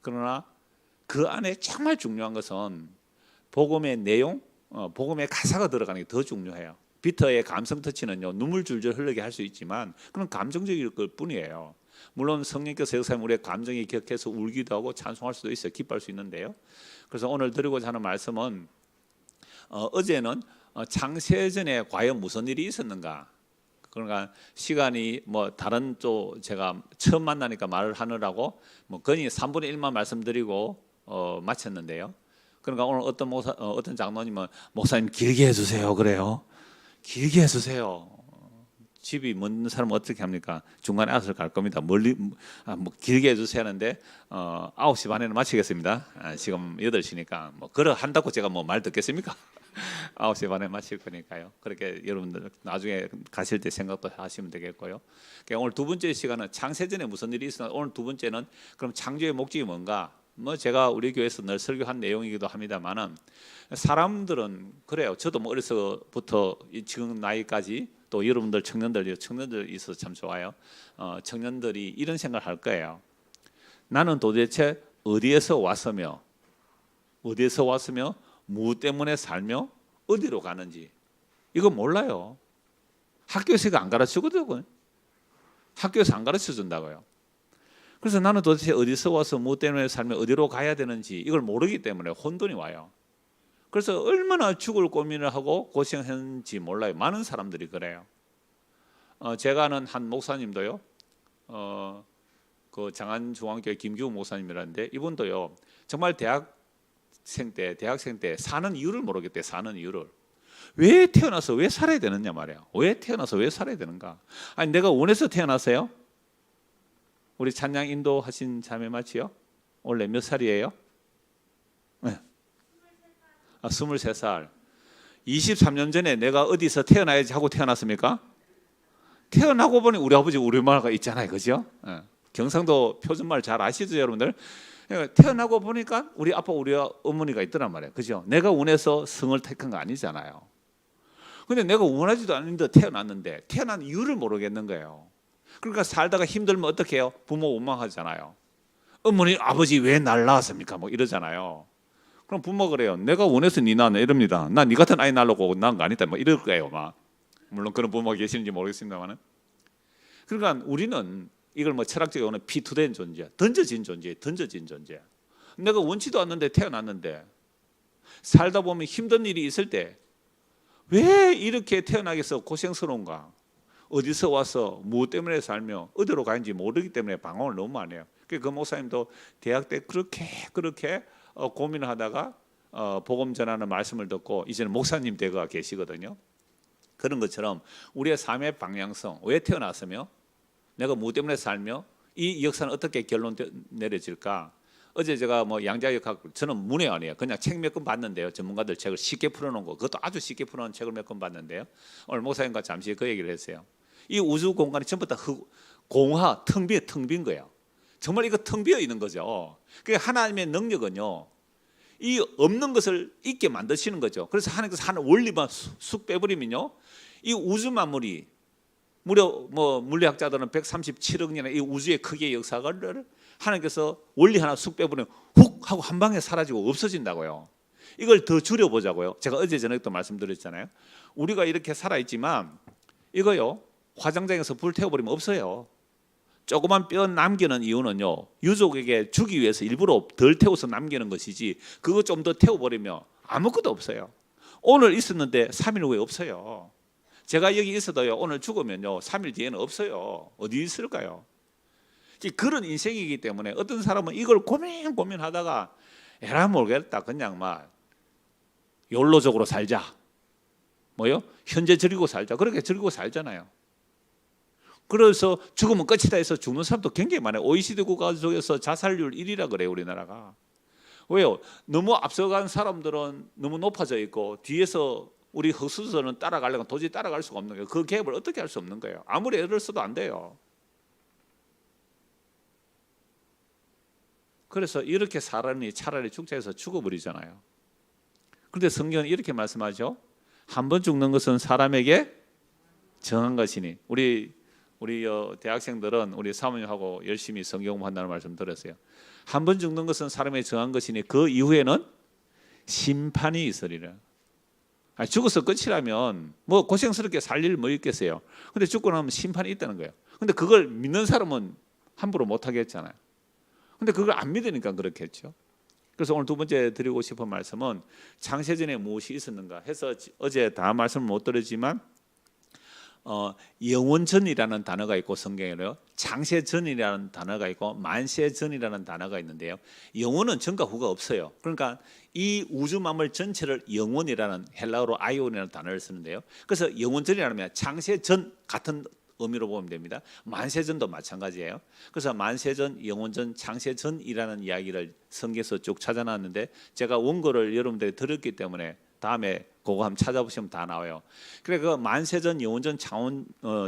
그러나 그 안에 정말 중요한 것은 복음의 내용, 복음의 가사가 들어가는 게 더 중요해요. 비터의 감성 터치는요, 눈물 줄줄 흘리게 할 수 있지만 그건 감정적일 것 뿐이에요. 물론 성령께서 역사하면 우리의 감정이 격해서 울기도 하고 찬송할 수도 있어요. 기뻐할 수 있는데요. 그래서 오늘 드리고자 하는 말씀은 어제는 창세전에 과연 무슨 일이 있었는가, 그러니까 시간이 뭐 다른 쪽 제가 처음 만나니까 말을 하느라고 뭐 거의 3분의 1만 말씀드리고 마쳤는데요. 그러니까 오늘 어떤 장로님은 목사님 길게 해주세요 그래요. 길게 해주세요. 집이 먼 사람은 어떻게 합니까? 중간에 아슬 갈 겁니다. 멀리 뭐 길게 해주세요 하는데 9시 반에는 마치겠습니다. 지금 8시니까 뭐 그러 한다고 제가 뭐 말 듣겠습니까? 9시 반에 마칠 거니까요. 그렇게 여러분들 나중에 가실 때 생각도 하시면 되겠고요. 그러니까 오늘 두 번째 시간은 창세전에 무슨 일이 있었나. 오늘 두 번째는 그럼 창조의 목적이 뭔가. 뭐 제가 우리 교회에서 늘 설교한 내용이기도 합니다만은 사람들은 그래요. 저도 뭐 어려서부터 지금 나이까지 또 여러분들 청년들 있어서 참 좋아요. 청년들이 이런 생각을 할 거예요. 나는 도대체 어디에서 왔으며 무 때문에 살며 어디로 가는지 이거 몰라요. 학교에서 이거 안 가르치거든요. 학교에서 안 가르쳐 준다고요. 그래서 나는 도대체 어디서 와서 무 때문에 살며 어디로 가야 되는지 이걸 모르기 때문에 혼돈이 와요. 그래서 얼마나 죽을 고민을 하고 고생했는지 몰라요. 많은 사람들이 그래요. 제가 아는 한 목사님도요, 그 장안중앙교회 김규우 목사님이라는데 이분도요 정말 대학생 때 사는 이유를 모르겠대. 사는 이유를 왜 태어나서 왜 살아야 되느냐 말이에요. 왜 태어나서 왜 살아야 되는가. 아니 내가 원해서 태어났어요? 우리 찬양 인도하신 자매 맞지요? 원래 몇 살이에요? 네. 23살. 23년 전에 내가 어디서 태어나야지 하고 태어났습니까? 태어나고 보니 우리 아버지 우리말가 있잖아요. 그죠? 네. 경상도 표준말 잘 아시죠 여러분들? 태어나고 보니까 우리 아빠 우리 어머니가 있더란 말이에요. 그죠? 내가 원해서 성을 택한 거 아니잖아요. 근데 내가 원하지도 않는데 태어났는데 태어난 이유를 모르겠는 거예요. 그러니까 살다가 힘들면 어떻게 해요? 부모 원망하잖아요. 어머니 아버지 왜 날 낳았습니까? 뭐 이러잖아요. 그럼 부모가 그래요. 내가 원해서 니 낳았네 이럽니다. 난 니 같은 아이 낳으려고 낳은 거 아니다. 뭐 이럴 거예요. 막. 물론 그런 부모가 계시는지 모르겠습니다만은. 그러니까 우리는 이걸 뭐 철학적으로는 피투된 존재, 던져진 존재. 내가 원치도 않는데 태어났는데 살다 보면 힘든 일이 있을 때 왜 이렇게 태어나겠어 고생스러운가? 어디서 와서 무엇 때문에 살며 어디로 가는지 모르기 때문에 방황을 너무 많이 해요. 그 목사님도 대학 때 그렇게 고민을 하다가 복음 전하는 말씀을 듣고 이제는 목사님 되가 계시거든요. 그런 것처럼 우리의 삶의 방향성, 왜 태어났으며 내가 무엇 때문에 살며 이 역사는 어떻게 결론 내려질까? 어제 제가 뭐 양자역학, 저는 문외한이에요. 그냥 책 몇 권 봤는데요. 전문가들 책을 쉽게 풀어놓은 거, 그것도 아주 쉽게 풀어놓은 책을 몇 권 봤는데요. 오늘 목사님과 잠시 그 얘기를 했어요. 이 우주 공간이 전부 다 공화, 텅 빈 거예요. 정말 이거 텅 비어 있는 거죠. 그러니까 하나님의 능력은요, 이 없는 것을 있게 만드시는 거죠. 그래서 하나님께서 하는 원리만 쑥 빼버리면요, 이 우주 만물이 무려 뭐 물리학자들은 137억 년의 이 우주의 크기의 역사를 하나님께서 원리 하나 쑥 빼버리면 훅 하고 한 방에 사라지고 없어진다고요. 이걸 더 줄여보자고요. 제가 어제 저녁도 말씀드렸잖아요. 우리가 이렇게 살아있지만 이거요, 화장장에서 불 태워버리면 없어요. 조그만 뼈 남기는 이유는요, 유족에게 주기 위해서 일부러 덜 태워서 남기는 것이지 그거 좀 더 태워버리면 아무것도 없어요. 오늘 있었는데 3일 후에 없어요. 제가 여기 있어도요, 오늘 죽으면요 3일 뒤에는 없어요. 어디 있을까요? 그런 인생이기 때문에 어떤 사람은 이걸 고민하다가 에라 모르겠다 그냥 막 욜로적으로 살자, 뭐요? 현재 즐기고 살자, 그렇게 즐기고 살잖아요. 그래서 죽으면 끝이다 해서 죽는 사람도 굉장히 많아요. OECD 국가 중에서 자살률 1위라 그래요, 우리나라가. 왜요? 너무 앞서간 사람들은 너무 높아져 있고 뒤에서 우리 흑수저는 따라가려면 도저히 따라갈 수가 없는 거예요. 그 갭을 어떻게 할 수 없는 거예요. 아무리 애를 써도 안 돼요. 그래서 이렇게 살아니 차라리 죽자 해서 죽어버리잖아요. 그런데 성경은 이렇게 말씀하죠. 한 번 죽는 것은 사람에게 정한 것이니. 우리 우리 대학생들은 우리 사모님하고 열심히 성경 공부한다는 말씀 들었어요. 한 번 죽는 것은 사람의 정한 것이니 그 이후에는 심판이 있으리라. 죽어서 끝이라면 뭐 고생스럽게 살 일 뭐 있겠어요. 근데 죽고 나면 심판이 있다는 거예요. 근데 그걸 믿는 사람은 함부로 못 하겠잖아요. 근데 그걸 안 믿으니까 그렇겠죠. 그래서 오늘 두 번째 드리고 싶은 말씀은 창세전에 무엇이 있었는가 해서 어제 다 말씀을 못 드렸지만 영원전이라는 단어가 있고 성경에요. 창세전이라는 단어가 있고 만세전이라는 단어가 있는데요. 영원은 전과 후가 없어요. 그러니까 이 우주 만물 전체를 영원이라는 헬라어로 아이온이라는 단어를 쓰는데요. 그래서 영원전이라면 창세전 같은 의미로 보면 됩니다. 만세전도 마찬가지예요. 그래서 만세전, 영원전, 창세전이라는 이야기를 성경에서 쭉 찾아놨는데 제가 원고를 여러분들이 들었기 때문에 다음에 그거 한번 찾아보시면 다 나와요. 그래 그 만세전, 영원전,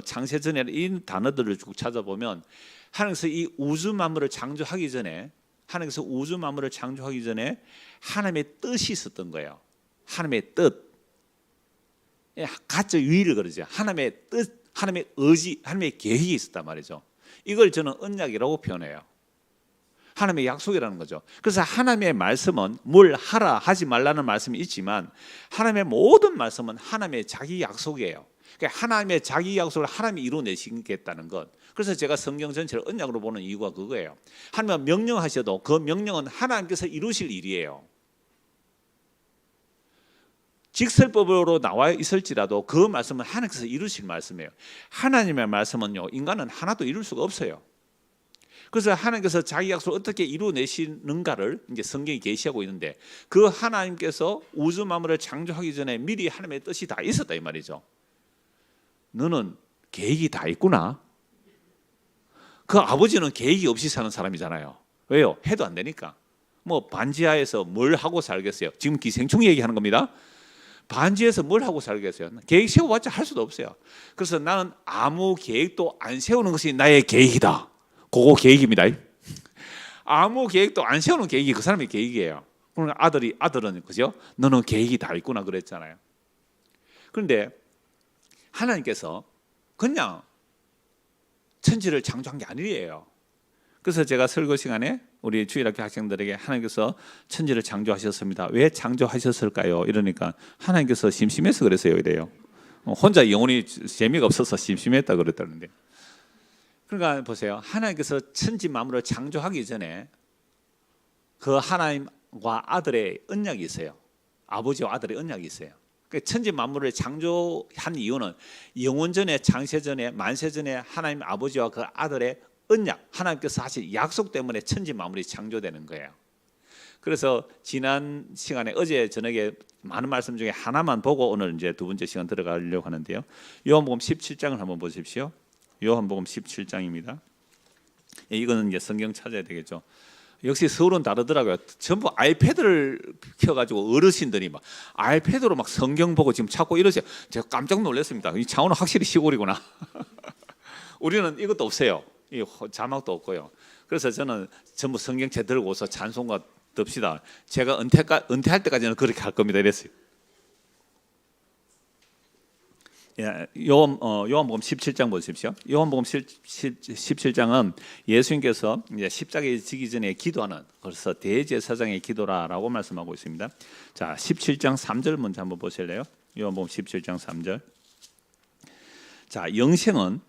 창세전이라는 이 단어들을 쭉 찾아보면 하나님께서 이 우주 만물을 창조하기 전에 하나님께서 우주 만물을 창조하기 전에 하나님의 뜻이 있었던 거예요. 하나님의 뜻, 가짜 유의를 그러죠. 하나님의 뜻, 하나님의 의지, 하나님의 계획이 있었단 말이죠. 이걸 저는 언약이라고 표현해요. 하나님의 약속이라는 거죠. 그래서 하나님의 말씀은 뭘 하라 하지 말라는 말씀이 있지만 하나님의 모든 말씀은 하나님의 자기 약속이에요. 그러니까 하나님의 자기 약속을 하나님이 이루어내시겠다는 것. 그래서 제가 성경 전체를 언약으로 보는 이유가 그거예요. 하나님은 명령하셔도 그 명령은 하나님께서 이루실 일이에요. 직설법으로 나와 있을지라도 그 말씀은 하나님께서 이루실 말씀이에요. 하나님의 말씀은요, 인간은 하나도 이룰 수가 없어요. 그래서 하나님께서 자기 약속을 어떻게 이루어내시는가를 이제 성경이 계시하고 있는데 그 하나님께서 우주 만물을 창조하기 전에 미리 하나님의 뜻이 다 있었다 이 말이죠. 너는 계획이 다 있구나. 그 아버지는 계획이 없이 사는 사람이잖아요. 왜요? 해도 안 되니까. 뭐 반지하에서 뭘 하고 살겠어요? 지금 기생충 얘기하는 겁니다. 반지에서 뭘 하고 살겠어요? 계획 세워봤자 할 수도 없어요. 그래서 나는 아무 계획도 안 세우는 것이 나의 계획이다. 그거 계획입니다. 아무 계획도 안 세우는 계획이 그 사람의 계획이에요. 그러니까 아들은 그죠? 너는 계획이 다 있구나 그랬잖아요. 그런데 하나님께서 그냥 천지를 창조한 게 아니에요. 그래서 제가 설교 시간에 우리 주일학교 학생들에게 하나님께서 천지를 창조하셨습니다. 왜 창조하셨을까요? 이러니까 하나님께서 심심해서 그랬어요. 이래요. 혼자 영혼이 재미가 없어서 심심했다 그랬다는데. 그러니까 보세요. 하나님께서 천지 만물을 창조하기 전에 그 하나님과 아들의 언약이 있어요. 아버지와 아들의 언약이 있어요. 천지 만물을 창조한 이유는 영원전에, 창세전에, 만세전에 하나님 아버지와 그 아들의 언약, 하나님께서 하신 약속 때문에 천지 만물이 창조되는 거예요. 그래서 지난 시간에 어제 저녁에 많은 말씀 중에 하나만 보고 오늘 이제 두 번째 시간 들어가려고 하는데요. 요한복음 17장을 한번 보십시오. 요한복음 17장입니다. 이거는 이제 성경 찾아야 되겠죠. 역시 서울은 다르더라고요. 전부 아이패드를 켜가지고 어르신들이 막 아이패드로 막 성경 보고 지금 찾고 이러세요. 제가 깜짝 놀랐습니다. 이 창원은 확실히 시골이구나. 우리는 이것도 없어요. 이 자막도 없고요. 그래서 저는 전부 성경책 들고서 찬송가 듭시다. 제가 은퇴할 때까지는 그렇게 할 겁니다. 이랬어요. 요한복음 17장 보십시오. 요한복음 17장은 예수님께서 이제 십자가에 지기 전에 기도하는 그래서 대제사장의 기도라라고 말씀하고 있습니다. 자, 17장 3절 먼저 한번 보실래요? 요한복음 17장 3절. 자, 영생은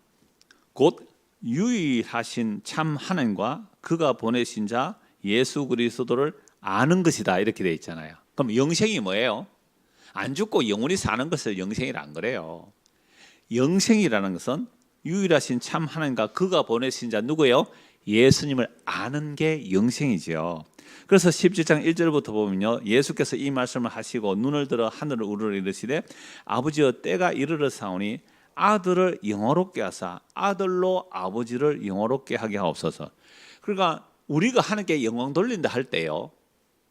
곧 유일하신 참 하나님과 그가 보내신 자 예수 그리스도를 아는 것이다 이렇게 돼 있잖아요. 그럼 영생이 뭐예요? 안 죽고 영원히 사는 것을 영생이라 안 그래요. 영생이라는 것은 유일하신 참 하나님과 그가 보내신 자 누구예요? 예수님을 아는 게 영생이죠. 그래서 17장 1절부터 보면요, 예수께서 이 말씀을 하시고 눈을 들어 하늘을 우러러 이르시되 아버지여 때가 이르렀사오니 아들을 영화롭게 하사 아들로 아버지를 영화롭게 하게 하옵소서. 그러니까 우리가 하나님께 영광 돌린다 할 때요,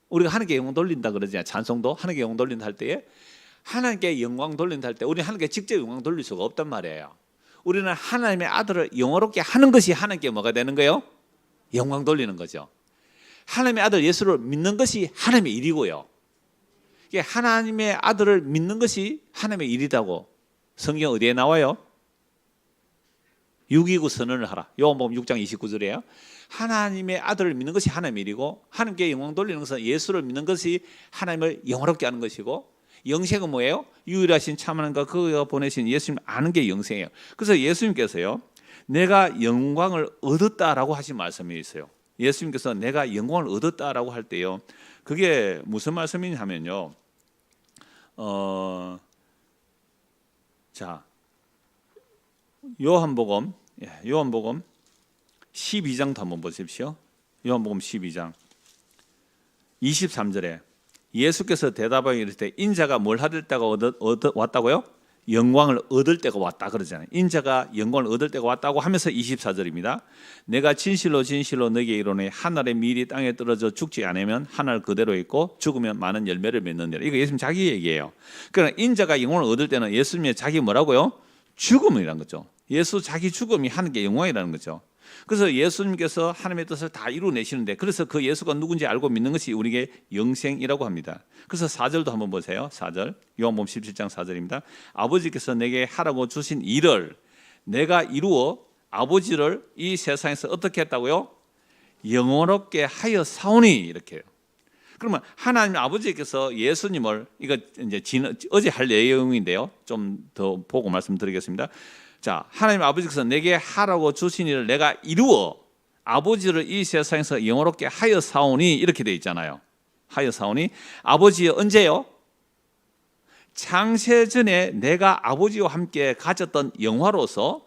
우리가 하나님께 영광 돌린다 그러잖아요. 찬송도 하나님께 영광 돌린다 할 때에 하나님께 영광 돌린다 할 때 우리는 하나님께 직접 영광 돌릴 수가 없단 말이에요. 우리는 하나님의 아들을 영화롭게 하는 것이 하나님께 뭐가 되는 거예요? 영광 돌리는 거죠. 하나님의 아들 예수를 믿는 것이 하나님의 일이고요. 이게 하나님의 아들을 믿는 것이 하나님의 일이라고 성경 어디에 나와요? 629 선언을 하라. 요한복음 6장 29절이에요. 하나님의 아들을 믿는 것이 하나님의 일이고 하나님께 영광 돌리는 것은 예수를 믿는 것이 하나님을 영화롭게 하는 것이고 영생은 뭐예요? 유일하신 참 하나님과 그가 보내신 예수님 아는 게 영생이에요. 그래서 예수님께서요, 내가 영광을 얻었다라고 하신 말씀이 있어요. 예수님께서 내가 영광을 얻었다라고 할 때요, 그게 무슨 말씀이냐 하면요, 자, 요한복음 12장도 한번 보십시오. 요한복음 12장 23절에 예수께서 대답하여 이르시되 인자가 뭘 얻을 때가 왔다고요? 영광을 얻을 때가 왔다 그러잖아요. 인자가 영광을 얻을 때가 왔다고 하면서 24절입니다. 내가 진실로 진실로 너에게 이르노니 하늘의 밀이 땅에 떨어져 죽지 않으면 하늘 그대로 있고 죽으면 많은 열매를 맺느니라. 이거 예수님 자기 얘기예요. 그러나 인자가 영광을 얻을 때는 예수님의 자기 뭐라고요? 죽음이라는 거죠. 예수 자기 죽음이 하는 게 영광이라는 거죠. 그래서 예수님께서 하나님의 뜻을 다 이루어내시는데, 그래서 그 예수가 누군지 알고 믿는 것이 우리에게 영생이라고 합니다. 그래서 4절도 한번 보세요. 4절 요한복음 17장 4절입니다. 아버지께서 내게 하라고 주신 일을 내가 이루어 아버지를 이 세상에서 어떻게 했다고요? 영원롭게 하여 사오니, 이렇게 해요. 그러면 하나님 아버지께서 예수님을, 이거 이제 어제 할 내용인데요, 좀 더 보고 말씀드리겠습니다. 자, 하나님 아버지께서 내게 하라고 주신 일을 내가 이루어 아버지를 이 세상에서 영원롭게 하여 사오니, 이렇게 돼 있잖아요. 하여 사오니, 아버지 언제요? 창세전에 내가 아버지와 함께 가졌던 영화로서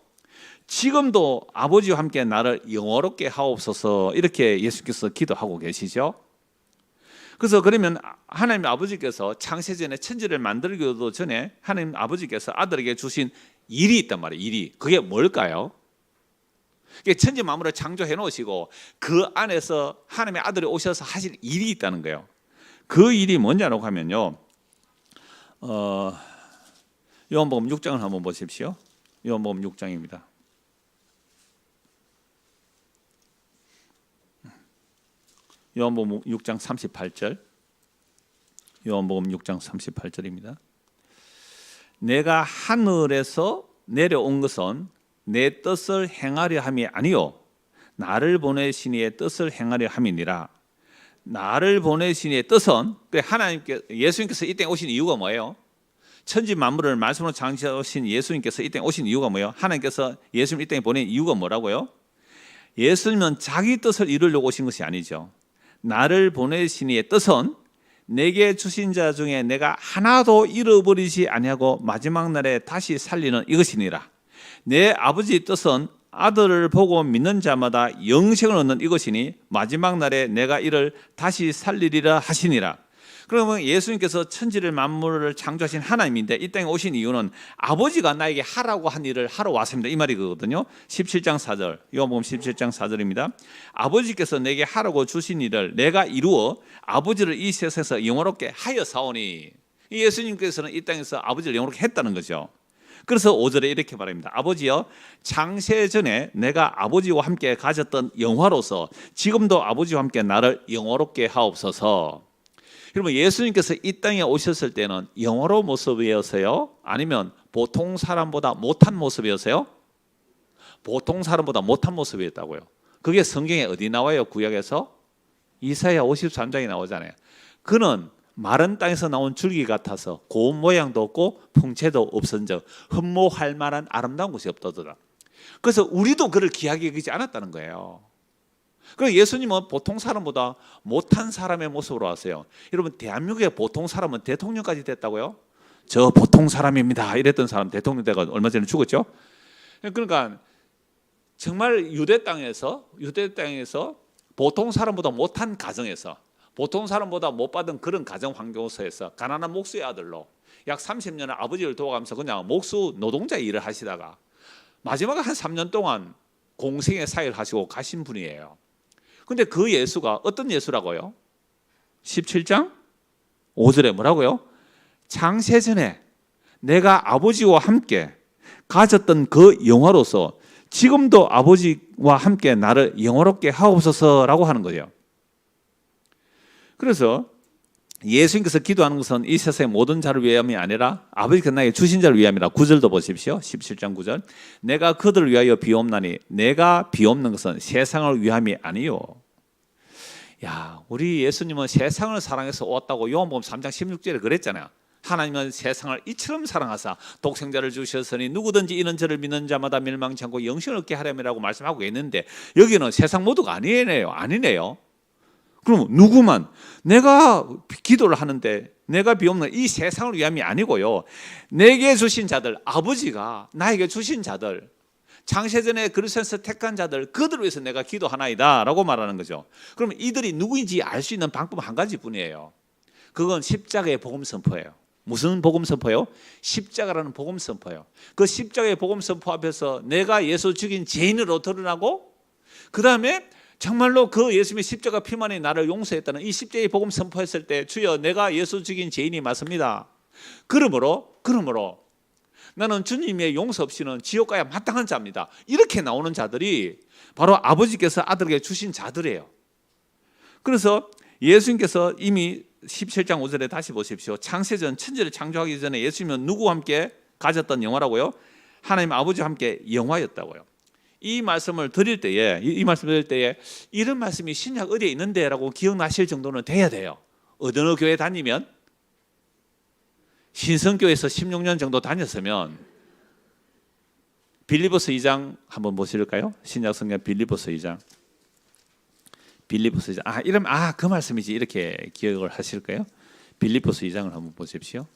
지금도 아버지와 함께 나를 영원롭게 하옵소서, 이렇게 예수께서 기도하고 계시죠. 그래서 그러면 하나님 아버지께서 창세전에 천지를 만들기도 전에 하나님 아버지께서 아들에게 주신 일이 있단 말이에요. 일이. 그게 뭘까요? 천지 만물을 창조해 놓으시고 그 안에서 하나님의 아들이 오셔서 하실 일이 있다는 거예요. 그 일이 뭐냐라고 하면요, 요한복음 6장을 한번 보십시오. 요한복음 6장입니다. 요한복음 6장 38절. 요한복음 6장 38절입니다. 내가 하늘에서 내려온 것은 내 뜻을 행하려 함이 아니요 나를 보내신 이의 뜻을 행하려 함이니라. 나를 보내신 이의 뜻은, 하나님께, 예수님께서 이 땅에 오신 이유가 뭐예요? 천지 만물을 말씀으로 창조하신 예수님께서 이 땅에 오신 이유가 뭐예요? 하나님께서 예수님 이 땅에 보낸 이유가 뭐라고요? 예수님은 자기 뜻을 이루려고 오신 것이 아니죠. 나를 보내신 이의 뜻은 내게 주신 자 중에 내가 하나도 잃어버리지 아니하고 마지막 날에 다시 살리는 이것이니라. 내 아버지의 뜻은 아들을 보고 믿는 자마다 영생을 얻는 이것이니 마지막 날에 내가 이를 다시 살리리라 하시니라. 그러면 예수님께서 천지를 만물을 창조하신 하나님인데 이 땅에 오신 이유는 아버지가 나에게 하라고 한 일을 하러 왔습니다, 이 말이 그거든요. 17장 4절, 요한복음 17장 4절입니다. 아버지께서 내게 하라고 주신 일을 내가 이루어 아버지를 이 세상에서 영원롭게 하여 사오니, 예수님께서는 이 땅에서 아버지를 영원롭게 했다는 거죠. 그래서 5절에 이렇게 말합니다. 아버지여, 창세전에 내가 아버지와 함께 가졌던 영화로서 지금도 아버지와 함께 나를 영원롭게 하옵소서. 여러분, 예수님께서 이 땅에 오셨을 때는 영어로 모습이었어요? 아니면 보통 사람보다 못한 모습이었어요? 보통 사람보다 못한 모습이었다고요. 그게 성경에 어디 나와요? 구약에서? 이사야 53장에 나오잖아요. 그는 마른 땅에서 나온 줄기 같아서 고운 모양도 없고 풍채도 없은즉 흠모할 만한 아름다운 것이 없더라. 그래서 우리도 그를 귀하게 여기지 않았다는 거예요. 그래서 예수님은 보통 사람보다 못한 사람의 모습으로 왔어요. 여러분, 대한민국의 보통 사람은 대통령까지 됐다고요? 저 보통 사람입니다 이랬던 사람 대통령 때가 얼마 전에 죽었죠. 그러니까 정말 유대 땅에서 보통 사람보다 못한 가정에서, 보통 사람보다 못 받은 그런 가정 환경에서 가난한 목수의 아들로 약 30년을 아버지를 도와가면서 그냥 목수 노동자 일을 하시다가 마지막에 한 3년 동안 공생의 사역을 하시고 가신 분이에요. 근데 그 예수가 어떤 예수라고요? 17장 5절에 뭐라고요? 창세전에 내가 아버지와 함께 가졌던 그 영화로서 지금도 아버지와 함께 나를 영원롭게 하옵소서라고 하는 거예요. 그래서 예수님께서 기도하는 것은 이 세상의 모든 자를 위함이 아니라 아버지께서 나에게 주신 자를 위함이라. 9절도 보십시오. 17장 9절. 내가 그들을 위하여 비옵나니 내가 비옵는 것은 세상을 위함이 아니요. 야, 우리 예수님은 세상을 사랑해서 왔다고 요한복음 3장 16절에 그랬잖아요. 하나님은 세상을 이처럼 사랑하사 독생자를 주셨으니 누구든지 이는 저를 믿는 자마다 멸망치 않고 영생을 얻게 하려고 말씀하고 있는데, 여기는 세상 모두가 아니네요. 그럼 누구만? 내가 기도를 하는데 내가 비옵는 이 세상을 위함이 아니고요, 내게 주신 자들, 아버지가 나에게 주신 자들, 창세전에 그리스도에서 택한 자들, 그들을 위해서 내가 기도하나이다 라고 말하는 거죠. 그러면 이들이 누구인지 알 수 있는 방법 한 가지뿐이에요. 그건 십자가의 복음 선포예요. 무슨 복음 선포요? 십자가라는 복음 선포예요. 그 십자가의 복음 선포 앞에서 내가 예수 죽인 죄인으로 드러나고, 그 다음에 정말로 그 예수님의 십자가 피만이 나를 용서했다는 이 십자가의 복음 선포했을 때, 주여 내가 예수 죽인 죄인이 맞습니다. 그러므로 나는 주님의 용서 없이는 지옥 가야 마땅한 자입니다. 이렇게 나오는 자들이 바로 아버지께서 아들에게 주신 자들이에요. 그래서 예수님께서 이미 17장 5절에 다시 보십시오. 창세전 천지를 창조하기 전에 예수님은 누구와 함께 가졌던 영화라고요? 하나님 아버지와 함께 영화였다고요. 이 말씀을 드릴 때에 이런 말씀이 신약 어디에 있는데 라고 기억나실 정도는 돼야 돼요. 어느 교회 다니면, 신성교회에서 16년 정도 다녔으면 빌립보서 2장 한번 보실까요? 신약 성경 빌립보서 2장. 이러면 그 말씀이지 이렇게 기억을 하실 거예요. 빌립보서 2장을 한번 보십시오.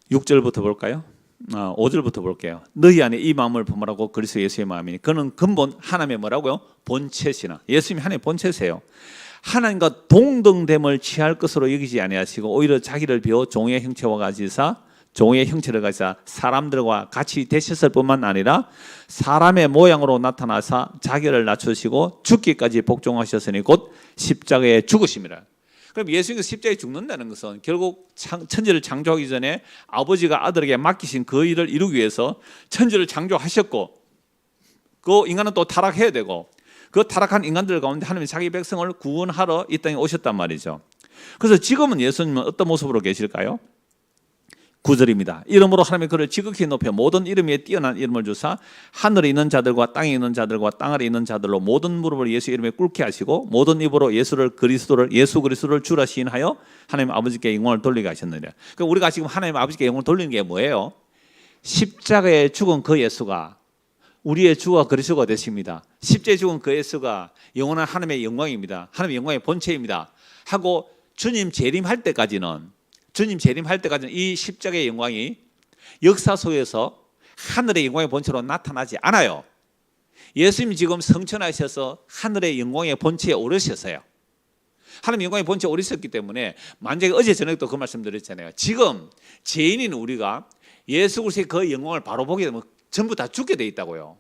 6절부터 볼까요? 5절부터 볼게요. 너희 안에 이 마음을 품으라고 그리스도 예수의 마음이니 그는 근본 하나님의 뭐라고요? 본체시나. 예수님이 하나님의 본체세요. 하나님과 동등됨을 취할 것으로 여기지 아니하시고 오히려 자기를 비워 종의 형체를 가지사 사람들과 같이 되셨을 뿐만 아니라 사람의 모양으로 나타나사 자기를 낮추시고 죽기까지 복종하셨으니 곧 십자가에 죽으심이라. 그럼 예수님께서 십자가에 죽는다는 것은 결국 천지를 창조하기 전에 아버지가 아들에게 맡기신 그 일을 이루기 위해서 천지를 창조하셨고, 그 인간은 또 타락해야 되고, 그 타락한 인간들 가운데 하나님이 자기 백성을 구원하러 이 땅에 오셨단 말이죠. 그래서 지금은 예수님은 어떤 모습으로 계실까요? 9절입니다. 이름으로 하나님이 그를 지극히 높여 모든 이름 위에 뛰어난 이름을 주사 하늘에 있는 자들과 땅에 있는 자들과 땅 아래 있는 자들로 모든 무릎을 예수 이름에 꿇게 하시고 모든 입으로 예수 그리스도를 주라 시인하여 하나님 아버지께 영광을 돌리게 하셨느니라. 그러니까 우리가 지금 하나님 아버지께 영광을 돌리는 게 뭐예요? 십자가에 죽은 그 예수가 우리의 주와 그리스도가 되십니다. 십자가에 죽은 그 예수가 영원한 하나님의 영광입니다. 하나님의 영광의 본체입니다 하고 주님 재림할 때까지는 이 십자가의 영광이 역사 속에서 하늘의 영광의 본체로 나타나지 않아요. 예수님이 지금 성천하셔서 하늘의 영광의 본체에 오르셨어요. 하나님의 영광의 본체에 오르셨기 때문에, 만약에 어제 저녁도 그 말씀 드렸잖아요. 지금 죄인인 우리가 예수 그리스도의 그 영광을 바로 보게 되면 전부 다 죽게 돼 있다고요.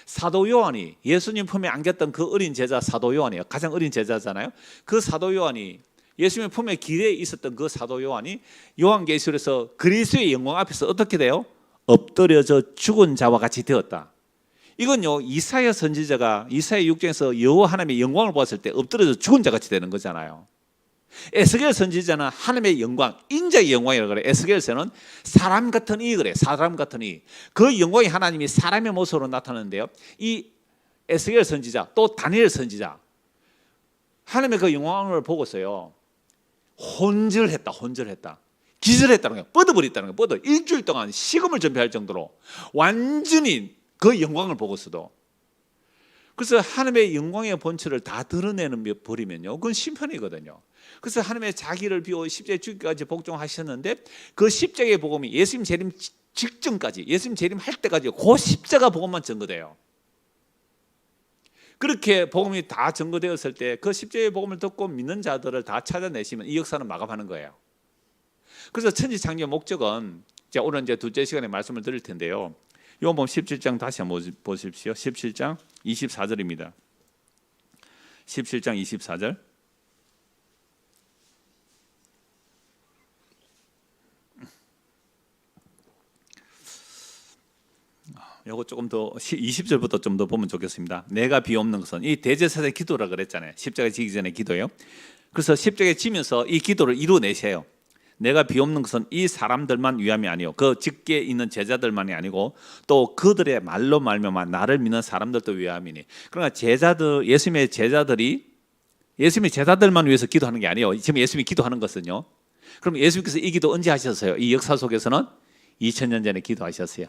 사도 요한이, 예수님 품에 안겼던 그 어린 제자 사도 요한이에요. 가장 어린 제자잖아요. 그 사도 요한이, 예수님의 품에 길에 있었던 그 사도 요한이 요한계시록에서 그리스도의 영광 앞에서 어떻게 돼요? 엎드려져 죽은 자와 같이 되었다. 이건요, 이사야 선지자가 이사야 6장에서 여호와 하나님의 영광을 보았을 때 엎드려져 죽은 자 같이 되는 거잖아요. 에스겔 선지자는 하나님의 영광, 인자의 영광이라고 그래요. 에스겔서는 사람 같은 이 그래요. 사람 같은 이. 그 영광이 하나님이 사람의 모습으로 나타나는데요, 이 에스겔 선지자 또 다니엘 선지자, 하나님의 그 영광을 보고서요 혼절했다. 기절했다는 거예요. 뻗어버렸다는 거예요. 일주일 동안 식음을 전폐할 정도로 완전히 그 영광을 보고서도. 그래서 하나님의 영광의 본체를 다 드러내는 버리면요, 그건 심판이거든요. 그래서 하나님의 자기를 비워 십자가에 죽기까지 복종하셨는데, 그 십자가의 복음이 예수님 재림 직전까지, 예수님 재림할 때까지 그 십자가 복음만 전거돼요. 그렇게 복음이 다 전거되었을 때 그 십자가의 복음을 듣고 믿는 자들을 다 찾아내시면 이 역사는 마감하는 거예요. 그래서 천지창조의 목적은, 제가 오늘 이제 둘째 시간에 말씀을 드릴 텐데요, 요한복음 17장 다시 한번 보십시오. 17장 24절입니다. 17장 24절. 요거 조금 더 20절부터 좀 더 보면 좋겠습니다. 내가 비옵는 것은 이 대제사장의 기도라 그랬잖아요. 십자가 지기 전에 기도요. 그래서 십자가에 지면서 이 기도를 이루어내세요. 내가 비옵는 것은 이 사람들만 위함이 아니요 그 직계에 있는 제자들만이 아니고 또 그들의 말로 말미암아 나를 믿는 사람들도 위함이니. 그러니까 제자들, 예수님의 제자들만 위해서 기도하는 게 아니에요. 지금 예수님이 기도하는 것은요. 그럼 예수님께서 이 기도 언제 하셨어요? 이 역사 속에서는 2000년 전에 기도하셨어요.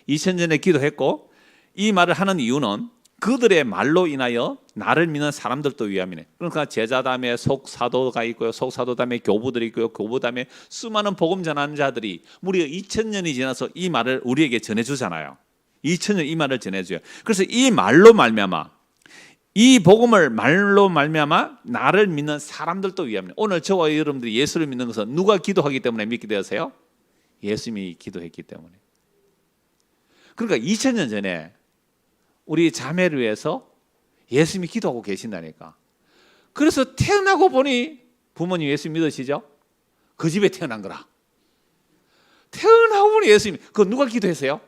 2000년 전에 기도했고, 이 말을 하는 이유는 그들의 말로 인하여 나를 믿는 사람들도 위함이네. 그러니까 제자 다음에 속사도가 있고요, 속사도 다음에 교부들이 있고요, 교부 다음에 수많은 복음 전하는 자들이 무려 2000년이 지나서 이 말을 우리에게 전해주잖아요. 2000년 이 말을 전해줘요. 그래서 이 말로 말미암아, 이 복음을 말로 말미암아 나를 믿는 사람들도 위함이네. 오늘 저와 여러분들이 예수를 믿는 것은 누가 기도하기 때문에 믿게 되었어요? 예수님이 기도했기 때문에. 그러니까 2000년 전에 우리 자매를 위해서 예수님이 기도하고 계신다니까. 그래서 태어나고 보니 부모님 예수 믿으시죠? 그 집에 태어난 거라. 태어나고 보니 예수님, 그거 누가 기도했어요?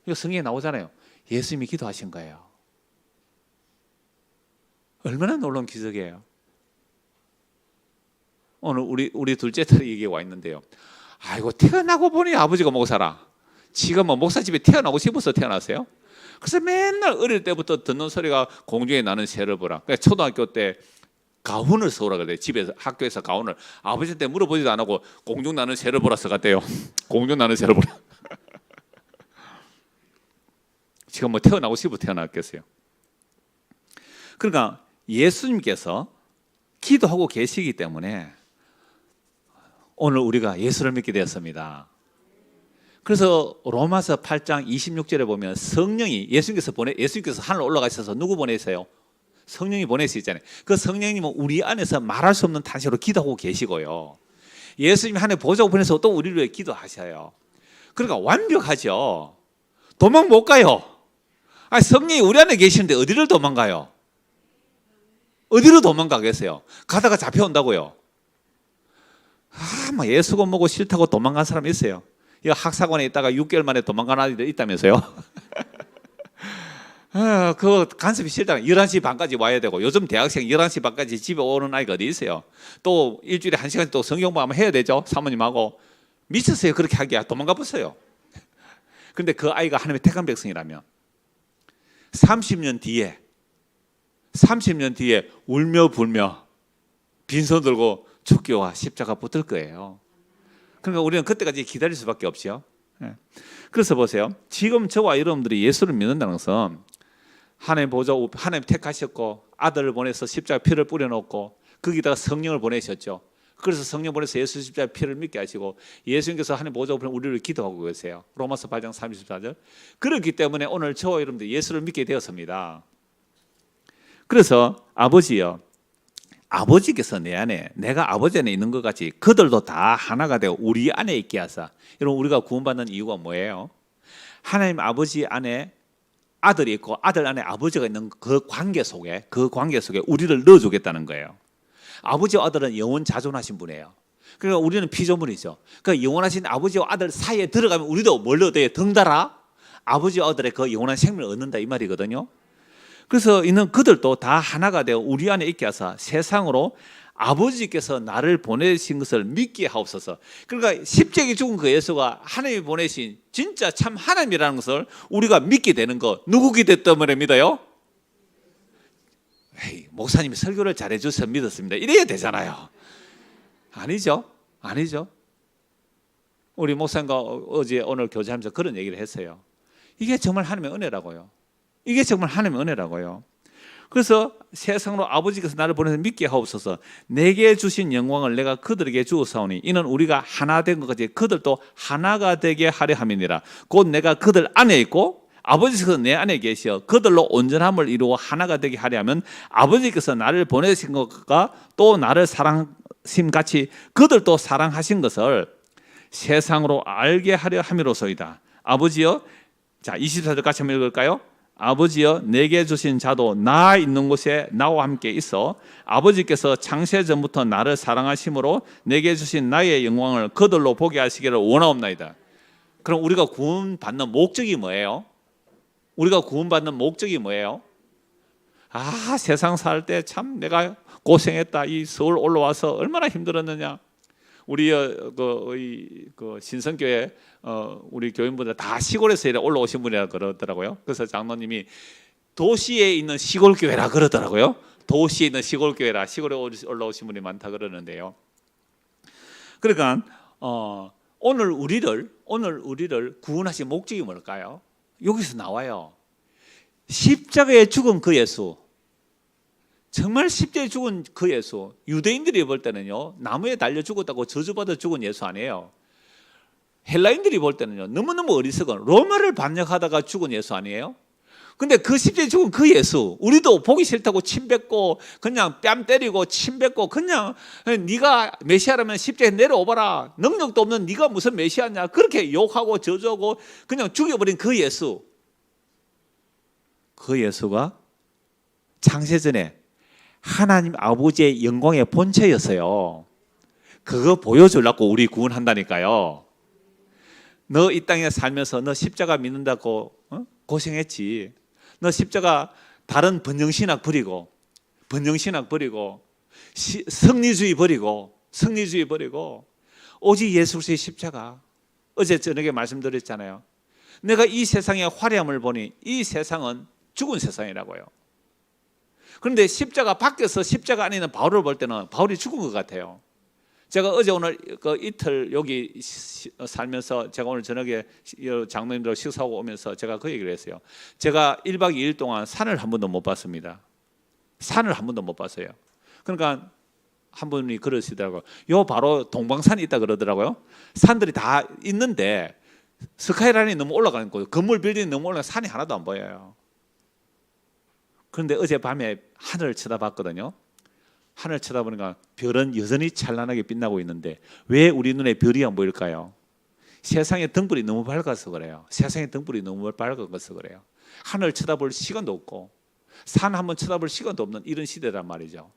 이거 성경에 나오잖아요. 예수님이 기도하신 거예요. 얼마나 놀라운 기적이에요. 오늘 우리 둘째 딸이 여기 와 있는데요. 아이고, 태어나고 보니 아버지가 목사라. 지가 뭐 목사 집에 태어나고 싶어서 태어났어요? 그래서 맨날 어릴 때부터 듣는 소리가 공중에 나는 새를 보라. 그러니까 초등학교 때 가훈을 써오라 그래요. 집에서, 학교에서 가훈을. 아버지한테 물어보지도 안 하고 공중 나는 새를 보라 써갔대요. 공중 나는 새를 보라. 지금 뭐 태어나고 싶어 태어났겠어요. 그러니까 예수님께서 기도하고 계시기 때문에 오늘 우리가 예수를 믿게 되었습니다. 그래서 로마서 8장 26절에 보면 성령이 예수님께서 하늘 올라가셔서 누구 보내세요? 성령이 보내시잖아요. 그 성령님은 우리 안에서 말할 수 없는 탄식으로 기도하고 계시고요. 예수님이 하늘 보좌고 보내서 또 우리를 위해 기도하셔요. 그러니까 완벽하죠. 도망 못 가요. 아니, 성령이 우리 안에 계시는데 어디를 도망가요? 어디로 도망가겠어요? 가다가 잡혀온다고요. 막 예수가 뭐고 싫다고 도망간 사람 있어요. 이 학사관에 있다가 6개월 만에 도망간 아이들 있다면서요. 그거 간섭이 싫다가 11시 반까지 와야 되고, 요즘 대학생 11시 반까지 집에 오는 아이가 어디 있어요? 또 일주일에 1시간 또 성경 공부 해야 되죠. 사모님하고. 미쳤어요. 그렇게 하기야. 도망가 봤어요. 그런데 그 아이가 하나님의 택한 백성이라면 30년 뒤에 울며 불며 빈손 들고 죽기와 십자가 붙을 거예요. 그러니까 우리는 그때까지 기다릴 수밖에 없죠. 그래서 보세요. 지금 저와 여러분들이 예수를 믿는다는 것은 하나님 택하셨고 아들을 보내서 십자가 피를 뿌려놓고 거기다가 성령을 보내셨죠. 그래서 성령 보내서 예수 십자가 피를 믿게 하시고 예수님께서 하나님 보좌 앞에 우리를 기도하고 계세요. 로마서 8장 34절. 그렇기 때문에 오늘 저와 여러분들이 예수를 믿게 되었습니다. 그래서 아버지요, 아버지께서 내 안에, 내가 아버지 안에 있는 것 같이 그들도 다 하나가 되어 우리 안에 있게 하사. 여러분, 우리가 구원받는 이유가 뭐예요? 하나님 아버지 안에 아들이 있고 아들 안에 아버지가 있는 그 관계 속에 우리를 넣어주겠다는 거예요. 아버지와 아들은 영원 자존하신 분이에요. 그러니까 우리는 피조물이죠. 그러니까 영원하신 아버지와 아들 사이에 들어가면 우리도 뭘 얻어요? 덩달아 아버지와 아들의 그 영원한 생명을 얻는다 이 말이거든요. 그래서 있는 그들도 다 하나가 되어 우리 안에 있게 하사 세상으로 아버지께서 나를 보내신 것을 믿게 하옵소서. 그러니까 십자가에 죽은 그 예수가 하나님이 보내신 진짜 참 하나님이라는 것을 우리가 믿게 되는 것. 누구 기대 때문에 믿어요? 에이, 목사님이 설교를 잘해줘서 믿었습니다. 이래야 되잖아요. 아니죠. 우리 목사님과 오늘 교제하면서 그런 얘기를 했어요. 이게 정말 하나님의 은혜라고요. 그래서 세상으로 아버지께서 나를 보내서 믿게 하옵소서. 내게 주신 영광을 내가 그들에게 주었사오니 이는 우리가 하나 된 것까지 그들도 하나가 되게 하려 함이니라. 곧 내가 그들 안에 있고 아버지께서 내 안에 계시어 그들로 온전함을 이루어 하나가 되게 하려 하면 아버지께서 나를 보내신 것과 또 나를 사랑하심 같이 그들도 사랑하신 것을 세상으로 알게 하려 함이로소이다. 아버지여, 자 24절 같이 한번 읽을까요? 아버지여, 내게 주신 자도 나 있는 곳에 나와 함께 있어 아버지께서 창세 전부터 나를 사랑하심으로 내게 주신 나의 영광을 그들로 보게 하시기를 원하옵나이다. 그럼 우리가 구원받는 목적이 뭐예요? 우리가 구원받는 목적이 뭐예요? 아, 세상 살 때 참 내가 고생했다. 이 서울 올라와서 얼마나 힘들었느냐. 우리 그 신성교회 우리 교인분들 다 시골에서 올라오신 분이라 그러더라고요. 그래서 장로님이 도시에 있는 시골 교회라 그러더라고요. 도시에 있는 시골 교회라, 시골에 올라오신 분이 많다 그러는데요. 그러니까 오늘 우리를 구원하신 목적이 뭘까요? 여기서 나와요. 십자가에 죽은 그 예수. 정말 십자가에 죽은 그 예수. 유대인들이 볼 때는요, 나무에 달려 죽었다고 저주받아 죽은 예수 아니에요. 헬라인들이 볼 때는요, 너무너무 어리석은 로마를 반역하다가 죽은 예수 아니에요. 근데 그 십자가에 죽은 그 예수, 우리도 보기 싫다고 침 뱉고 그냥 뺨 때리고 침 뱉고 그냥 네가 메시아라면 십자가에 내려오봐라, 능력도 없는 네가 무슨 메시아냐, 그렇게 욕하고 저주하고 그냥 죽여버린 그 예수. 그 예수가 창세전에 하나님 아버지의 영광의 본체였어요. 그거 보여주려고 우리 구원한다니까요. 너 이 땅에 살면서 너 십자가 믿는다고 고생했지. 너 십자가 다른 번영신학 버리고 승리주의 버리고 오직 예수 그리스도의 십자가. 어제 저녁에 말씀드렸잖아요. 내가 이 세상의 화려함을 보니 이 세상은 죽은 세상이라고요. 그런데 십자가 밖에서 십자가 안에 있는 바울을 볼 때는 바울이 죽은 것 같아요. 제가 어제 오늘 이틀 여기 살면서 제가 오늘 저녁에 장로님들 식사하고 오면서 제가 그 얘기를 했어요. 제가 1박 2일 동안 산을 한 번도 못 봤습니다. 산을 한 번도 못 봤어요. 그러니까 한 분이 그러시더라고요. 요 바로 동방산이 있다 그러더라고요. 산들이 다 있는데 스카이라인이 너무 올라가는 거예요. 건물 빌딩이 너무 올라가 산이 하나도 안 보여요. 그런데 어젯밤에 하늘을 쳐다봤거든요. 하늘 쳐다보니까 별은 여전히 찬란하게 빛나고 있는데 왜 우리 눈에 별이 안 보일까요? 세상의 등불이 너무 밝아서 그래요. 세상의 등불이 너무 밝아서 그래요. 하늘 쳐다볼 시간도 없고 산 한번 쳐다볼 시간도 없는 이런 시대란 말이죠.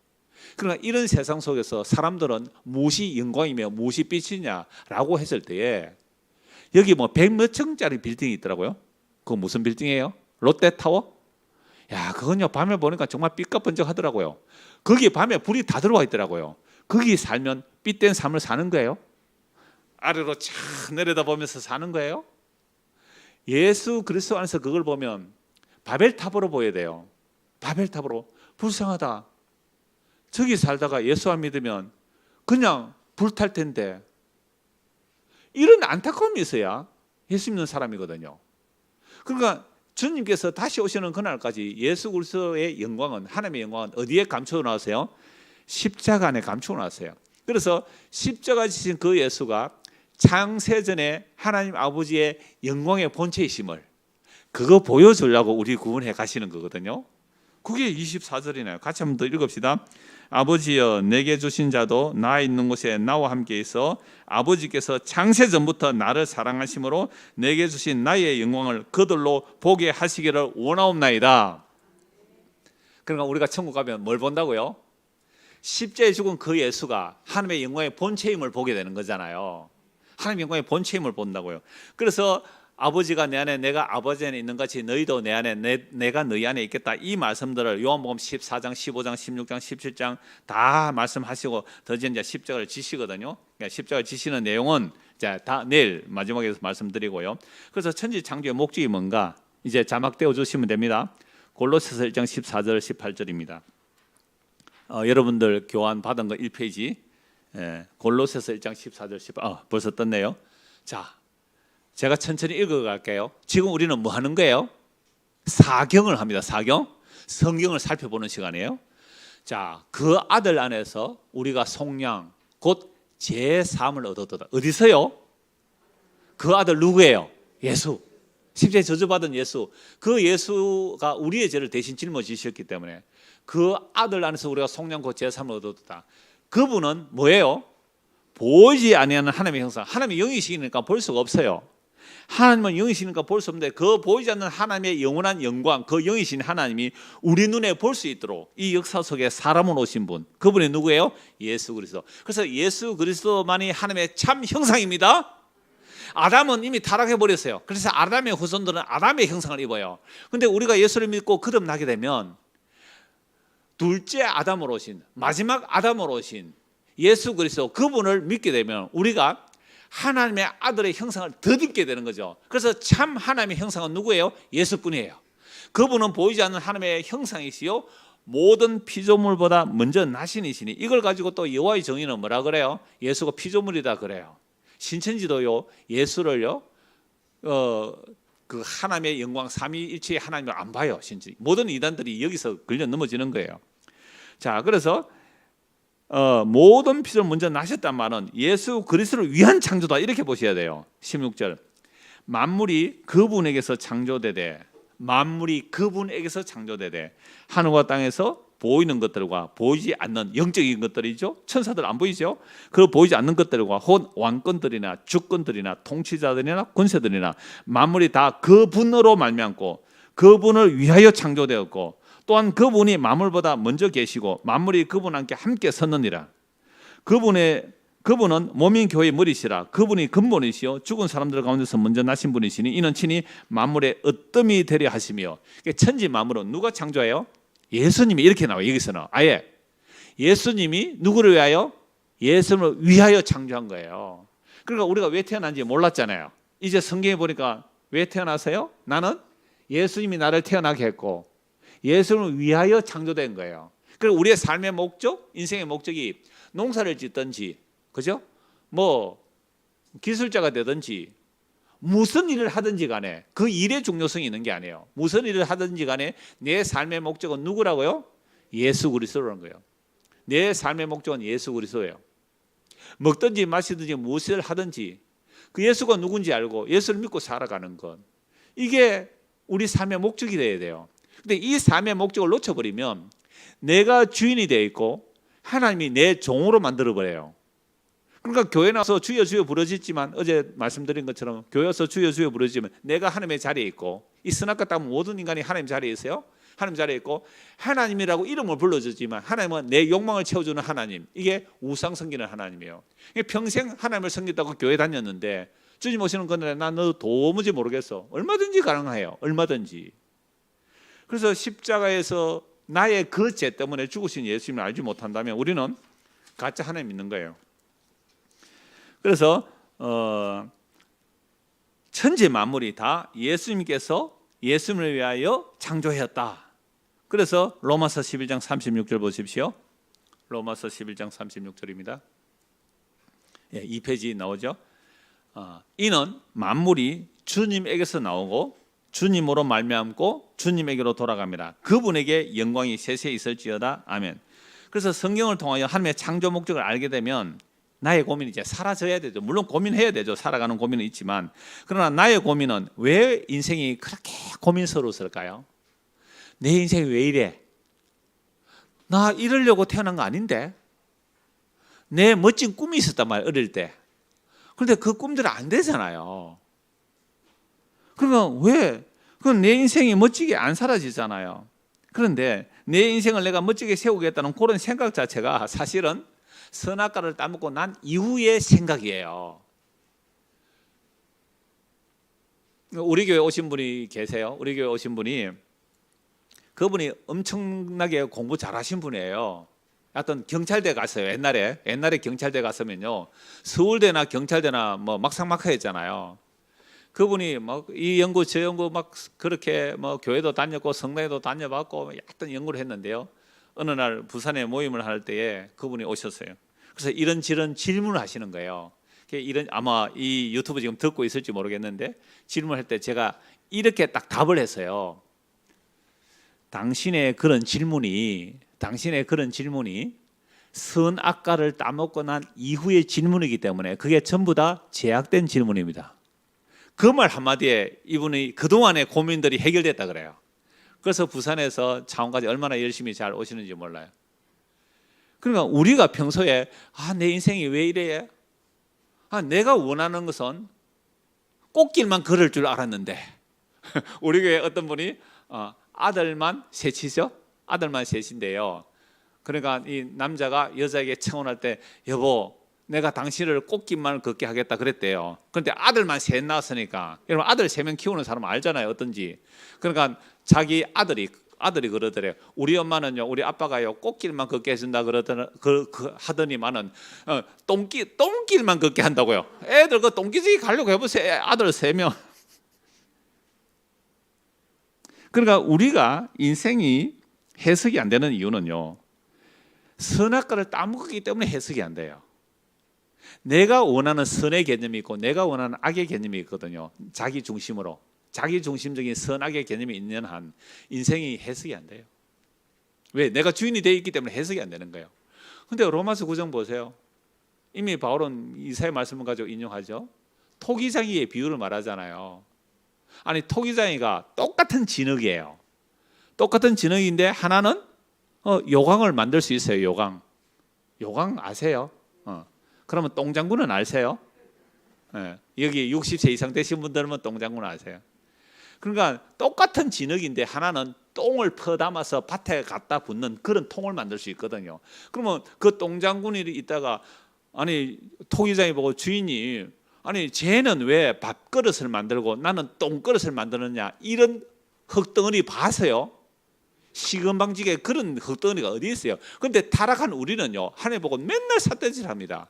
그러나 이런 세상 속에서 사람들은 무엇이 영광이며 무엇이 빛이냐라고 했을 때에 여기 뭐 100몇 층짜리 빌딩이 있더라고요. 그거 무슨 빌딩이에요? 롯데타워? 야, 그건요 밤에 보니까 정말 삐까번쩍하더라고요. 거기 밤에 불이 다 들어와 있더라고요. 거기 살면 삐된 삶을 사는 거예요? 아래로 쫙 내려다보면서 사는 거예요? 예수 그리스도 안에서 그걸 보면 바벨탑으로 보여야 돼요. 바벨탑으로. 불쌍하다. 저기 살다가 예수 안 믿으면 그냥 불탈 텐데. 이런 안타까움이 있어야 예수 믿는 사람이거든요. 그러니까 주님께서 다시 오시는 그날까지 예수 그리스도의 영광은, 하나님의 영광은 어디에 감추어 놨어요? 십자가 안에 감추어 놨어요. 그래서 십자가 지신 그 예수가 창세전에 하나님 아버지의 영광의 본체이심을 그거 보여주려고 우리 구원해 가시는 거거든요. 그게 24절이네요. 같이 한번 더 읽읍시다. 아버지여, 내게 주신 자도 나 있는 곳에 나와 함께 있어 아버지께서 창세전부터 나를 사랑하심으로 내게 주신 나의 영광을 그들로 보게 하시기를 원하옵나이다. 그러니까 우리가 천국 가면 뭘 본다고요? 십자가에 죽은 그 예수가 하나님의 영광의 본체임을 보게 되는 거잖아요. 하나님의 영광의 본체임을 본다고요. 그래서 아버지가 내 안에, 내가 아버지 안에 있는 같이 너희도 내 안에, 내가 너희 안에 있겠다. 이 말씀들을 요한복음 14장, 15장, 16장, 17장 다 말씀하시고 더 이제 십자가를 지시거든요. 그러니까 십자가를 지시는 내용은 다 내일 마지막에 말씀드리고요. 그래서 천지창조의 목적이 뭔가 이제 자막 떼어주시면 됩니다. 골로새서 1장 14절, 18절입니다. 여러분들 교환 받은 거 1페이지. 골로새서 1장 14절, 18절. 벌써 떴네요. 자, 제가 천천히 읽어갈게요. 지금 우리는 뭐 하는 거예요? 사경을 합니다. 사경. 성경을 살펴보는 시간이에요. 자, 그 아들 안에서 우리가 속량, 곧 제3을 얻었다. 어디서요? 그 아들 누구예요? 예수. 십자가에 저주받은 예수. 그 예수가 우리의 죄를 대신 짊어지셨기 때문에 그 아들 안에서 우리가 속량, 곧 제3을 얻었다. 그분은 뭐예요? 보이지 아니하는 하나님의 형상. 하나님의 영이시니까 볼 수가 없어요. 하나님은 영이시니까 볼 수 없는데 그 보이지 않는 하나님의 영원한 영광, 그 영이신 하나님이 우리 눈에 볼 수 있도록 이 역사 속에 사람을 오신 분, 그분이 누구예요? 예수 그리스도. 그래서 예수 그리스도만이 하나님의 참 형상입니다. 아담은 이미 타락해 버렸어요. 그래서 아담의 후손들은 아담의 형상을 입어요. 근데 우리가 예수를 믿고 거듭나게 되면 둘째 아담으로 오신, 마지막 아담으로 오신 예수 그리스도, 그분을 믿게 되면 우리가 하나님의 아들의 형상을 덧입게 되는 거죠. 그래서 참 하나님의 형상은 누구예요? 예수뿐이에요. 그분은 보이지 않는 하나님의 형상이시요 모든 피조물보다 먼저 나신이시니, 이걸 가지고 또 여호와의 정의는 뭐라 그래요? 예수가 피조물이다 그래요. 신천지도요, 예수를요 그 하나님의 영광 삼위일체의 하나님을 안 봐요. 신천지 모든 이단들이 여기서 걸려 넘어지는 거예요. 자, 그래서 모든 피조물 먼저 나셨단 말은 예수 그리스도를 위한 창조다, 이렇게 보셔야 돼요. 16절, 만물이 그분에게서 창조되되, 만물이 그분에게서 창조되되, 하늘과 땅에서 보이는 것들과 보이지 않는 영적인 것들이죠. 천사들 안 보이죠. 그 보이지 않는 것들과 혹은 왕권들이나 주권들이나 통치자들이나 권세들이나 만물이 다 그분으로 말미암고 그분을 위하여 창조되었고, 또한 그분이 만물보다 먼저 계시고 만물이 그분과 함께 섰느니라. 그분은 몸인 교회의 머리시라. 그분이 근본이시요 죽은 사람들 가운데서 먼저 나신 분이시니 이는 친히 만물의 으뜸이 되려 하시며. 천지 만물은 누가 창조해요? 예수님이. 이렇게 나와요. 여기서는 아예 예수님이 누구를 위하여? 예수님을 위하여 창조한 거예요. 그러니까 우리가 왜 태어난지 몰랐잖아요. 이제 성경에 보니까 왜 태어나세요? 나는 예수님이 나를 태어나게 했고 예수님을 위하여 창조된 거예요. 그리고 우리의 삶의 목적, 인생의 목적이 농사를 짓든지, 그죠? 뭐 기술자가 되든지 무슨 일을 하든지 간에 그 일의 중요성이 있는 게 아니에요. 무슨 일을 하든지 간에 내 삶의 목적은 누구라고요? 예수 그리스도라는 거예요. 내 삶의 목적은 예수 그리스도예요. 먹든지 마시든지 무엇을 하든지 그 예수가 누군지 알고 예수를 믿고 살아가는 것, 이게 우리 삶의 목적이 되어야 돼요. 근데 이 삶의 목적을 놓쳐버리면 내가 주인이 되어 있고 하나님이 내 종으로 만들어버려요. 그러니까 교회 나와서 주여 주여 부르짖지만, 어제 말씀드린 것처럼 교회 와서 주여 주여 부르짖으면 내가 하나님의 자리에 있고, 이 선악과 땅 모든 인간이 하나님 자리에 있어요. 하나님 자리에 있고 하나님이라고 이름을 불러주지만 하나님은 내 욕망을 채워주는 하나님, 이게 우상 섬기는 하나님이에요. 평생 하나님을 섬긴다고 교회 다녔는데 주님 오시는 건데 난 너 도무지 모르겠어. 얼마든지 가능해요. 얼마든지. 그래서 십자가에서 나의 그 죄 때문에 죽으신 예수님을 알지 못한다면 우리는 가짜 하나님 믿는 거예요. 그래서 천지 만물이 다 예수님께서 예수님을 위하여 창조하였다. 그래서 로마서 11장 36절 보십시오. 로마서 11장 36절입니다. 예, 2페이지 나오죠. 이는 만물이 주님에게서 나오고 주님으로 말미암고 주님에게로 돌아갑니다. 그분에게 영광이 세세 있을지어다. 아멘. 그래서 성경을 통하여 하나님의 창조 목적을 알게 되면 나의 고민이 이제 사라져야 되죠. 물론 고민해야 되죠. 살아가는 고민은 있지만, 그러나 나의 고민은 왜 인생이 그렇게 고민스러웠을까요? 내 인생이 왜 이래? 나 이러려고 태어난 거 아닌데? 내 멋진 꿈이 있었단 말이에요, 어릴 때. 그런데 그 꿈들은 안 되잖아요. 그러면 왜? 그건 내 인생이 멋지게 안 사라지잖아요. 그런데 내 인생을 내가 멋지게 세우겠다는 그런 생각 자체가 사실은 선악과를 따먹고 난 이후의 생각이에요. 우리 교회 오신 분이 계세요. 우리 교회 오신 분이, 그분이 엄청나게 공부 잘하신 분이에요. 하여튼 경찰대 갔어요. 옛날에 경찰대 갔으면요, 서울대나 경찰대나 뭐 막상막하였잖아요. 그분이 막 이 연구 저 연구 막 그렇게 뭐 교회도 다녔고 성당에도 다녀봤고 하여튼 연구를 했는데요, 어느 날 부산에 모임을 할 때에 그분이 오셨어요. 그래서 이런저런 질문을 하시는 거예요. 이런, 아마 이 유튜브 지금 듣고 있을지 모르겠는데 질문할 때 제가 이렇게 딱 답을 했어요. 당신의 그런 질문이 선악과를 따먹고 난 이후의 질문이기 때문에 그게 전부 다 제약된 질문입니다. 그 말 한마디에 이분이 그동안의 고민들이 해결됐다 그래요. 그래서 부산에서 창원까지 얼마나 열심히 잘 오시는지 몰라요. 그러니까 우리가 평소에 내 인생이 왜 이래? 내가 원하는 것은 꽃길만 걸을 줄 알았는데 우리 교회 어떤 분이 아들만 셋이죠? 아들만 셋인데요. 그러니까 이 남자가 여자에게 청혼할 때, 여보 내가 당신을 꽃길만 걷게 하겠다 그랬대요. 그런데 아들만 셋 낳았으니까, 여러분 아들 3명 키우는 사람 알잖아요, 어떤지. 그러니까 자기 아들이 그러더래요. 우리 엄마는요, 우리 아빠가요 꽃길만 걷게 해준다 하더니만은 똥길만 걷게 한다고요. 애들 그 똥기지 가려고 해보세요. 아들 3명. 그러니까 우리가 인생이 해석이 안 되는 이유는요, 선악과를 따먹기 때문에 해석이 안 돼요. 내가 원하는 선의 개념이 있고 내가 원하는 악의 개념이 있거든요. 자기 중심적인 선악의 개념이 있는 한 인생이 해석이 안 돼요. 왜? 내가 주인이 되어 있기 때문에 해석이 안 되는 거예요. 근데 로마서 9장 보세요. 이미 바울은 이사야 말씀을 가지고 인용하죠. 토기장이의 비유를 말하잖아요. 아니, 토기장이가 똑같은 진흙이에요. 똑같은 진흙인데 하나는 요강을 만들 수 있어요. 요강 아세요? 그러면 똥장군은 아세요? 여기 60세 이상 되신 분들은 똥장군 아세요? 그러니까 똑같은 진흙인데 하나는 똥을 퍼담아서 밭에 갖다 붓는 그런 통을 만들 수 있거든요. 그러면 그 똥장군이 있다가, 아니, 토기장이 보고 주인이, 아니 쟤는 왜 밥그릇을 만들고 나는 똥그릇을 만드느냐, 이런 흙덩어리 봐서요. 시금방지게 그런 흙덩어리가 어디 있어요. 그런데 타락한 우리는요, 하나님 보고 맨날 삿대질합니다.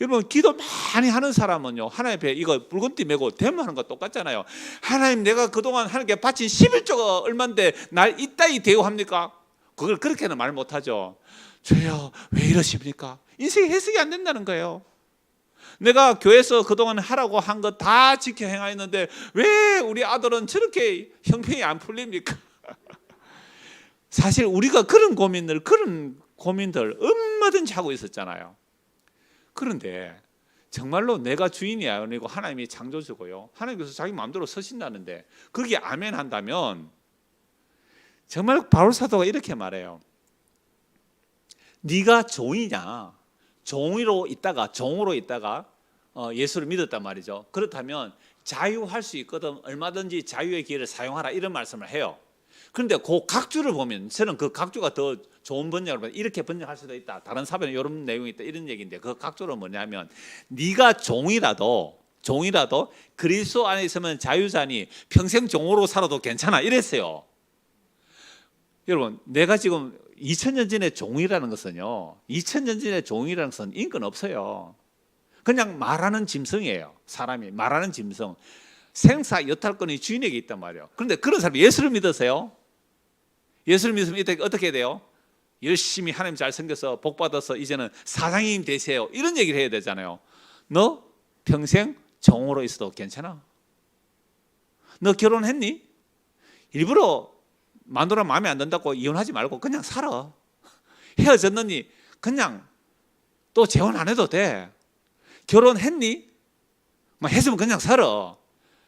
여러분 기도 많이 하는 사람은요, 하나님 앞에 이거 붉은띠 메고 대모하는 거 똑같잖아요. 하나님, 내가 그동안 하나님께 바친 11조가 얼만데 날 이따위 대우합니까? 그걸 그렇게는 말 못하죠. 주여 왜 이러십니까? 인생이 해석이 안 된다는 거예요. 내가 교회에서 그동안 하라고 한 거 다 지켜 행하였는데 왜 우리 아들은 저렇게 형편이 안 풀립니까? 사실 우리가 그런 고민들 얼마든지 하고 있었잖아요. 그런데 정말로 내가 주인이 아니고 하나님이 창조주고요, 하나님께서 자기 마음대로 서신다는데 거기에 아멘 한다면, 정말 바울 사도가 이렇게 말해요. 네가 종이냐? 종으로 있다가 예수를 믿었단 말이죠. 그렇다면 자유할 수 있거든, 얼마든지 자유의 기회를 사용하라, 이런 말씀을 해요. 그런데 그 각주를 보면 저는 그 각주가 더 좋은 번역을, 이렇게 번역할 수도 있다, 다른 사변에 이런 내용이 있다, 이런 얘기인데, 그 각주는 뭐냐면, 네가 종이라도 그리스도 안에 있으면 자유자니 평생 종으로 살아도 괜찮아, 이랬어요. 여러분, 내가 지금 2000년 전에 종이라는 것은요, 2000년 전에 종이라는 것은 인권 없어요. 그냥 말하는 짐승이에요. 사람이 말하는 짐승. 생사 여탈권이 주인에게 있단 말이에요. 그런데 그런 사람이 예수를 믿으세요? 예수를 믿으면 이때 어떻게 돼요? 열심히 하나님 잘 생겨서 복 받아서 이제는 사장님 되세요, 이런 얘기를 해야 되잖아요. 너 평생 종으로 있어도 괜찮아? 너 결혼했니? 일부러 마누라 마음에 안 든다고 이혼하지 말고 그냥 살아. 헤어졌느니 그냥 또 재혼 안 해도 돼. 결혼했니? 했으면 그냥 살아.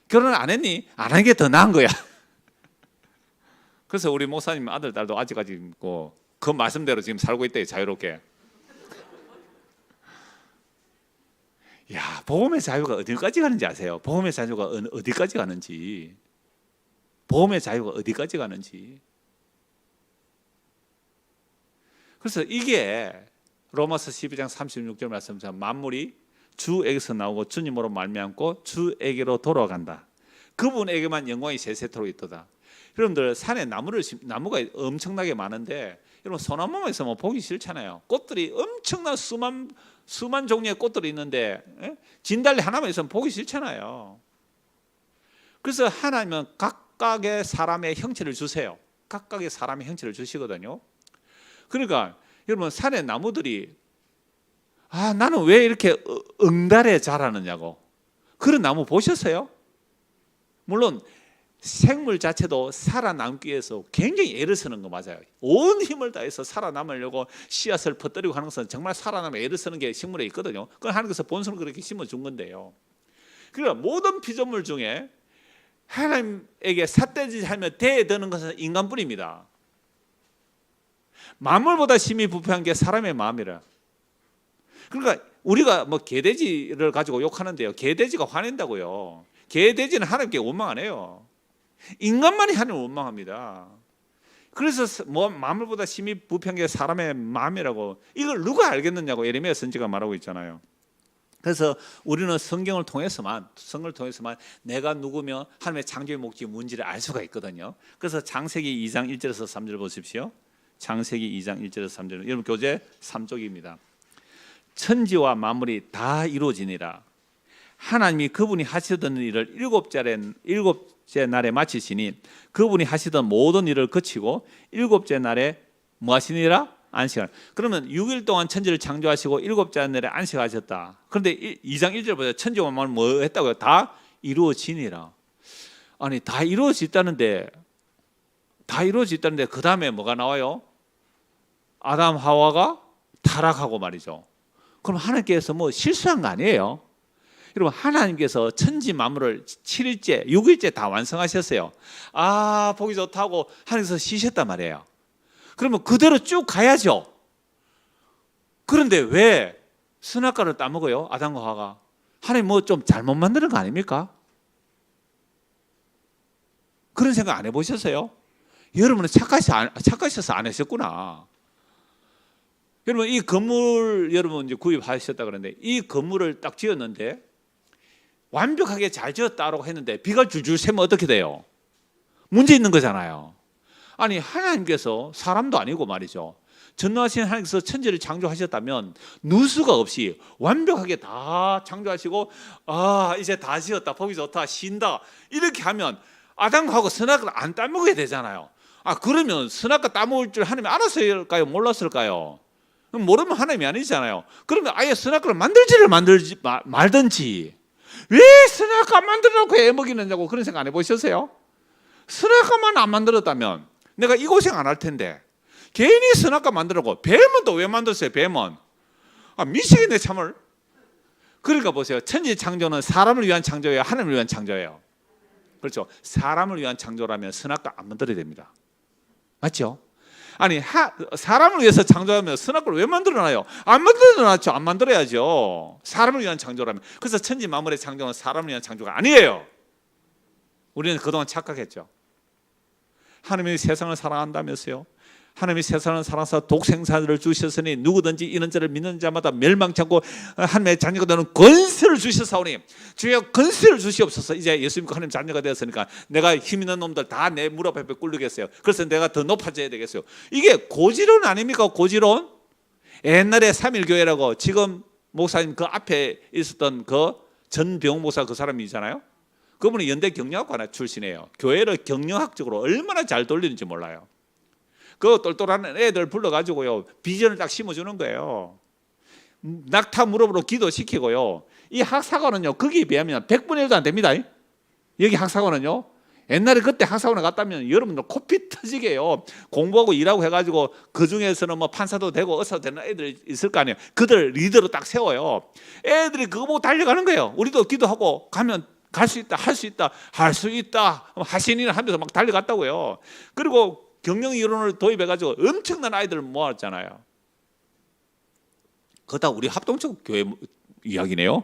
결혼 안 했니? 안 하는 게 더 나은 거야. 그래서 우리 목사님 아들, 딸도 아직까지 있고 그 말씀대로 지금 살고 있대요, 자유롭게. 야, 복음의 자유가 어디까지 가는지 아세요? 복음의 자유가 어디까지 가는지. 복음의 자유가 어디까지 가는지. 그래서 이게 로마서 12장 36절 말씀처럼 만물이 주에게서 나오고 주님으로 말미암고 주에게로 돌아간다. 그분에게만 영광이 세세토록 있도다. 여러분들 산에 나무가 엄청나게 많은데, 여러분 소나무만 있으면 보기 싫잖아요. 꽃들이 엄청난 수만 종류의 꽃들이 있는데 진달래 하나만 있으면 보기 싫잖아요. 그래서 하나님은 각각의 사람의 형체를 주세요. 각각의 사람의 형체를 주시거든요. 그러니까 여러분 산의 나무들이 나는 왜 이렇게 응달에 자라느냐고, 그런 나무 보셨어요? 물론 생물 자체도 살아남기 위해서 굉장히 애를 쓰는 거 맞아요. 온 힘을 다해서 살아남으려고 씨앗을 퍼뜨리고 하는 것은 정말 살아남아 애를 쓰는 게 식물에 있거든요. 그건 하나님께서 본성을 그렇게 심어준 건데요. 그러니까 모든 피조물 중에 하나님에게 삿대질하며 대드는 것은 인간뿐입니다. 만물보다 심히 부패한 게 사람의 마음이라. 그러니까 우리가 개돼지를 가지고 욕하는데요, 개돼지가 화낸다고요. 개돼지는 하나님께 원망 안 해요. 인간만이 하나님을 원망합니다. 그래서 만물보다 심히 부패한 게 사람의 마음이라고. 이걸 누가 알겠느냐고 예레미야 선지가 말하고 있잖아요. 그래서 우리는 성경을 통해서만 내가 누구며 하나님의 창조의 목적이 뭔지를 알 수가 있거든요. 그래서 창세기 2장 1절에서 3절 보십시오. 창세기 2장 1절에서 3절. 여러분 교재 3쪽입니다. 천지와 만물이 다 이루어지니라. 하나님이 그분이 하시던 일을 일곱째 날에 마치시니 그분이 하시던 모든 일을 그치고 일곱째 날에 뭐 하시니라? 안식을. 그러면 6일 동안 천지를 창조하시고 일곱째 날에 안식하셨다. 그런데 2장 1절 보세요. 천지와 만물 뭐 했다고요? 다 이루어지니라. 아니 다 이루어졌다는데 그 다음에 뭐가 나와요? 아담 하와가 타락하고 말이죠. 그럼 하나님께서 뭐 실수한 거 아니에요? 여러분 하나님께서 천지 만물을 7일째 6일째 다 완성하셨어요. 아 보기 좋다고 하나님께서 쉬셨단 말이에요. 그러면 그대로 쭉 가야죠. 그런데 왜 선악과를 따먹어요? 아담과 하와가. 하나님 뭐 좀 잘못 만드는 거 아닙니까? 그런 생각 안 해보셨어요? 여러분은 착하셔서 안 하셨구나. 여러분 이 건물 여러분 이제 구입하셨다 그러는데 이 건물을 딱 지었는데 완벽하게 잘 지었다라고 했는데 비가 줄줄 새면 어떻게 돼요? 문제 있는 거잖아요. 아니 하나님께서 사람도 아니고 말이죠. 전능하신 하나님께서 천지를 창조하셨다면 누수가 없이 완벽하게 다 창조하시고 아 이제 다 지었다 보기 좋다 쉰다 이렇게 하면 아담하고 선악을 안 따먹어야 되잖아요. 아 그러면 선악과 따먹을 줄 하나님이 알았을까요? 몰랐을까요? 모르면 하나님이 아니잖아요. 그러면 아예 선악과를 만들지를 말든지 왜 선악과 만들어놓고 애먹이느냐고 그런 생각 안 해보셨어요? 선악과만 안 만들었다면 내가 이 고생 안 할 텐데 괜히 선악과 만들었고 뱀은 또 왜 만들었어요? 뱀은 미치겠네 참을. 그러니까 보세요. 천지 창조는 사람을 위한 창조예요? 하나님을 위한 창조예요? 그렇죠. 사람을 위한 창조라면 선악과 안 만들어야 됩니다. 맞죠? 아니 사람을 위해서 창조하면 선악과를 왜 만들어놔요? 안 만들어놨죠. 안 만들어야죠. 사람을 위한 창조라면. 그래서 천지 만물의 창조는 사람을 위한 창조가 아니에요. 우리는 그동안 착각했죠. 하나님이 세상을 사랑한다면서요. 하나님이 세상을 사랑하사 독생자를 주셨으니 누구든지 이런 자를 믿는 자마다 멸망치 않고 하나님의 자녀가 되는 권세를 주셨사오니 주여 권세를 주시옵소서. 이제 예수 믿고 하나님 자녀가 되었으니까 내가 힘 있는 놈들 다 내 무릎 앞에 꿇르겠어요. 그래서 내가 더 높아져야 되겠어요. 이게 고지론 아닙니까? 고지론. 옛날에 삼일교회라고 지금 목사님 그 앞에 있었던 그 전병 목사 그 사람이잖아요. 그분이 연대 경영학과 출신이에요. 교회를 경영학적으로 얼마나 잘 돌리는지 몰라요. 그 똘똘한 애들 불러가지고요 비전을 딱 심어주는 거예요. 낙타 무릎으로 기도시키고요. 이 학사관은요 거기에 비하면 100분의 1도 안 됩니다. 여기 학사관은요 옛날에 그때 학사관에 갔다면 여러분들 코피 터지게요 공부하고 일하고 해가지고 그 중에서는 뭐 판사도 되고 의사도 되는 애들 있을 거 아니에요. 그들 리더로 딱 세워요. 애들이 그거 보고 달려가는 거예요. 우리도 기도하고 가면 갈 수 있다, 할 수 있다, 할 수 있다, 하시니는 하면서 막 달려갔다고요. 그리고 경영 이론을 도입해가지고 엄청난 아이들을 모았잖아요. 그거 다 우리 합동청 교회 이야기네요.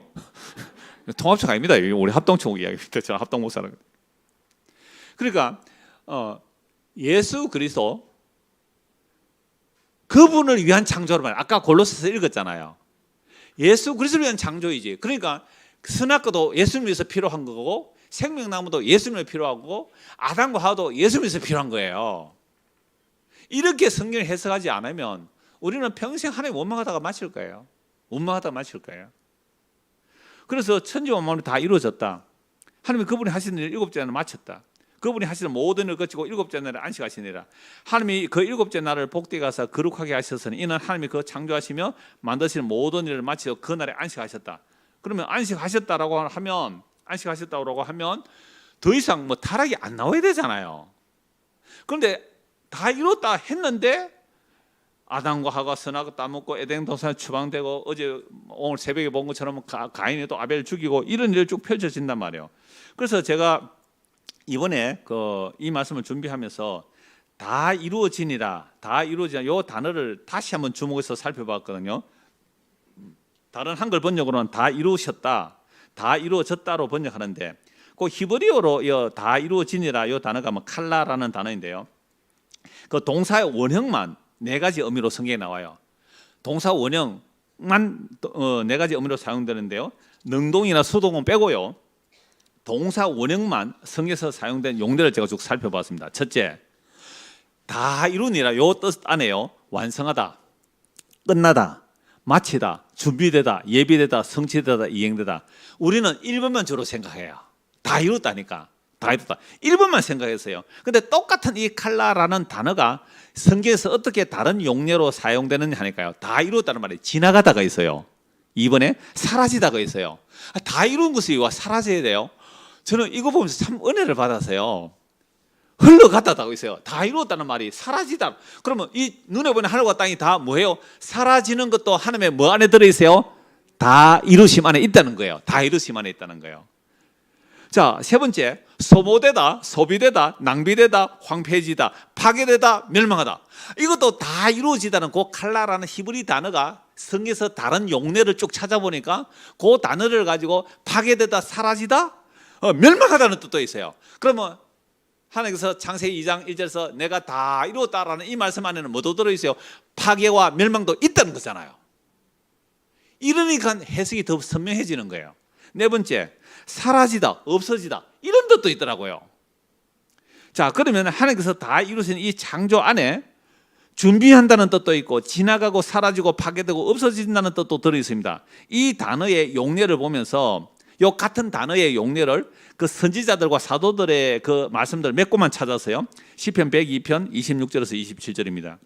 통합청 아닙니다. 우리 합동청 이야기입니다. 저는 합동 목사는. 그러니까 예수 그리스도 그분을 위한 창조를 말해요. 아까 골로새서 읽었잖아요. 예수 그리스도를 위한 창조이지. 그러니까 선악과도 예수님을 위해서 필요한 거고 생명나무도 예수님을 필요하고 아담과 하와도 예수님을 위해서 필요한 거예요. 이렇게 성경을 해석하지 않으면 우리는 평생 하나님 원망하다가 마칠 거예요. 원망하다가 마칠 거예요. 그래서 천지와 만물이 다 이루어졌다. 하나님이 그분이 하시는 일 일곱째 날을 마쳤다. 그분이 하시는 모든 일을 거치고 일곱째 날에 안식하시니라. 하나님이 그 일곱째 날을 복되게 하사 거룩하게 하셨으니 이는 하나님이 그 창조하시며 만드시는 모든 일을 마치고 그 날에 안식하셨다. 그러면 안식하셨다고 하면 더 이상 뭐 타락이 안 나와야 되잖아요. 그런데 다 이뤘다 했는데 아담과 하가 선악을 따먹고 에덴 동산에 추방되고 어제 오늘 새벽에 본 것처럼 가인이 또 아벨 죽이고 이런 일이 쭉 펼쳐진단 말이에요. 그래서 제가 이번에 이 말씀을 준비하면서 다 이루어지니라 이 단어를 다시 한번 주목해서 살펴봤거든요. 다른 한글 번역으로는 다 이루셨다, 다 이루어졌다로 번역하는데 그 히브리어로 다 이루어지니라 이 단어가 뭐 칼라라는 단어인데요. 그 동사의 원형만 네 가지 의미로 성경에 나와요. 동사 원형 네 가지 의미로 사용되는데요. 능동이나 수동은 빼고요. 동사 원형만 성경에서 사용된 용례를 제가 쭉 살펴봤습니다. 첫째, 다 이루니라 요 뜻 안에요. 완성하다, 끝나다, 마치다, 준비되다, 예비되다, 성취되다, 이행되다. 우리는 1번만 주로 생각해요. 다 이뤘다니까. 다 이뤘다. 1번만 생각했어요. 근데 똑같은 이 칼라라는 단어가 성경에서 어떻게 다른 용례로 사용되느냐 하니까요. 다 이뤘다는 말이 지나가다가 있어요. 2번에 사라지다가 있어요. 다 이룬 것이 와 사라져야 돼요. 저는 이거 보면서 참 은혜를 받았어요. 흘러갔다고 있어요. 다 이루었다는 말이 사라지다. 그러면 이 눈에 보이는 하늘과 땅이 다 뭐예요? 사라지는 것도 하나님의 뭐 안에 들어있어요? 다 이루심 안에 있다는 거예요. 다 이루심 안에 있다는 거예요. 자, 세 번째, 소모되다, 소비되다, 낭비되다, 황폐해지다, 파괴되다, 멸망하다. 이것도 다 이루어지다는 그 칼라라는 히브리 단어가 성경에서 다른 용례를 쭉 찾아보니까 그 단어를 가지고 파괴되다, 사라지다, 멸망하다는 뜻도 있어요. 그러면 하나님께서 창세기 2장 1절에서 내가 다 이루었다라는 이 말씀 안에는 뭐도 들어있어요? 파괴와 멸망도 있다는 거잖아요. 이러니까 해석이 더 선명해지는 거예요. 네 번째, 사라지다, 없어지다, 이런 뜻도 있더라고요. 자, 그러면 하나님께서 다 이루신 이 창조 안에 준비한다는 뜻도 있고 지나가고 사라지고 파괴되고 없어진다는 뜻도 들어있습니다. 이 단어의 용례를 보면서 요 같은 단어의 용례를 그 선지자들과 사도들의 그 말씀들 몇 곳만 찾아서요. 시편 102편 26절에서 27절입니다.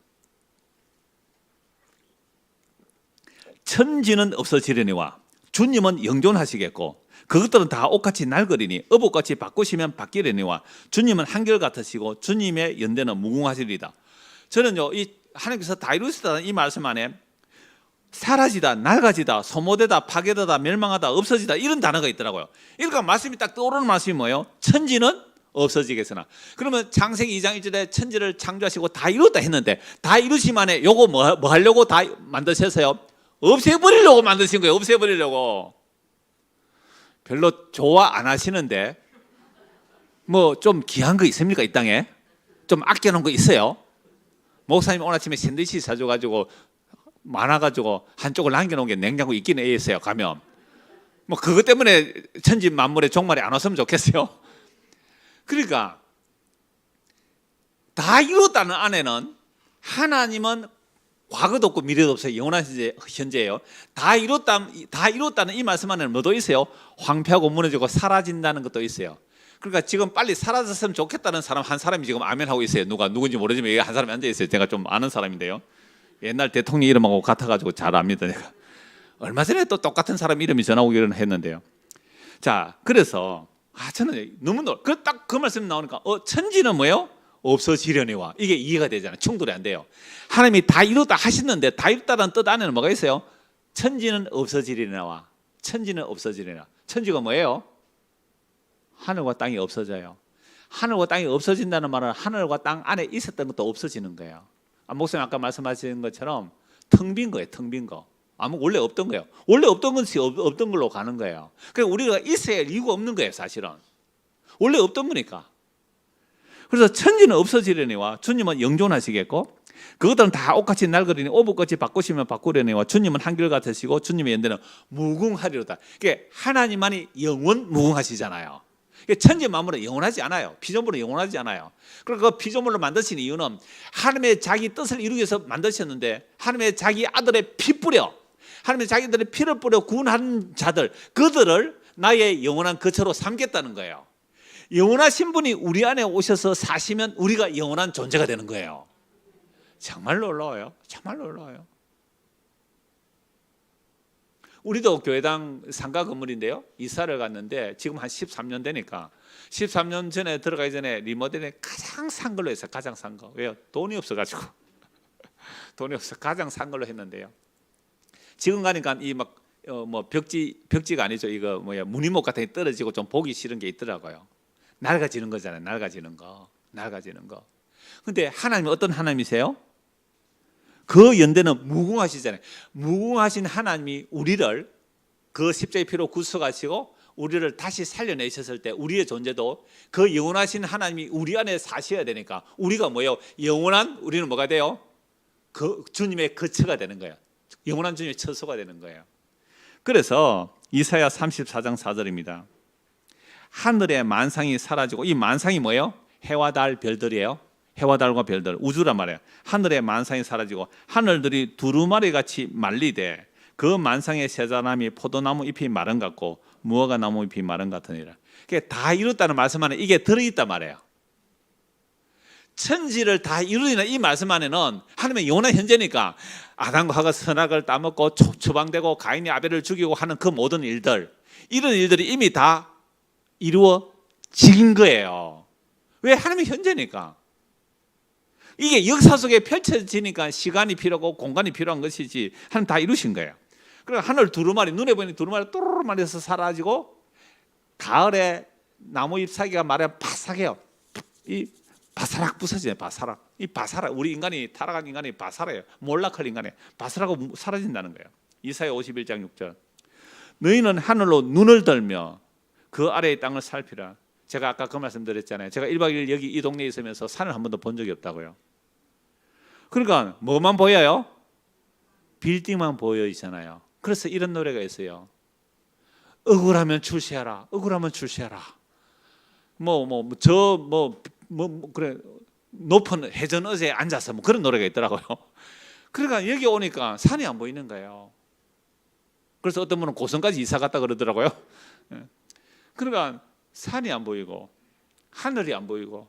천지는 없어지려니와 주님은 영존하시겠고 그것들은 다 옷같이 낡으리니 어복같이 바꾸시면 바뀌려니와 주님은 한결같으시고 주님의 연대는 무궁하시리이다. 저는요, 이 하나님께서 다 이루시다는 이 말씀 안에 사라지다, 낡아지다, 소모되다, 파괴되다, 멸망하다, 없어지다 이런 단어가 있더라고요. 그러니까 말씀이 딱 떠오르는 말씀이 뭐예요? 천지는 없어지겠으나. 그러면 창세기 2장 1절에 천지를 창조하시고 다 이뤘다 했는데 다 이루심 안에 요거 뭐 하려고 다 만드셨어요? 없애버리려고 만드신 거예요. 없애버리려고. 별로 좋아 안 하시는데 뭐 좀 귀한 거 있습니까? 이 땅에 좀 아껴놓은 거 있어요? 목사님 오늘 아침에 샌드위치 사줘가지고 많아가지고 한쪽을 남겨놓은 게 냉장고에 있긴 있어요. 가면 뭐 그것 때문에 천지 만물의 종말이 안 왔으면 좋겠어요. 그러니까 다 이뤘다는 안에는 하나님은 과거도 없고 미래도 없어요. 영원한 현재예요. 다 이뤘다는 이 말씀 안에는 뭐도 있어요? 황폐하고 무너지고 사라진다는 것도 있어요. 그러니까 지금 빨리 사라졌으면 좋겠다는 사람 한 사람이 지금 아멘 하고 있어요. 누군지 모르지만 여기 한 사람이 앉아 있어요. 제가 좀 아는 사람인데요. 옛날 대통령 이름하고 같아가지고 잘 압니다. 내가 얼마 전에 또 똑같은 사람 이름이 전화 오기를 했는데요. 자, 그래서 저는 너무 딱 그 말씀 나오니까 천지는 뭐예요? 없어지려니와 이게 이해가 되잖아요. 충돌이 안 돼요. 하나님이 다 이뤘다 하시는데 다 이뤘다는 뜻 안에는 뭐가 있어요? 천지는 없어지려니와 천지는 없어지려니와. 천지가 뭐예요? 하늘과 땅이 없어져요. 하늘과 땅이 없어진다는 말은 하늘과 땅 안에 있었던 것도 없어지는 거예요. 목사님 아까 말씀하신 것처럼 텅 빈 거예요. 텅 빈 거. 원래 없던 거예요. 원래 없던 것이 없던 걸로 가는 거예요. 그러니까 우리가 있어야 할 이유가 없는 거예요. 사실은 원래 없던 거니까. 그래서 천지는 없어지려니와 주님은 영존하시겠고 그것들은 다 옷같이 낡으리니 오복같이 바꾸시면 바꾸려니와 주님은 한결같으시고 주님의 연대는 무궁하리로다. 그러니까 하나님만이 영원 무궁하시잖아요. 천지 만물은 영원하지 않아요. 피조물은 영원하지 않아요. 그러니까 그 피조물로 만드신 이유는 하나님의 자기 뜻을 이루기 위해서 만드셨는데 하나님의 자기 아들의 피 뿌려 하나님의 자기들의 피를 뿌려 구원한 자들 그들을 나의 영원한 거처로 삼겠다는 거예요. 영원하신 분이 우리 안에 오셔서 사시면 우리가 영원한 존재가 되는 거예요. 정말 놀라워요. 정말 놀라워요. 우리도 교회당 상가 건물인데요. 이사를 갔는데 지금 한 13년 되니까 13년 전에 들어가기 전에 리모델링 가장 싼 걸로 했어요. 가장 싼 거. 왜요? 돈이 없어가지고 돈이 없어 가장 싼 걸로 했는데요. 지금 가니까 이 막 뭐 벽지가 아니죠. 이거 무늬목 같은 게 떨어지고 좀 보기 싫은 게 있더라고요. 낡아지는 거잖아요. 낡아지는 거. 근데 하나님이 어떤 하나님이세요? 그 연대는 무궁하시잖아요. 무궁하신 하나님이 우리를 그 십자가의 피로 구속하시고 우리를 다시 살려내셨을 때 우리의 존재도 그 영원하신 하나님이 우리 안에 사셔야 되니까 우리가 뭐예요? 영원한 우리는 뭐가 돼요? 그 주님의 거처가 되는 거예요. 영원한 주님의 처소가 되는 거예요. 그래서 이사야 34장 4절입니다. 하늘의 만상이 사라지고, 이 만상이 뭐예요? 해와 달, 별들이에요. 해와 달과 별들, 우주란 말이에요. 하늘의 만상이 사라지고 하늘들이 두루마리 같이 말리되 그 만상의 새자람이 포도나무 잎이 마른 같고 무화과 나무 잎이 마른 같으니라. 그게 다 이뤘다는 말씀 안에 이게 들어있단 말이에요. 천지를 다 이루는 이 말씀 안에는 하나님의 영원한 현재니까 아담과 하가 선악을 따먹고 추방되고 가인이 아벨을 죽이고 하는 그 모든 일들, 이런 일들이 이미 다 이루어진 거예요. 왜? 하나님의 현재니까. 이게 역사 속에 펼쳐지니까 시간이 필요하고 공간이 필요한 것이지 하나님 다 이루신 거예요. 그러니까 하늘 두루마리, 눈에 보이는 두루마리 또르르 말려서 사라지고 가을에 나무 잎사귀가 말하면 바삭해요. 이 바사락 부서져요. 바사락. 이 바사락, 우리 인간이 타락한 인간이 바사라예요. 몰락할 인간이 바사라고 사라진다는 거예요. 이사야 51장 6절. 너희는 하늘로 눈을 들며 그 아래의 땅을 살피라. 제가 아까 그 말씀 드렸잖아요. 제가 1박 2일 여기 이 동네에 있으면서 산을 한 번도 본 적이 없다고요. 그러니까 뭐만 보여요? 빌딩만 보여 있잖아요. 그래서 이런 노래가 있어요. 억울하면 출세하라. 억울하면 출세하라. 그래 높은 해전 어제에 앉아서 뭐 그런 노래가 있더라고요. 그러니까 여기 오니까 산이 안 보이는 거예요. 그래서 어떤 분은 고성까지 이사 갔다 그러더라고요. 그러니까 산이 안 보이고 하늘이 안 보이고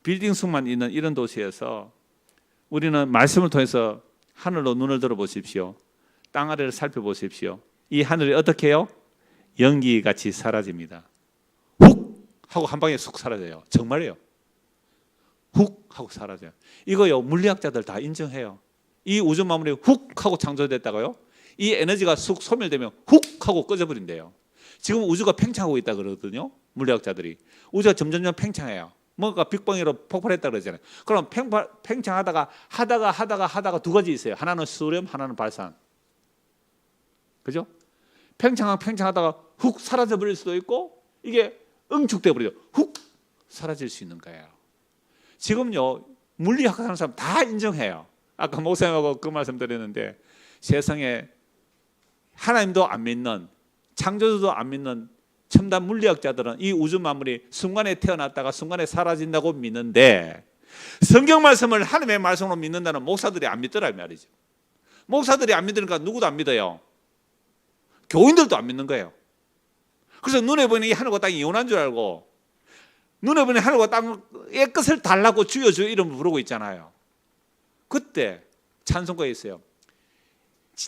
빌딩 숲만 있는 이런 도시에서 우리는 말씀을 통해서 하늘로 눈을 들어 보십시오. 땅 아래를 살펴보십시오. 이 하늘이 어떻게 해요? 연기같이 사라집니다. 훅 하고 한 방에 쑥 사라져요. 정말이에요. 훅 하고 사라져요. 이거요, 물리학자들 다 인정해요. 이 우주 만물이 훅 하고 창조됐다고요? 이 에너지가 쑥 소멸되면 훅 하고 꺼져버린대요. 지금 우주가 팽창하고 있다 그러거든요. 물리학자들이. 우주가 점점점 팽창해요. 뭔가 빅뱅으로 폭발했다 그러잖아요. 그럼 팽창하다가 하다가 두 가지 있어요. 하나는 수렴, 하나는 발산. 그죠? 팽창하다가 훅 사라져 버릴 수도 있고 이게 응축돼 버려요. 훅 사라질 수 있는 거예요. 지금요, 물리학 하는 사람 다 인정해요. 아까 목사님하고 그 말씀 드렸는데 세상에 하나님도 안 믿는, 창조주도 안 믿는 첨단 물리학자들은 이 우주 만물이 순간에 태어났다가 순간에 사라진다고 믿는데 성경 말씀을 하나님의 말씀으로 믿는다는 목사들이 안 믿더라 이 말이죠. 목사들이 안 믿으니까 누구도 안 믿어요. 교인들도 안 믿는 거예요. 그래서 눈에 보이는 이 하늘과 땅이 영원한 줄 알고 눈에 보이는 하늘과 땅의 끝을 달라고 주여 주여 이름을 부르고 있잖아요. 그때 찬송가에 있어요.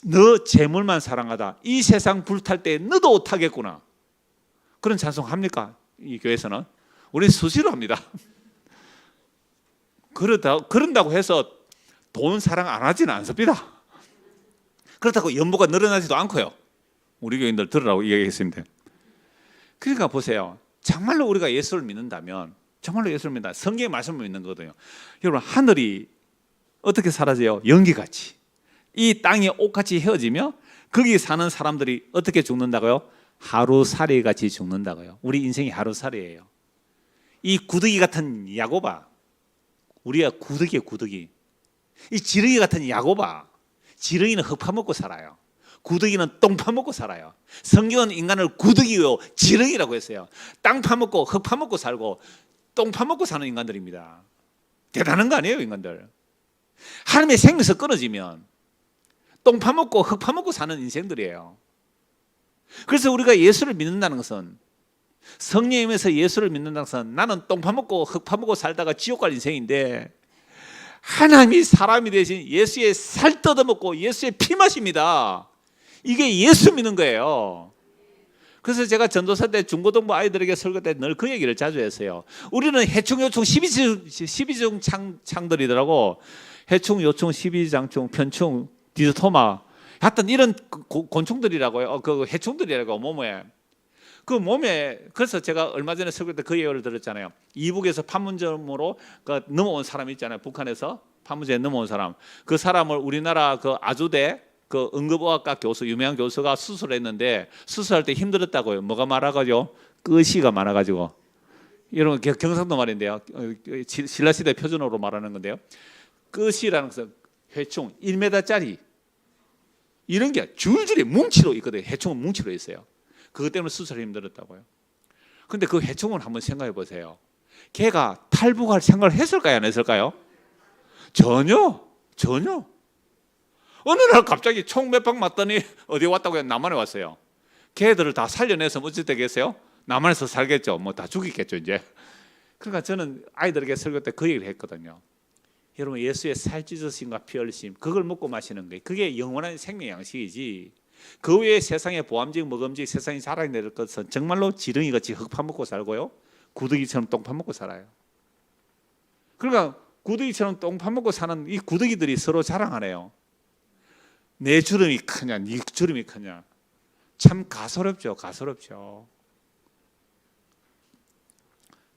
너 재물만 사랑하다. 이 세상 불탈 때 너도 타겠구나. 그런 찬송 합니까? 이 교회에서는. 우리는 수시로 합니다. 그런다고 해서 돈 사랑 안 하지는 않습니다. 그렇다고 연보가 늘어나지도 않고요. 우리 교인들 들으라고 이야기했습니다. 그러니까 보세요. 정말로 우리가 예수를 믿는다면, 정말로 예수를 믿는다. 성경의 말씀을 믿는 거거든요. 여러분, 하늘이 어떻게 사라져요? 연기같이. 이 땅이 옷같이 헤어지며 거기 사는 사람들이 어떻게 죽는다고요? 하루살이 같이 죽는다고요. 우리 인생이 하루살이에요. 이 구더기 같은 야고바, 우리가 구더기예요. 구더기. 이 지렁이 같은 야고바, 지렁이는 흙 파먹고 살아요. 구더기는 똥 파먹고 살아요. 성경은 인간을 구더기요 지렁이라고 했어요. 땅 파먹고 흙 파먹고 살고 똥 파먹고 사는 인간들입니다. 대단한 거 아니에요, 인간들. 하나님의 생명에서 끊어지면 똥 파먹고 흙 파먹고 사는 인생들이에요. 그래서 우리가 예수를 믿는다는 것은, 성령님에서 예수를 믿는다는 것은 나는 똥 파먹고 흙 파먹고 살다가 지옥 갈 인생인데 하나님이 사람이 되신 예수의 살 뜯어먹고 예수의 피 마십니다. 이게 예수 믿는 거예요. 그래서 제가 전도사 때 중고등부 아이들에게 설교 때 늘 그 얘기를 자주 했어요. 우리는 해충, 요충, 12중 창들이더라고. 해충, 요충, 12장충, 편충, 디스토마, 하여튼 이런 곤충들이라고요. 그 해충들이라고 몸에. 그 몸에, 그래서 제가 얼마 전에 설교 때 그 예언을 들었잖아요. 이북에서 판문점으로 넘어온 사람 있잖아요. 북한에서 판문점에 넘어온 사람. 그 사람을 우리나라 그 아주대 그 응급의학과 교수, 유명한 교수가 수술했는데 수술할 때 힘들었다고요. 뭐가 많아가지고? 끄시가 많아가지고. 이런 경상도 말인데요. 신라시대 표준어로 말하는 건데요. 끄시라는 것은 회충 1m짜리 이런 게 줄줄이 뭉치로 있거든요. 해충은 뭉치로 있어요. 그것 때문에 수술이 힘들었다고요. 근데 그 해충은 한번 생각해 보세요. 걔가 탈북할 생각을 했을까요? 안 했을까요? 전혀. 어느 날 갑자기 총 몇 방 맞더니 어디 왔다고요? 남한에 왔어요. 걔들을 다 살려내서 어찌 되겠어요? 남한에서 살겠죠. 뭐 다 죽이겠죠 이제. 그러니까 저는 아이들에게 설교 때 그 얘기를 했거든요. 여러분, 예수의 살찌으심과 피 흘리심, 그걸 먹고 마시는 거예요. 그게 영원한 생명 양식이지. 그 외에 세상에 보암직 먹음직 세상이 자랑될 것은 정말로 지렁이같이 흙 파먹고 살고요, 구더기처럼 똥 파먹고 살아요. 그러니까 구더기처럼 똥 파먹고 사는 이 구더기들이 서로 자랑하네요. 내 주름이 크냐, 네 주름이 크냐. 참 가소롭죠.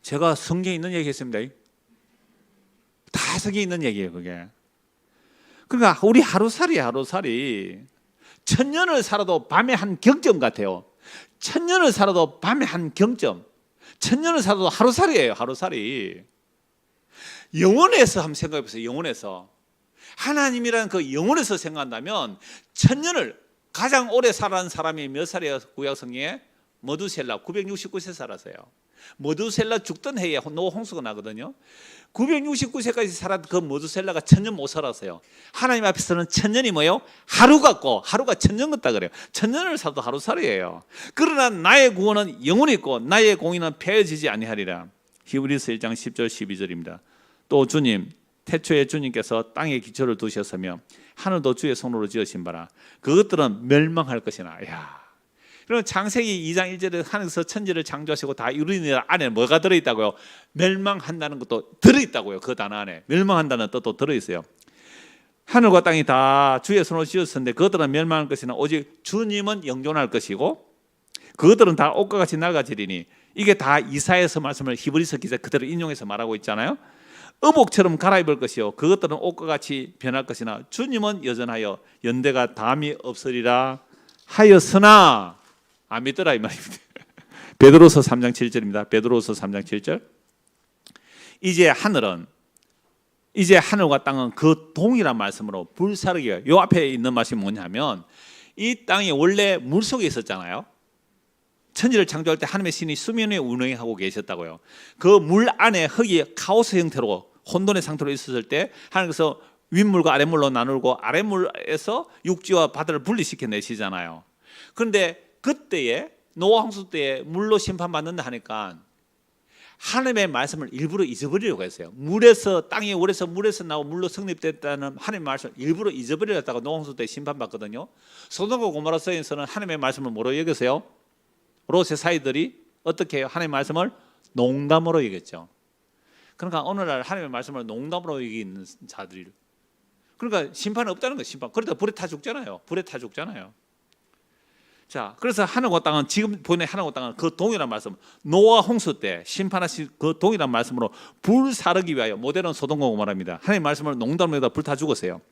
제가 성경에 있는 얘기 했습니다. 다 성경에 있는 얘기예요, 그게. 그러니까 우리 하루살이 천년을 살아도 밤에 한 경점 같아요. 천년을 살아도 밤에 한 경점. 천년을 살아도 하루살이에요, 하루살이. 영혼에서 한번 생각해 보세요. 영혼에서 하나님이라는 그 영혼에서 생각한다면 천년을 가장 오래 살아난 사람이 몇 살이에요? 구약 성경에 머두셀라 969세 살았어요. 머두셀라 죽던 해에 노아 홍수가 나거든요. 969세까지 살았던 그 머두셀라가 천년 못 살았어요. 하나님 앞에서는 천년이 뭐예요? 하루 같고, 하루가 천년 같다 그래요. 천년을 살도 하루살이에요. 그러나 나의 구원은 영원히 있고 나의 공의는 폐해지지 아니하리라. 히브리서 1장 10절 12절입니다. 또 주님, 태초에 주님께서 땅에 기초를 두셨으며 하늘도 주의 손으로 지으신 바라. 그것들은 멸망할 것이나. 야, 그럼 창세기 2장 1절에 하늘에서 천지를 창조하시고 다 이루니 안에 뭐가 들어있다고요? 멸망한다는 것도 들어있다고요. 그 단어 안에 멸망한다는 뜻도 들어있어요. 하늘과 땅이 다 주의 손으로 지었었는데 그것들은 멸망할 것이나 오직 주님은 영존할 것이고 그것들은 다 옷과 같이 낡아지리니. 이게 다 이사야서 말씀을 히브리서 기자 그대로 인용해서 말하고 있잖아요. 의복처럼 갈아입을 것이요 그것들은 옷과 같이 변할 것이나 주님은 여전하여 연대가 담이 없으리라 하였으나. 안 믿더라 이 말입니다. 베드로서 3장 7절입니다. 베드로서 3장 7절. 이제 하늘과 땅은 그 동일한 말씀으로 불사르기가. 요 앞에 있는 말씀이 뭐냐면 이 땅이 원래 물속에 있었잖아요. 천지를 창조할 때 하나님의 신이 수면에 운행하고 계셨다고요. 그 물 안에 흙이 카오스 형태로 혼돈의 상태로 있었을 때 하나님께서 윗물과 아랫물로 나누고 아랫물에서 육지와 바다를 분리시켜 내시잖아요. 그런데 그때에 노아 홍수 때에 물로 심판받는다 하니까 하나님의 말씀을 일부러 잊어버리려고 했어요. 물에서 땅이 오래서 물에서 나오고 물로 성립됐다는 하나님의 말씀을 일부러 잊어버리려다가 노아 홍수 때 심판받거든요. 소돔과 고모라서에서는 하나님의 말씀을 뭐로 여겼어요? 롯의 사이들이 어떻게 해요? 하나님의 말씀을 농담으로 여겼죠. 그러니까 오늘날 하나님의 말씀을 농담으로 여기는 자들이, 그러니까 심판은 없다는 거예요. 심판. 그러다 불에 타 죽잖아요. 자, 그래서 하늘과 땅은 지금 보이는 하늘과 땅은 그 동일한 말씀, 노아 홍수 때 심판하신 그 동일한 말씀으로 불사르기 위하여, 모델은 소돔과 고모라입니다. 하나님의 말씀을 농담으로 여기다 불타 죽었어요.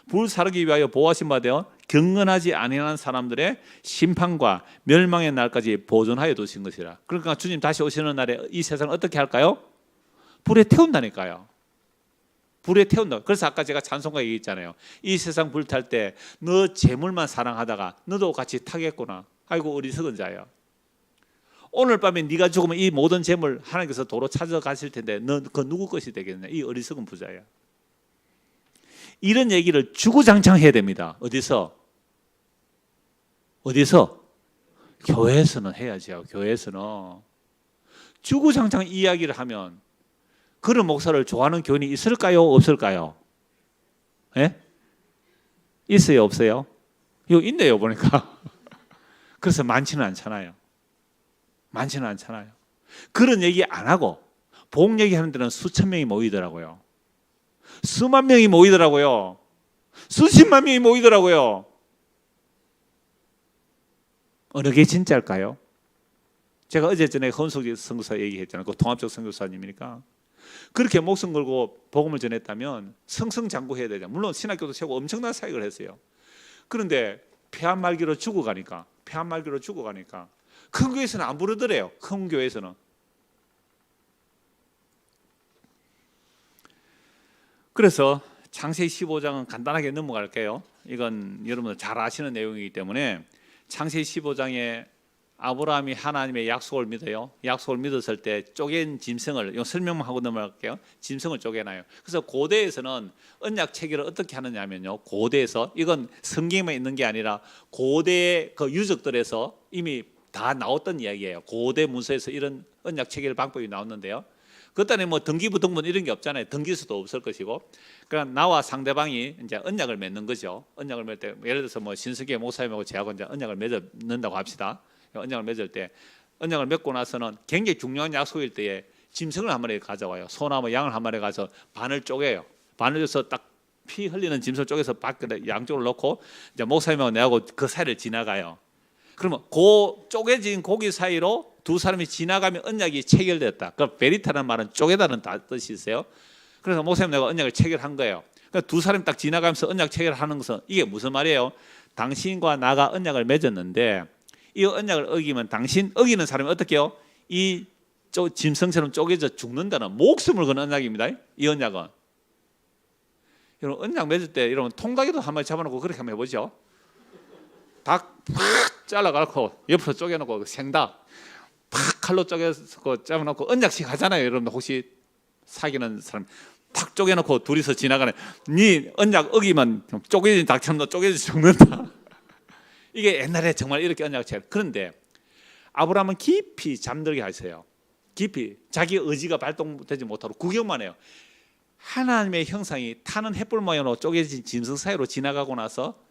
불사르기 위하여 보호하신 바 되어 경건하지 아니하는 사람들의 심판과 멸망의 날까지 보존하여 두신 것이라. 그러니까 주님 다시 오시는 날에 이 세상을 어떻게 할까요? 불에 태운다니까요. 불에 태운다. 그래서 아까 제가 찬송가 얘기했잖아요. 이 세상 불탈 때 너 재물만 사랑하다가 너도 같이 타겠구나. 아이고 어리석은 자야. 오늘 밤에 네가 죽으면 이 모든 재물 하나님께서 도로 찾아가실 텐데 너 그 누구 것이 되겠냐. 이 어리석은 부자야. 이런 얘기를 주구장창 해야 됩니다. 어디서? 교회에서는 해야죠. 교회에서는 주구장창 이야기를 하면 그런 목사를 좋아하는 교인이 있을까요? 없을까요? 예? 있어요? 없어요? 이거 있네요 보니까. 그래서 많지는 않잖아요. 그런 얘기 안 하고 복 얘기하는 데는 수천 명이 모이더라고요. 수만 명이 모이더라고요. 수십만 명이 모이더라고요. 어느 게 진짜일까요? 제가 어제 전에 헌숙 선교사 얘기했잖아요. 그 통합적 선교사님이니까. 그렇게 목숨 걸고 복음을 전했다면 승승장구해야 되죠. 물론 신학교도 세우고 엄청난 사역을 했어요. 그런데 폐암 말기로 죽어가니까 큰 교회에서는 안 부르더래요. 큰 교회에서는. 그래서 창세기 15장은 간단하게 넘어갈게요. 이건 여러분들 잘 아시는 내용이기 때문에 창세기 15장에 아브라함이 하나님의 약속을 믿어요. 약속을 믿었을 때 쪼갠 짐승을, 이거 설명만 하고 넘어갈게요. 짐승을 쪼개놔요. 그래서 고대에서는 언약 체결을 어떻게 하느냐면요. 고대에서, 이건 성경에만 있는 게 아니라 고대 그 유적들에서 이미 다 나왔던 이야기예요. 고대 문서에서 이런 언약 체결 방법이 나왔는데요. 그때는 뭐 등기부 등본 이런 게 없잖아요. 등기수도 없을 것이고. 그러니까 나와 상대방이 이제 언약을 맺는 거죠. 언약을 맺을 때 예를 들어서 뭐 신석기 목사님하고 저하고 이제 언약을 맺는다고 합시다. 언약을 맺을 때 언약을 맺고 나서는 굉장히 중요한 약속일 때에 짐승을 한 마리 가져와요. 소나 뭐 양을 한 마리 가서 반을 쪼개요. 반을 줘서 딱 피 흘리는 짐승을 쪼개서 밖에 양쪽으로 놓고 이제 목사님하고 내하고 그 사이를 지나가요. 그러면 그 쪼개진 고기 사이로 두 사람이 지나가면 언약이 체결됐다. 그 베리타라는 말은 쪼개다는 뜻이 있어요. 그래서 목사님 내가 언약을 체결한 거예요. 그러니까 두 사람이 딱 지나가면서 언약 체결하는 것은 이게 무슨 말이에요? 당신과 나가 언약을 맺었는데 이 언약을 어기면 당신 어기는 사람이 어떻게 해요? 이 짐승처럼 쪼개져 죽는다는 목숨을 거는 언약입니다. 이 언약은. 여러분 언약 맺을 때 여러분 통닭이도 한 마리 잡아놓고 그렇게 한번 해보죠. 닭 팍 잘라갖고 옆으로 쪼개놓고 생닭 팍 칼로 쪼개서 잡아놓고 언약식 하잖아요. 여러분 혹시 사귀는 사람 탁 쪼개놓고 둘이서 지나가네. 네 언약 어기면 쪼개진 닭처럼 너 쪼개져 죽는다. 이게 옛날에 정말 이렇게 언약을. 그런데 아브라함은 깊이 잠들게 하세요. 깊이 자기 의지가 발동되지 못하고 구경만 해요. 하나님의 형상이 타는 햇불 모양으로 쪼개진 짐승 사이로 지나가고 나서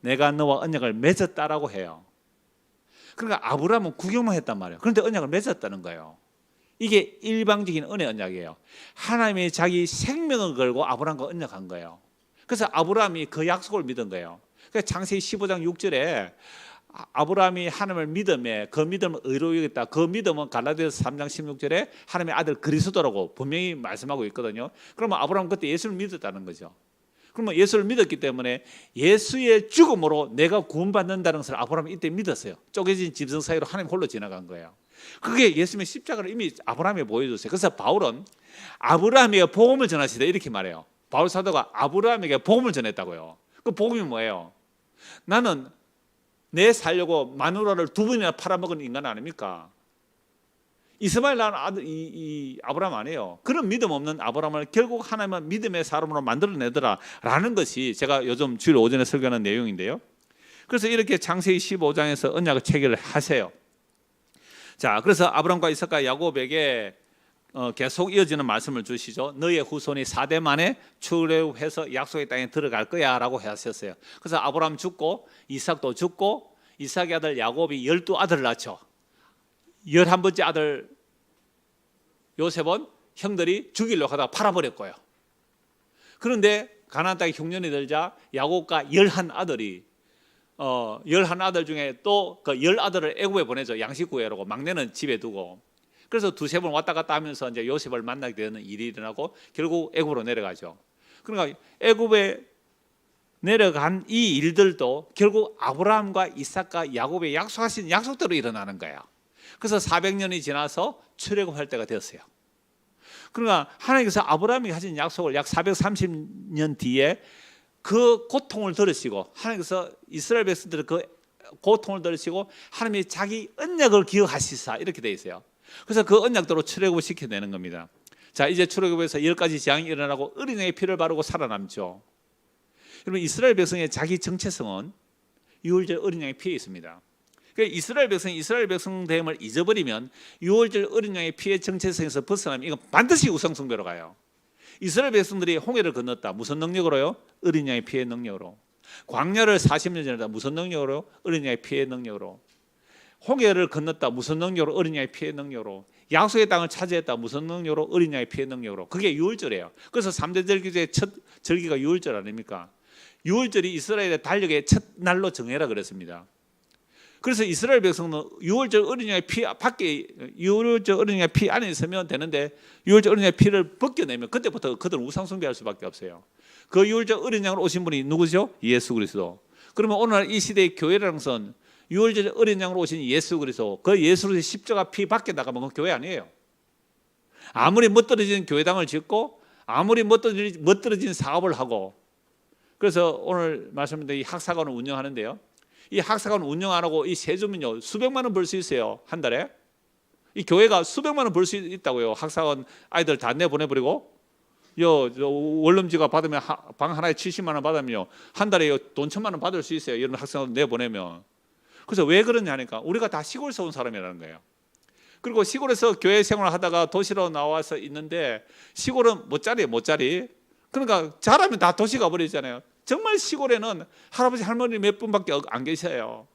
내가 너와 언약을 맺었다라고 해요. 그러니까 아브라함은 구경만 했단 말이에요. 그런데 언약을 맺었다는 거예요. 이게 일방적인 은혜 언약이에요. 하나님이 자기 생명을 걸고 아브라함과 언약한 거예요. 그래서 아브라함이 그 약속을 믿은 거예요. 그러니까 창세기 15장 6절에 아브라함이 하나님을 믿음에 그 믿음을 의로 여겼다. 그 믿음은 갈라디아서 3장 16절에 하나님의 아들 그리스도라고 분명히 말씀하고 있거든요. 그러면 아브라함은 그때 예수를 믿었다는 거죠. 그러면 예수를 믿었기 때문에 예수의 죽음으로 내가 구원받는다는 것을 아브라함이 이때 믿었어요. 쪼개진 짐승 사이로 하나님 홀로 지나간 거예요. 그게 예수님의 십자가를 이미 아브라함에 보여줬어요. 그래서 바울은 아브라함에게 복음을 전하시다 이렇게 말해요. 바울 사도가 아브라함에게 복음을 전했다고요. 그 복음이 뭐예요? 나는 내 살려고 마누라를 두 번이나 팔아먹은 인간 아닙니까? 이스마엘 낳은 아들 이 아브라함 아니에요. 그런 믿음 없는 아브라함을 결국 하나님은 믿음의 사람으로 만들어내더라라는 것이 제가 요즘 주일 오전에 설교하는 내용인데요. 그래서 이렇게 창세기 15장에서 언약을 체결을 하세요. 자, 그래서 아브라함과 이삭과 야곱에게 계속 이어지는 말씀을 주시죠. 너의 후손이 4대 만에 출애굽해서 약속의 땅에 들어갈 거야 라고 하셨어요. 그래서 아브라함 죽고 이삭도 죽고 이삭의 아들 야곱이 12아들을 낳죠. 11번째 아들 요셉은 형들이 죽이려고 하다가 팔아버렸고요. 그런데 가나안 땅에 흉년이 들자 야곱과 11아들이 11아들 중에 또 그 10아들을 애굽에 보내죠. 양식 구해라고. 막내는 집에 두고. 그래서 두세 번 왔다 갔다 하면서 이제 요셉을 만나게 되는 일이 일어나고 결국 애굽으로 내려가죠. 그러니까 애굽에 내려간 이 일들도 결국 아브라함과 이삭과 야곱의 약속하신 약속대로 일어나는 거예요. 그래서 400년이 지나서 출애굽할 때가 되었어요. 그러니까 하나님께서 아브라함이 하신 약속을 약 430년 뒤에 그 고통을 들으시고 하나님께서 이스라엘 백성들의 그 고통을 들으시고 하나님이 자기 언약을 기억하시사 이렇게 되어 있어요. 그래서 그 언약대로 출애굽을 시켜내는 겁니다. 자, 이제 출애굽에서 10가지 재앙이 일어나고 어린 양의 피를 바르고 살아남죠. 여러분 이스라엘 백성의 자기 정체성은 유월절 어린 양의 피에 있습니다. 그러니까 이스라엘 백성이 이스라엘 백성 됨을 잊어버리면 유월절 어린 양의 피의 정체성에서 벗어나면 이건 반드시 우상숭배로 가요. 이스라엘 백성들이 홍해를 건넜다. 무슨 능력으로요? 어린 양의 피의 능력으로. 광야를 40년 지났다. 무슨 능력으로? 어린 양의 피의 능력으로. 홍해를 건넜다. 무슨 능력으로? 어린 양의 피의 능력으로. 약속의 땅을 차지했다. 무슨 능력으로? 어린 양의 피의 능력으로. 그게 유월절이에요. 그래서 3대 절기 중에 첫 절기가 유월절 아닙니까? 유월절이 이스라엘의 달력의 첫 날로 정해라 그랬습니다. 그래서 이스라엘 백성은 유월절 어린 양의 피 밖에 유월절 어린 양의 피 안에 있으면 되는데 유월절 어린 양의 피를 벗겨내면 그때부터 그들은 우상 숭배할 수밖에 없어요. 그 유월절 어린 양으로 오신 분이 누구죠? 예수 그리스도. 그러면 오늘날 이 시대의 교회라는 것은 유월절 어린 양으로 오신 예수 그리스도, 그 예수의 십자가 피 밖에 나가면 그 교회 아니에요. 아무리 멋들어진 교회당을 짓고 아무리 멋들어진 사업을 하고 그래서 오늘 말씀드린 이 학사관을 운영하는데요. 이 학사관 운영 안 하고 이 세주면요 수백만 원 벌 수 있어요. 한 달에. 이 교회가 수백만 원 벌 수 있다고요. 학사관 아이들 다 내보내버리고 원룸지가 받으면 방 하나에 70만 원 받으면요 한 달에 돈 1,000만 원 받을 수 있어요. 이런 학생을 내보내면. 그래서 왜 그러냐니까 우리가 다 시골에서 온 사람이라는 거예요. 그리고 시골에서 교회 생활을 하다가 도시로 나와서 있는데 시골은 못자리. 그러니까 잘하면 다 도시 가버리잖아요. 정말 시골에는 할아버지 할머니 몇 분밖에 안 계셔요.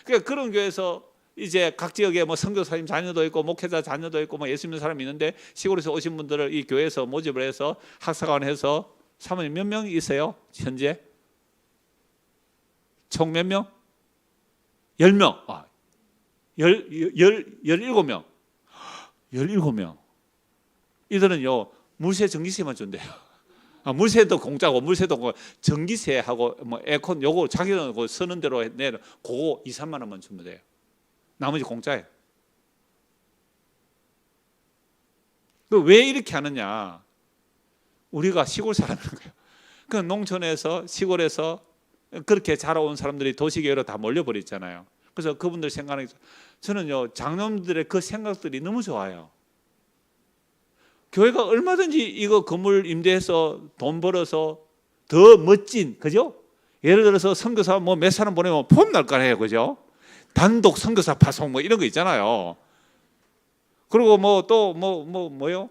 그러니까 그런 교회에서 이제 각 지역에 뭐 선교사님 자녀도 있고 목회자 자녀도 있고 뭐 예수 믿는 사람이 있는데 시골에서 오신 분들을 이 교회에서 모집을 해서 학사관 해서 사모님 몇 명 있어요? 현재? 총 몇 명? 10명. 17명. 17명. 이들은요 물세 전기세만 준대요. 물세도 공짜고 물세도 전기세하고 뭐 에어컨 요거 자기는 쓰는 대로 내 그거 2, 3만 원만 주면 돼요. 나머지 공짜예요. 왜 이렇게 하느냐? 우리가 시골 사람인 거예요. 그 농촌에서 시골에서 그렇게 자라온 사람들이 도시계로 다 몰려버렸잖아요. 그래서 그분들 생각하는 저는요 장로님들의 그 생각들이 너무 좋아요. 교회가 얼마든지 이거 건물 임대해서 돈 벌어서 더 멋진, 그죠? 예를 들어서 선교사 뭐 몇 사람 보내면 폼 날 거예요, 그죠? 단독 선교사 파송 뭐 이런 거 있잖아요. 그리고 뭐 또 뭐요?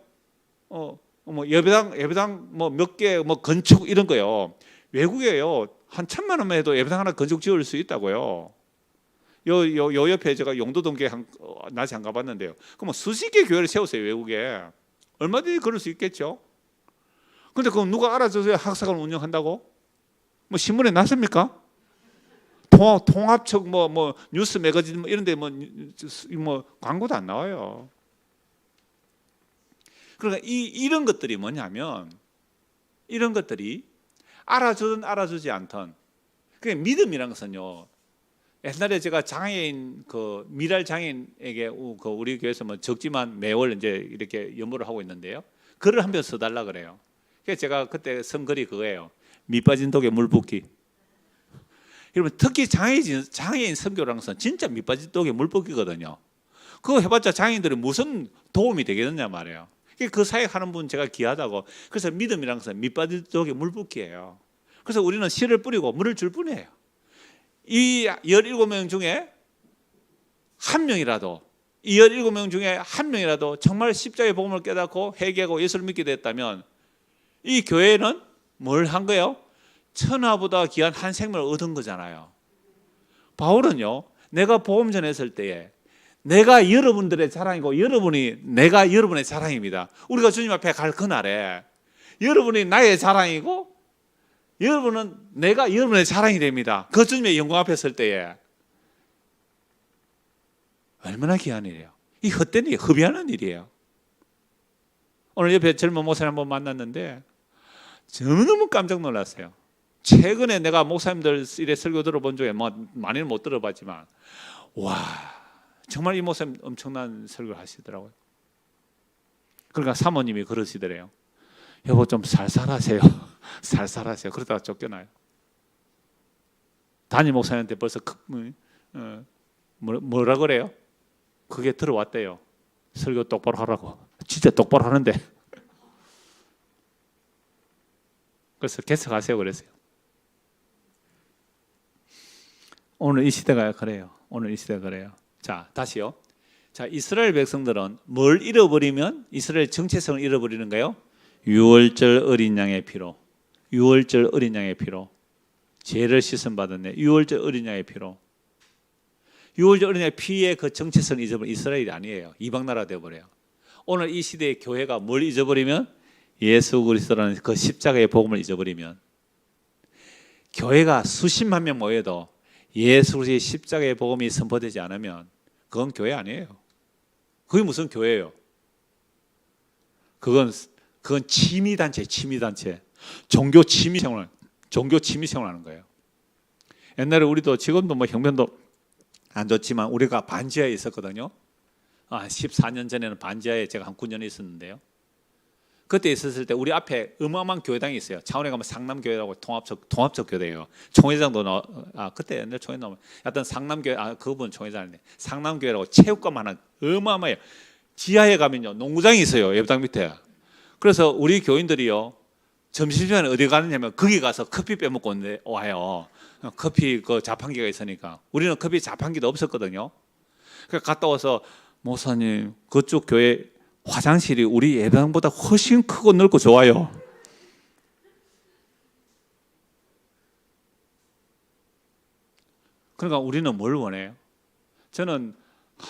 뭐 예배당 뭐 몇 개 뭐 건축 이런 거요. 외국에요 한 1,000만 원만 해도 예배당 하나 건축 지을 수 있다고요. 요 옆에 제가 용도동교회 낮에 안 가봤는데요. 그럼 수십 개 교회를 세웠어요 외국에. 얼마든지 그럴 수 있겠죠. 근데 그럼 누가 알아줘서 학사관을 운영한다고? 뭐 신문에 났습니까? 통합청 뭐 뉴스 매거진 뭐 이런데 뭐 광고도 안 나와요. 그러니까 이런 것들이 뭐냐면 이런 것들이 알아주든 알아주지 않든 그게 믿음이라는 것은요. 옛날에 제가 장애인 미랄 장애인에게 우리 교회에서 뭐 적지만 매월 이제 이렇게 연보를 하고 있는데요. 글을 한 편 써달라 그래요. 그래서 제가 그때 쓴 글이 그거예요. 밑 빠진 독에 물 붓기. 여러분 특히 장애인 선교라는 것은 진짜 밑 빠진 독에 물 붓기거든요. 그거 해봤자 장애인들이 무슨 도움이 되겠느냐 말이에요. 그 사역 하는 분 제가 귀하다고. 그래서 믿음이라는 것은 밑 빠진 독에 물 붓기예요. 그래서 우리는 씨를 뿌리고 물을 줄 뿐이에요. 이 17명 중에 한 명이라도 이 17명 중에 한 명이라도 정말 십자가의 복음을 깨닫고 회개하고 예수를 믿게 됐다면 이 교회는 뭘 한 거예요? 천하보다 귀한 한 생명을 얻은 거잖아요. 바울은요 내가 복음 전했을 때에 내가 여러분들의 자랑이고 내가 여러분의 자랑입니다. 우리가 주님 앞에 갈 그날에 여러분이 나의 자랑이고 여러분은 내가 여러분의 자랑이 됩니다. 그 주님의 영광 앞에 설 때에 얼마나 귀한 일이에요. 이 헛된 일, 흡연하는 일이에요. 오늘 옆에 젊은 목사님 한번 만났는데 너무 깜짝 놀랐어요. 최근에 내가 목사님들 일에 설교 들어본 중에 많이는 못 들어봤지만 와 정말 이 목사님 엄청난 설교를 하시더라고요. 그러니까 사모님이 그러시더래요. 여보 좀 살살하세요. 살살하세요. 그러다가 쫓겨나요. 담임 목사님한테 벌써 뭐라 그래요? 그게 들어왔대요. 설교 똑바로 하라고. 진짜 똑바로 하는데. 그래서 개척하세요 그랬어요. 오늘 이 시대가 그래요. 오늘 이 시대가 그래요. 자 다시요. 자 이스라엘 백성들은 뭘 잃어버리면 이스라엘 정체성을 잃어버리는가요? 유월절 어린 양의 피로. 유월절 어린 양의 피로. 죄를 씻음 받았네. 유월절 어린 양의 피로. 유월절 어린 양의 피의 그 정체성을 잊어버린 이스라엘이 아니에요. 이방 나라 되어버려요. 오늘 이 시대의 교회가 뭘 잊어버리면 예수 그리스도라는 그 십자가의 복음을 잊어버리면 교회가 수십만 명 모여도 예수 그리스도의 십자가의 복음이 선포되지 않으면 그건 교회 아니에요. 그게 무슨 교회예요? 그건 취미단체. 종교 취미생활 하는 거예요. 옛날에 우리도 지금도 뭐 형편도 안 좋지만 우리가 반지하에 있었거든요. 14년 전에는 반지하에 제가 한 9년 있었는데요. 그때 있었을 때 우리 앞에 어마어마한 교회당이 있어요. 창원에 가면 상남교회라고 통합적 교회예요. 총회장도 그때 옛날 총회 나오면 하여튼 상남교회 그분 총회장인데 상남교회라고 체육관 하나 어마어마해요. 지하에 가면요 농구장이 있어요. 예배당 밑에. 그래서 우리 교인들이요 점심시간에 어디 가느냐면 거기 가서 커피 빼먹고 와요. 커피 그 자판기가 있으니까. 우리는 커피 자판기도 없었거든요. 그래서 갔다 와서 목사님 그쪽 교회 화장실이 우리 예배당보다 훨씬 크고 넓고 좋아요. 그러니까 우리는 뭘 원해요? 저는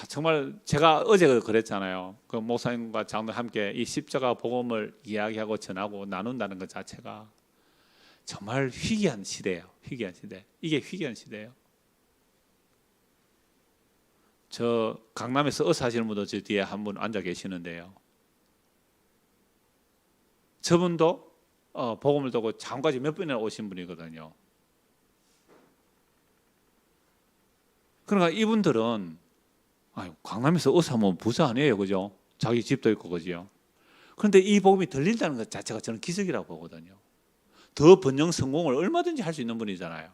정말 제가 어제 그랬잖아요. 그 목사님과 장로 함께 이 십자가 복음을 이야기하고 전하고 나눈다는 것 자체가 정말 희귀한 시대예요. 희귀한 시대. 이게 희귀한 시대예요. 저 강남에서 의사하시는 분도 저 뒤에 한 분 앉아 계시는데요. 저분도 복음을 듣고 장까지 몇 번이나 오신 분이거든요. 그러니까 이분들은 강남에서 의사하면 부자 아니에요, 그죠? 자기 집도 있고 그죠? 그런데 이 복음이 들린다는 것 자체가 저는 기적이라고 보거든요. 더 번영 성공을 얼마든지 할 수 있는 분이잖아요.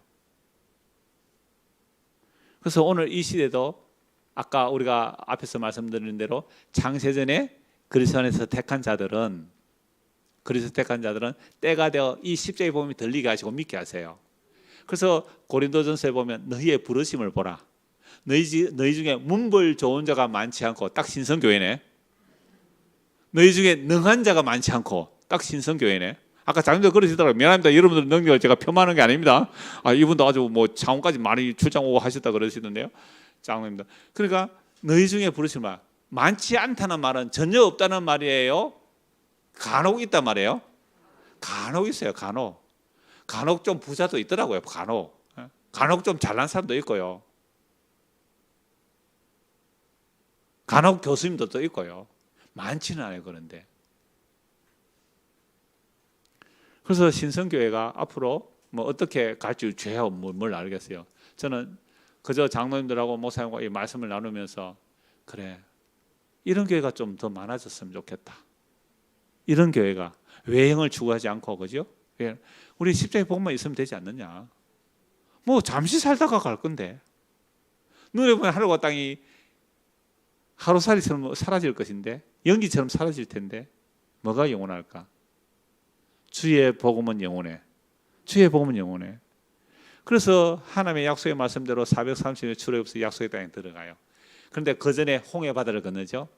그래서 오늘 이 시대도 아까 우리가 앞에서 말씀드린 대로 창세전에 그리스도 안에서 택한 자들은 때가 되어 이 십자가의 복음이 들리게 하시고 믿게 하세요. 그래서 고린도전서에 보면 너희의 부르심을 보라. 너희 중에 문벌 좋은 자가 많지 않고 딱 신성교회네. 너희 중에 능한 자가 많지 않고 딱 신성교회네. 아까 장님도 그러시더라고요. 미안합니다. 여러분들 능력을 제가 폄하하는 게 아닙니다. 이분도 아주 창원까지 많이 출장 오고 하셨다 그러시던데요. 장로입니다. 그러니까 너희 중에 부르실 말 많지 않다는 말은 전혀 없다는 말이에요. 간혹 있단 말이에요. 간혹 있어요. 간혹 좀 부자도 있더라고요. 간혹 좀 잘난 사람도 있고요. 간혹 교수님도 또 있고요. 많지는 않아요. 그런데 그래서 신성교회가 앞으로 어떻게 갈지 죄야 뭘 알겠어요. 저는 그저 장로님들하고 목사님과 이 말씀을 나누면서 그래 이런 교회가 좀 더 많아졌으면 좋겠다. 이런 교회가 외형을 추구하지 않고 그죠? 우리 십자가의 복음만 있으면 되지 않느냐? 잠시 살다가 갈 건데 눈에 보면 하늘과 땅이 하루살이처럼 사라질 것인데 연기처럼 사라질 텐데 뭐가 영원할까? 주의 복음은 영원해. 주의 복음은 영원해. 그래서 하나님의 약속의 말씀대로 430년 출애굽해서 약속의 땅에 들어가요. 그런데 그 전에 홍해 바다를 건너죠.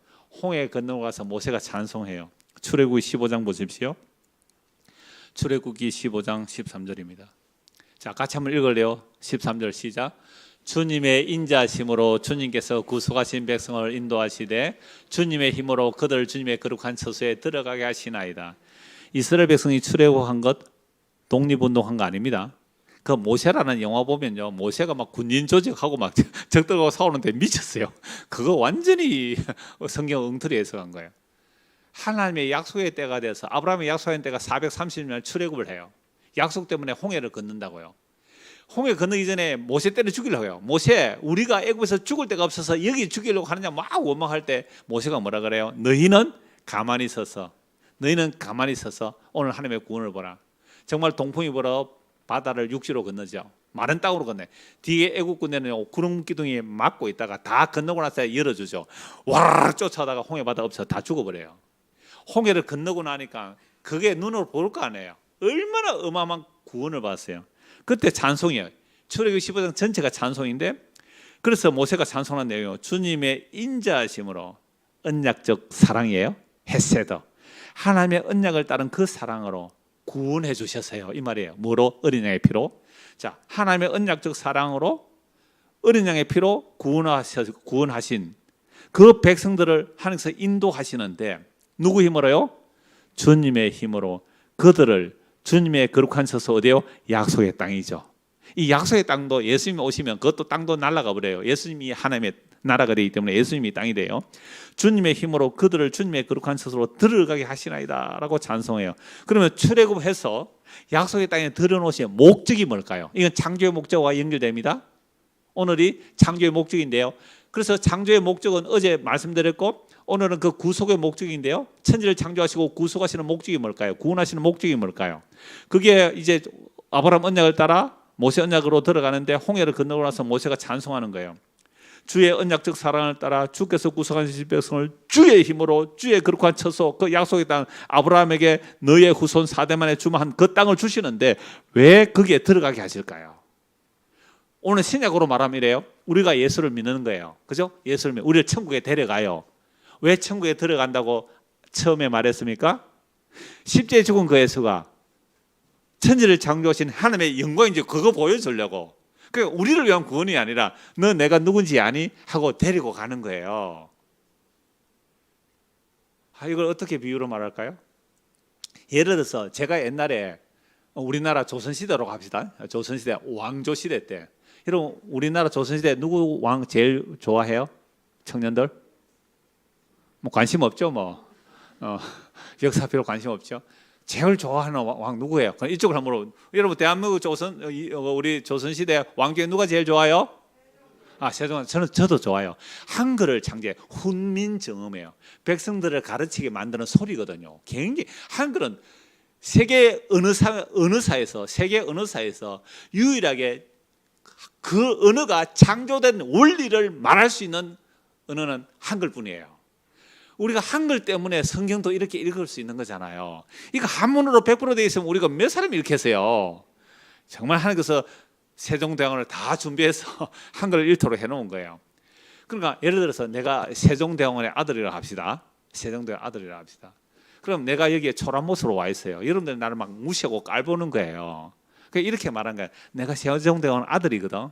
홍해 건너고 가서 모세가 찬송해요. 출애굽기 15장 보십시오. 출애굽기 15장 13절입니다. 자, 같이 한번 읽을래요. 13절 시작. 주님의 인자심으로 주님께서 구속하신 백성을 인도하시되 주님의 힘으로 그들 주님의 거룩한 처소에 들어가게 하시나이다. 이스라엘 백성이 출애굽한 것 독립운동한 거 아닙니다. 그 모세라는 영화 보면요, 모세가 막 군인 조직하고 막 적들하고 싸우는데 미쳤어요. 그거 완전히 성경 엉터리 해석한 거예요. 하나님의 약속의 때가 돼서 아브라함의 약속의 때가 430년 출애굽을 해요. 약속 때문에 홍해를 건넌다고요. 홍해 건너기 전에 모세 때는 죽이려고요. 모세, 우리가 애굽에서 죽을 데가 없어서 여기 죽이려고 하느냐 막 원망할 때 모세가 뭐라 그래요? 너희는 가만히 서서 오늘 하나님의 구원을 보라. 정말 동풍이 불어 바다를 육지로 건너죠. 마른 땅으로 건네. 뒤에 애국 군대는 구름 기둥이 막고 있다가 다 건너고 나서 열어주죠. 와르르 쫓아다가 홍해 바다 없어 다 죽어버려요. 홍해를 건너고 나니까 그게 눈으로 볼 거 아니에요. 얼마나 어마어마한 구원을 받았어요. 그때 찬송이에요. 출애굽기 15장 전체가 찬송인데 그래서 모세가 찬송한 내용이 주님의 인자하심으로 언약적 사랑이에요. 헤세더. 하나님의 언약을 따른 그 사랑으로 구원해 주셨어요. 이 말이에요. 뭐로? 어린 양의 피로. 자, 하나님의 언약적 사랑으로 어린 양의 피로 구원하신 그 백성들을 하나님께서 인도하시는데 누구 힘으로요? 주님의 힘으로 그들을 주님의 거룩한 처소 어디요? 약속의 땅이죠. 이 약속의 땅도 예수님이 오시면 그것도 땅도 날아가 버려요. 예수님이 하나님의 나라가 되기 때문에 예수님이 땅이 돼요. 주님의 힘으로 그들을 주님의 거룩한 처소로 들어가게 하시나이다 라고 찬송해요. 그러면 출애굽해서 약속의 땅에 들어놓으신 목적이 뭘까요? 이건 창조의 목적과 연결됩니다. 오늘이 창조의 목적인데요. 그래서 창조의 목적은 어제 말씀드렸고 오늘은 그 구속의 목적인데요. 천지를 창조하시고 구속하시는 목적이 뭘까요? 구원하시는 목적이 뭘까요? 그게 이제 아브라함 언약을 따라 모세 언약으로 들어가는데 홍해를 건너고 나서 모세가 찬송하는 거예요. 주의 언약적 사랑을 따라 주께서 구속하신 백성을 주의 힘으로 주의 거룩한 처소 그 약속의 땅 아브라함에게 너의 후손 4대만에 주마한 그 땅을 주시는데 왜 거기에 들어가게 하실까요? 오늘 신약으로 말하면 이래요. 우리가 예수를 믿는 거예요. 그죠? 예수를 믿는 우리를 천국에 데려가요. 왜 천국에 들어간다고 처음에 말했습니까? 십자가에 죽은 그 예수가 천지를 창조하신 하나님의 영광인지 그거 보여주려고. 그러니까 우리를 위한 구원이 아니라 너 내가 누군지 아니? 하고 데리고 가는 거예요. 이걸 어떻게 비유로 말할까요? 예를 들어서 제가 옛날에 우리나라 조선시대로 갑시다. 조선시대 왕조시대 때 여러분 우리나라 조선시대 누구 왕 제일 좋아해요? 청년들? 뭐 관심 없죠 뭐 역사 별로 관심 없죠. 제일 좋아하는 왕 누구예요? 이쪽을 한번 물어보세요. 여러분 대한민국 조선 우리 조선시대 왕 중에 누가 제일 좋아요? 세종. 저도 좋아요. 한글을 창제 훈민정음이에요. 백성들을 가르치게 만드는 소리거든요. 굉장히 한글은 세계 어느 사에서 유일하게 그 언어가 창조된 원리를 말할 수 있는 언어는 한글뿐이에요. 우리가 한글 때문에 성경도 이렇게 읽을 수 있는 거잖아요. 이거 한문으로 100% 되어 있으면 우리가 몇 사람이 읽겠어요? 정말 하나님께서 세종대왕을 다 준비해서 한글을 일토로 해놓은 거예요. 그러니까 예를 들어서 내가 세종대왕의 아들이라 합시다. 세종대왕 아들이라 합시다. 그럼 내가 여기에 초란못으로 와 있어요. 여러분들 나를 막 무시하고 깔보는 거예요. 그러니까 이렇게 말한 거예요. 내가 세종대왕 아들이거든.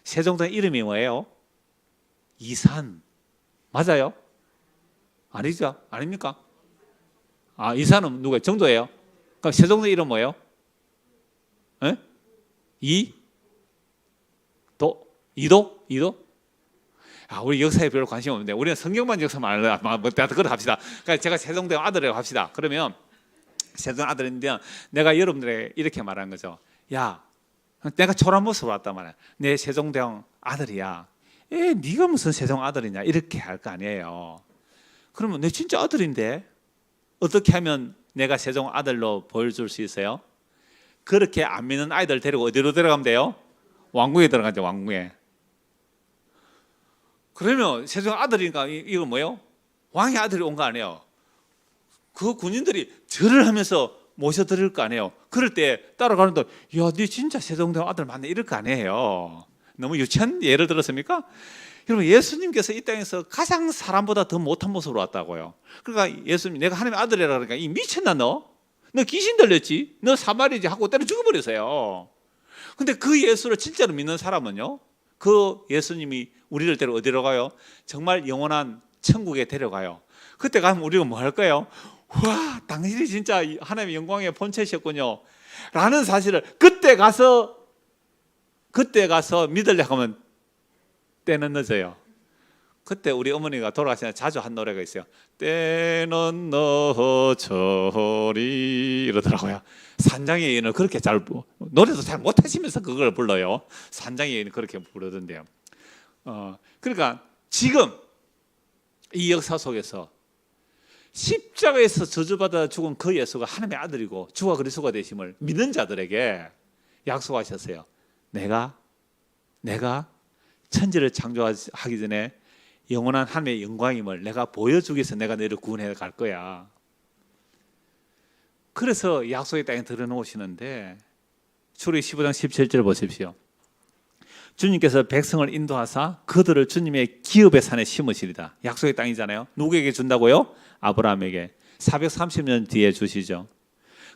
세종대왕 이름이 뭐예요? 이산. 맞아요? 아니죠? 아닙니까? 이산은 누구예요? 정도예요? 그럼 세종대 이름 뭐예요? 에? 이도? 우리 역사에 별로 관심 없는데 우리는 성경만 역사만 알아. 그걸 합시다. 그러니까 제가 세종대왕 아들이라고 합시다. 그러면 세종대왕 아들인데 내가 여러분들에게 이렇게 말한 거죠. 야, 내가 초란못으로 왔단 말이야. 내 세종대왕 아들이야. 네가 무슨 세종 아들이냐 이렇게 할 거 아니에요. 그러면 내 진짜 아들인데 어떻게 하면 내가 세종 아들로 보여줄 수 있어요? 그렇게 안 믿는 아이들 데리고 어디로 들어가면 돼요? 왕궁에 들어가죠. 왕궁에. 그러면 세종 아들이니까 이거 뭐예요? 왕의 아들이 온 거 아니에요? 그 군인들이 절을 하면서 모셔드릴 거 아니에요? 그럴 때 따라가는데 야, 네 진짜 세종대왕 아들 맞네 이럴 거 아니에요? 너무 유치한 예를 들었습니까? 여러분 예수님께서 이 땅에서 가장 사람보다 더 못한 모습으로 왔다고요. 그러니까 예수님 내가 하나님의 아들이라 그러니까 이 미쳤나 너? 너 귀신 들렸지? 너 사마리지 하고 때려 죽여버리세요. 근데 그 예수를 진짜로 믿는 사람은요, 그 예수님이 우리를 데려 어디로 가요? 정말 영원한 천국에 데려가요. 그때 가면 우리가 뭐 할 거예요? 와, 당신이 진짜 하나님의 영광의 본체셨군요 라는 사실을 그때 가서 믿으려고 하면 때는 늦어요. 그때 우리 어머니가 돌아가시면 자주 한 노래가 있어요. 때는 늦어서리 이러더라고요. 산장의 여인을 그렇게 노래도 잘 못하시면서 그걸 불러요. 산장의 여인을 그렇게 부르던데요. 그러니까 지금 이 역사 속에서 십자가에서 저주받아 죽은 그 예수가 하나님의 아들이고 주와 그리스도가 되심을 믿는 자들에게 약속하셨어요. 내가 천지를 창조하기 전에 영원한 하나님의 영광임을 내가 보여주기 위해서 내가 너를 구원해 갈 거야. 그래서 약속의 땅에 들어놓으시는데 출애굽기 15장 17절 보십시오. 주님께서 백성을 인도하사 그들을 주님의 기업의 산에 심으시리다. 약속의 땅이잖아요. 누구에게 준다고요? 아브라함에게. 430년 뒤에 주시죠.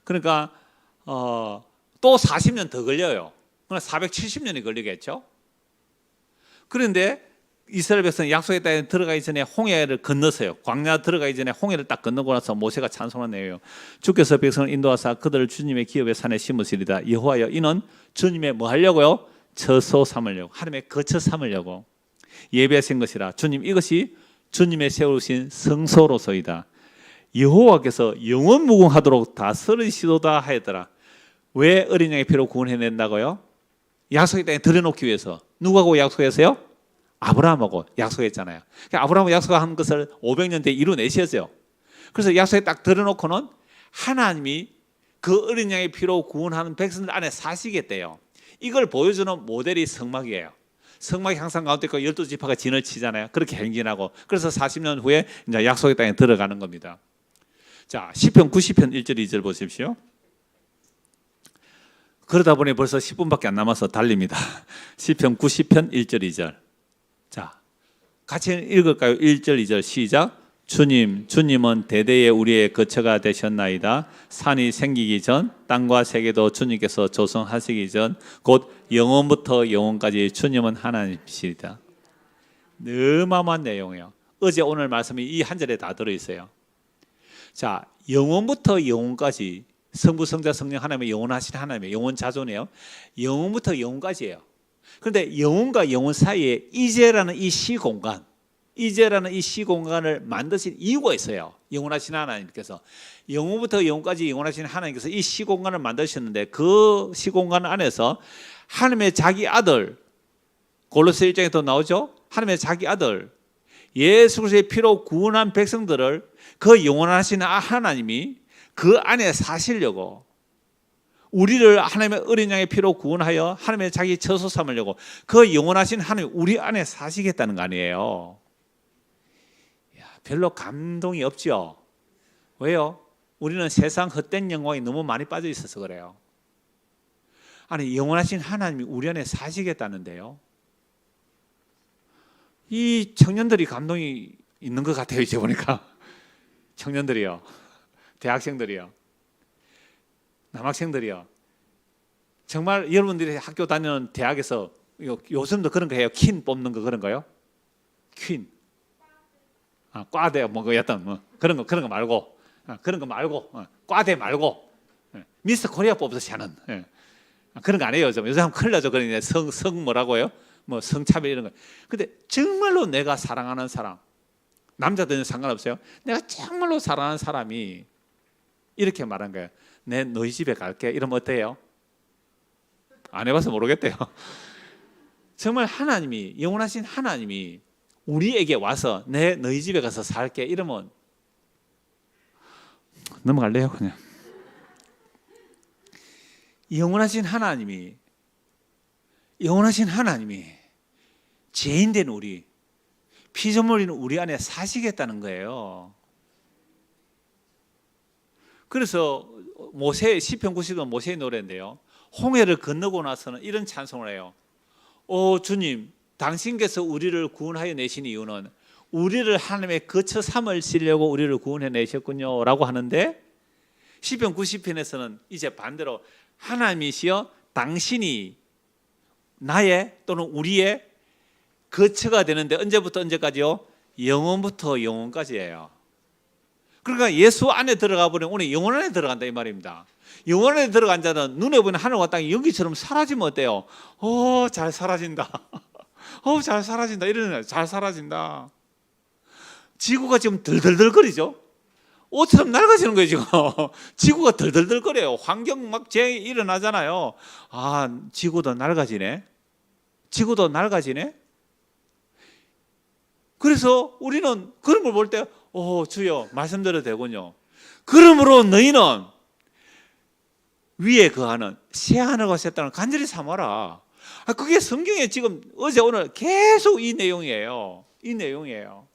그러니까 또 40년 더 걸려요. 그러니까 470년이 걸리겠죠. 그런데 이스라엘 백성 약속의 땅에 들어가기 전에 홍해를 건너서요. 광야 들어가기 전에 홍해를 딱 건너고 나서 모세가 찬송한 내용이에요. 주께서 백성을 인도하사 그들을 주님의 기업의 산에 심으시리다. 여호와여 이는 주님의 뭐 하려고요? 처소 삼으려고, 하나님의 거처 삼으려고 예배하신 것이라. 주님 이것이 주님의 세우신 성소로서이다. 여호와께서 영원 무궁하도록 다스리시도다 하였더라. 왜 어린 양의 피로 구원해낸다고요? 약속의 땅에 들여놓기 위해서. 누구하고 약속했어요? 아브라함하고 약속했잖아요. 그러니까 아브라함하고 약속한 것을 500년 뒤에 이루어내셨어요. 그래서 약속에 딱 들어놓고는 하나님이 그 어린 양의 피로 구원하는 백성들 안에 사시겠대요. 이걸 보여주는 모델이 성막이에요. 성막이 항상 가운데 있고 12지파가 진을 치잖아요. 그렇게 행진하고 그래서 40년 후에 이제 약속의 땅에 들어가는 겁니다. 자, 시편 90편 1절 2절 보십시오. 그러다 보니 벌써 10분밖에 안 남아서 달립니다. 시편 90편 1절 2절. 자, 같이 읽을까요? 1절 2절 시작. 주님은 대대에 우리의 거처가 되셨나이다. 산이 생기기 전 땅과 세계도 주님께서 조성하시기 전 곧 영원부터 영원까지 주님은 하나님이시다. 어마어마한 내용이에요. 어제 오늘 말씀이 이 한 절에 다 들어있어요. 자, 영원부터 영원까지 성부 성자 성령 하나님의 영원하신 하나님의 영원 자존이에요. 영원부터 영원까지예요. 그런데 영원과 영원 사이에 이제라는 이 시공간, 이제라는 이 시공간을 만드신 이유가 있어요. 영원하신 하나님께서 영원부터 영원까지 영원하신 하나님께서 이 시공간을 만드셨는데 그 시공간 안에서 하나님의 자기 아들, 골로새 1장에도 나오죠. 하나님의 자기 아들 예수 그리스도의 피로 구원한 백성들을 그 영원하신 하나님이 그 안에 사시려고, 우리를 하나님의 어린 양의 피로 구원하여 하나님의 자기 처소 삼으려고 그 영원하신 하나님 우리 안에 사시겠다는 거 아니에요. 별로 감동이 없죠. 왜요? 우리는 세상 헛된 영광이 너무 많이 빠져 있어서 그래요. 아니, 영원하신 하나님이 우리 안에 사시겠다는데요. 이 청년들이 감동이 있는 것 같아요. 이제 보니까 청년들이요, 대학생들이요, 남학생들이요. 정말 여러분들이 학교 다니는 대학에서 요즘도 그런 거 해요. 퀸 뽑는 거 그런 거요. 퀸. 과대 뭐 여튼 뭐 그런 거 말고, 그런 거 말고, 과대 말고 미스터 코리아 뽑아서 하는 그런 거 안 해요. 요즘 하면 큰일 나죠. 그러니 성 뭐라고요? 뭐 성차별 이런 거. 근데 정말로 내가 사랑하는 사람, 남자들은 상관없어요. 내가 정말로 사랑하는 사람이 이렇게 말한 거예요. 내 너희 집에 갈게. 이러면 어때요? 안 해봐서 모르겠대요. 정말 하나님이, 영원하신 하나님이 우리에게 와서 내 너희 집에 가서 살게 이러면 넘어갈래요 그냥. 영원하신 하나님이 죄인된 우리, 피조물인 우리 안에 사시겠다는 거예요. 그래서 모세 시편 90은 모세의 노래인데요. 홍해를 건너고 나서는 이런 찬송을 해요. 오 주님, 당신께서 우리를 구원하여 내신 이유는 우리를 하나님의 거처 삼으시려고 우리를 구원해 내셨군요 라고 하는데, 시편 90편에서는 이제 반대로 하나님이시여 당신이 나의 또는 우리의 거처가 되는데 언제부터 언제까지요? 영원부터 영원까지예요. 그러니까 예수 안에 들어가 버리면 오늘 영원 안에 들어간다 이 말입니다. 영원 안에 들어간 자는 눈에 보이는 하늘과 땅이 연기처럼 사라지면 어때요? 잘 사라진다. 잘 사라진다. 이러는 잘 사라진다. 지구가 지금 덜덜덜거리죠. 옷처럼 낡아지는 거예요 지금. 지구가 덜덜덜거려요. 환경 막 재앙이 일어나잖아요. 지구도 낡아지네. 지구도 낡아지네. 그래서 우리는 그런 걸 볼 때 주여 말씀드려도 되군요. 그러므로 너희는 위에 거하는 새하늘과 새 땅을 간절히 삼아라. 그게 성경에 지금 어제 오늘 계속 이 내용이에요. 이 내용이에요.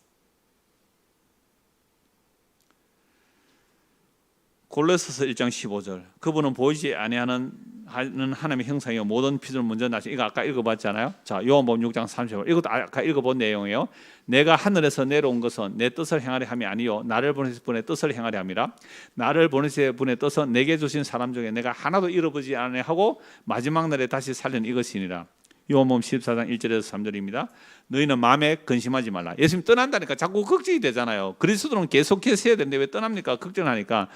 골로새서 1장 15절. 그분은 보이지 아니하는 하나님의 형상이요 모든 피조물 먼저 나신. 이거 아까 읽어봤잖아요. 자, 요한복음 6장 30절. 이것도 아까 읽어본 내용이에요. 내가 하늘에서 내려온 것은 내 뜻을 행하려 함이 아니요 나를 보내신 분의 뜻을 행하려 함이라. 나를 보내신 분의 뜻은 내게 주신 사람 중에 내가 하나도 잃어보지 않으려 하고 마지막 날에 다시 살리는 이것이니라. 요한복음 14장 1절에서 3절입니다. 너희는 마음에 근심하지 말라. 예수님 떠난다니까 자꾸 걱정이 되잖아요. 그리스도는 계속해서 해야 되는데 왜 떠납니까? 걱정하니까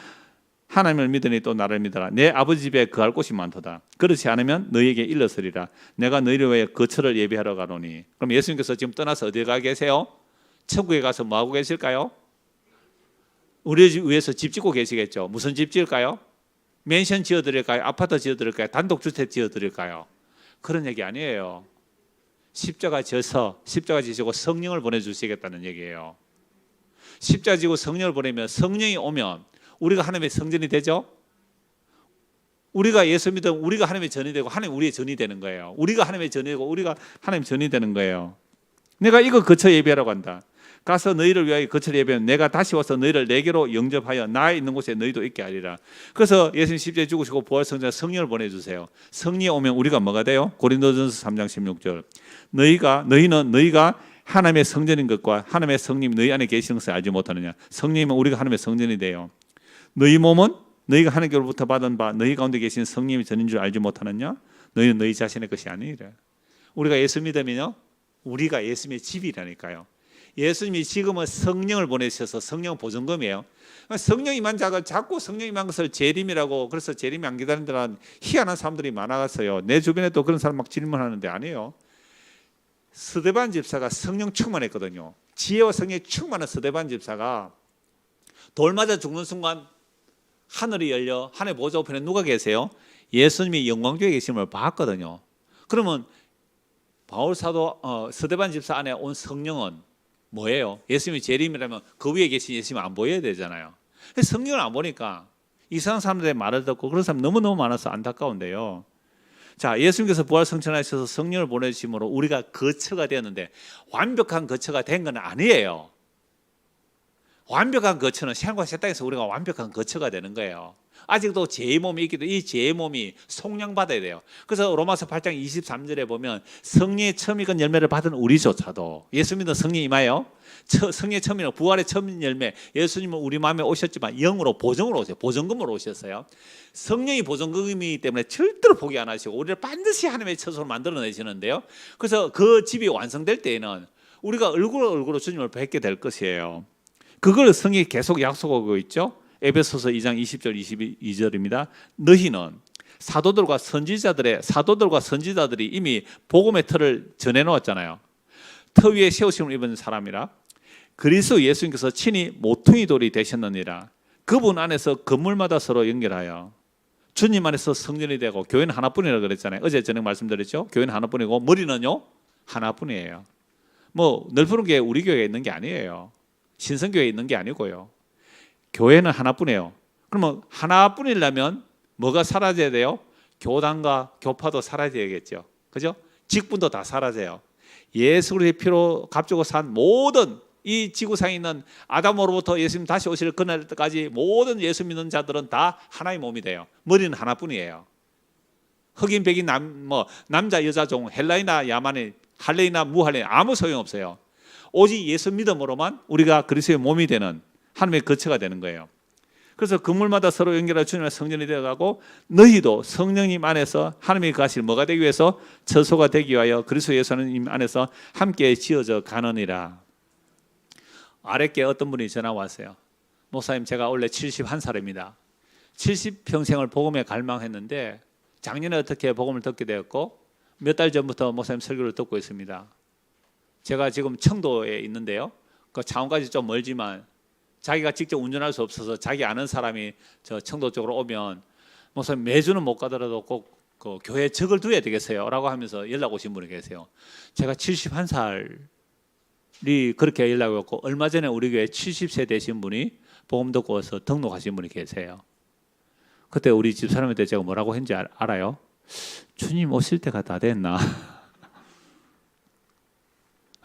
하나님을 믿으니 또 나를 믿어라. 내 아버지 집에 거할 곳이 많도다. 그렇지 않으면 너희에게 일렀으리라. 내가 너희를 위해 거처를 예비하러 가노니. 그럼 예수님께서 지금 떠나서 어디에 가 계세요? 천국에 가서 뭐 하고 계실까요? 우리 위해서 집 짓고 계시겠죠. 무슨 집 지을까요? 맨션 지어드릴까요? 아파트 지어드릴까요? 단독주택 지어드릴까요? 그런 얘기 아니에요. 십자가 지시고 성령을 보내주시겠다는 얘기예요. 십자가 지고 성령을 보내면 성령이 오면 우리가 하나님의 성전이 되죠. 우리가 예수 믿으면 우리가 하나님의 전이 되고 하나님 우리의 전이 되는 거예요. 우리가 하나님의 전이 되고 우리가 하나님의 전이 되는 거예요. 내가 이거 거쳐 예배하라고 한다. 가서 너희를 위하여 거쳐 예배하면 내가 다시 와서 너희를 내게로 영접하여 나 있는 곳에 너희도 있게 하리라. 그래서 예수님 십자가에 죽으시고 부활성전 성령을 보내주세요. 성령이 오면 우리가 뭐가 돼요? 고린도전서 3장 16절 너희는 너희가 하나님의 성전인 것과 하나님의 성령이 너희 안에 계시는 것을 알지 못하느냐. 성령이면 우리가 하나님의 성전이 돼요. 너희 몸은 너희가 하나님께로부터 받은 바 너희 가운데 계신 성령이 전인 줄 알지 못하느냐. 너희는 너희 자신의 것이 아니라. 우리가 예수 믿으면요, 우리가 예수님의 집이라니까요. 예수님이 지금은 성령을 보내셔서 성령 보증금이에요. 성령이만 자꾸 성령이만 것을 재림이라고, 그래서 재림이 안 기다린다는 희한한 사람들이 많아갔어요. 내 주변에 또 그런 사람 막 질문하는데 아니에요. 스데반 집사가 성령 충만했거든요. 지혜와 성령이 충만한 스데반 집사가 돌 맞아 죽는 순간 하늘이 열려 하늘 보좌 우편에 누가 계세요? 예수님이 영광중에 계심을 봤거든요. 그러면 바울 사도 스데반 집사 안에 온 성령은 뭐예요? 예수님이 재림이라면 그 위에 계신 예수님이 안 보여야 되잖아요. 성령을 안 보니까 이상한 사람들의 말을 듣고 그런 사람 너무너무 많아서 안타까운데요. 자, 예수님께서 부활 성천하셔서 성령을 보내주심으로 우리가 거처가 되었는데 완벽한 거처가 된 건 아니에요. 완벽한 거처는 생과 새 땅에서 우리가 완벽한 거처가 되는 거예요. 아직도 죄의 몸이 있기도 이 죄의 몸이 속량받아야 돼요. 그래서 로마서 8장 23절에 보면 성령의 처음 익은 열매를 받은 우리조차도 예수 믿는 성령이 임하여 성령의 처음 익은 부활의 처음 열매, 예수님은 우리 마음에 오셨지만 영으로 보증으로 오세요. 보증금으로 오셨어요. 성령이 보증금이기 때문에 절대로 포기 안 하시고 우리를 반드시 하나님의 처소로 만들어내시는데요. 그래서 그 집이 완성될 때에는 우리가 얼굴로 주님을 뵙게 될 것이에요. 그걸 성경이 계속 약속하고 있죠. 에베소서 2장 20절 22절입니다. 너희는 사도들과 선지자들이 이미 복음의 틀을 전해 놓았잖아요. 터 위에 세우심을 입은 사람이라 그리스도 예수님께서 친히 모퉁이 돌이 되셨느니라. 그분 안에서 건물마다 서로 연결하여 주님 안에서 성전이 되고, 교회는 하나뿐이라고 그랬잖아요. 어제 저녁 말씀드렸죠. 교회는 하나뿐이고 머리는요 하나뿐이에요. 뭐 넓은 교회 우리 교회에 있는 게 아니에요. 신성교회에 있는 게 아니고요. 교회는 하나뿐이에요. 그러면 하나뿐이려면 뭐가 사라져야 돼요? 교단과 교파도 사라져야겠죠. 그죠? 직분도 다 사라져요. 예수 그리스도의 피로 값주고 산 모든 이 지구상에 있는 아담으로부터 예수님 다시 오실 그날까지 모든 예수 믿는 자들은 다 하나의 몸이 돼요. 머리는 하나뿐이에요. 흑인, 백인, 남자, 여자, 종, 헬라이나 야만인, 할레이나 무할레인 아무 소용없어요. 오직 예수 믿음으로만 우리가 그리스도의 몸이 되는 하나님의 거처가 되는 거예요. 그래서 건물마다 서로 연결하여 주님의 성전이 되어가고 너희도 성령님 안에서 하나님의 거하실 뭐가 되기 위해서 처소가 되기 위하여 그리스도 예수님 안에서 함께 지어져 가느니라. 아랫게 어떤 분이 전화 왔어요. 목사님, 제가 원래 71살입니다. 70평생을 복음에 갈망했는데 작년에 어떻게 복음을 듣게 되었고 몇 달 전부터 목사님 설교를 듣고 있습니다. 제가 지금 청도에 있는데요. 그 창원까지 좀 멀지만 자기가 직접 운전할 수 없어서 자기 아는 사람이 저 청도 쪽으로 오면 목사님 매주는 못 가더라도 꼭 그 교회에 적을 두어야 되겠어요 라고 하면서 연락 오신 분이 계세요. 제가 71살이 그렇게 연락이 왔고 얼마 전에 우리 교회 70세 되신 분이 복음 듣고 와서 등록하신 분이 계세요. 그때 우리 집사람한테 제가 뭐라고 했는지 알아요? 주님 오실 때가 다 됐나?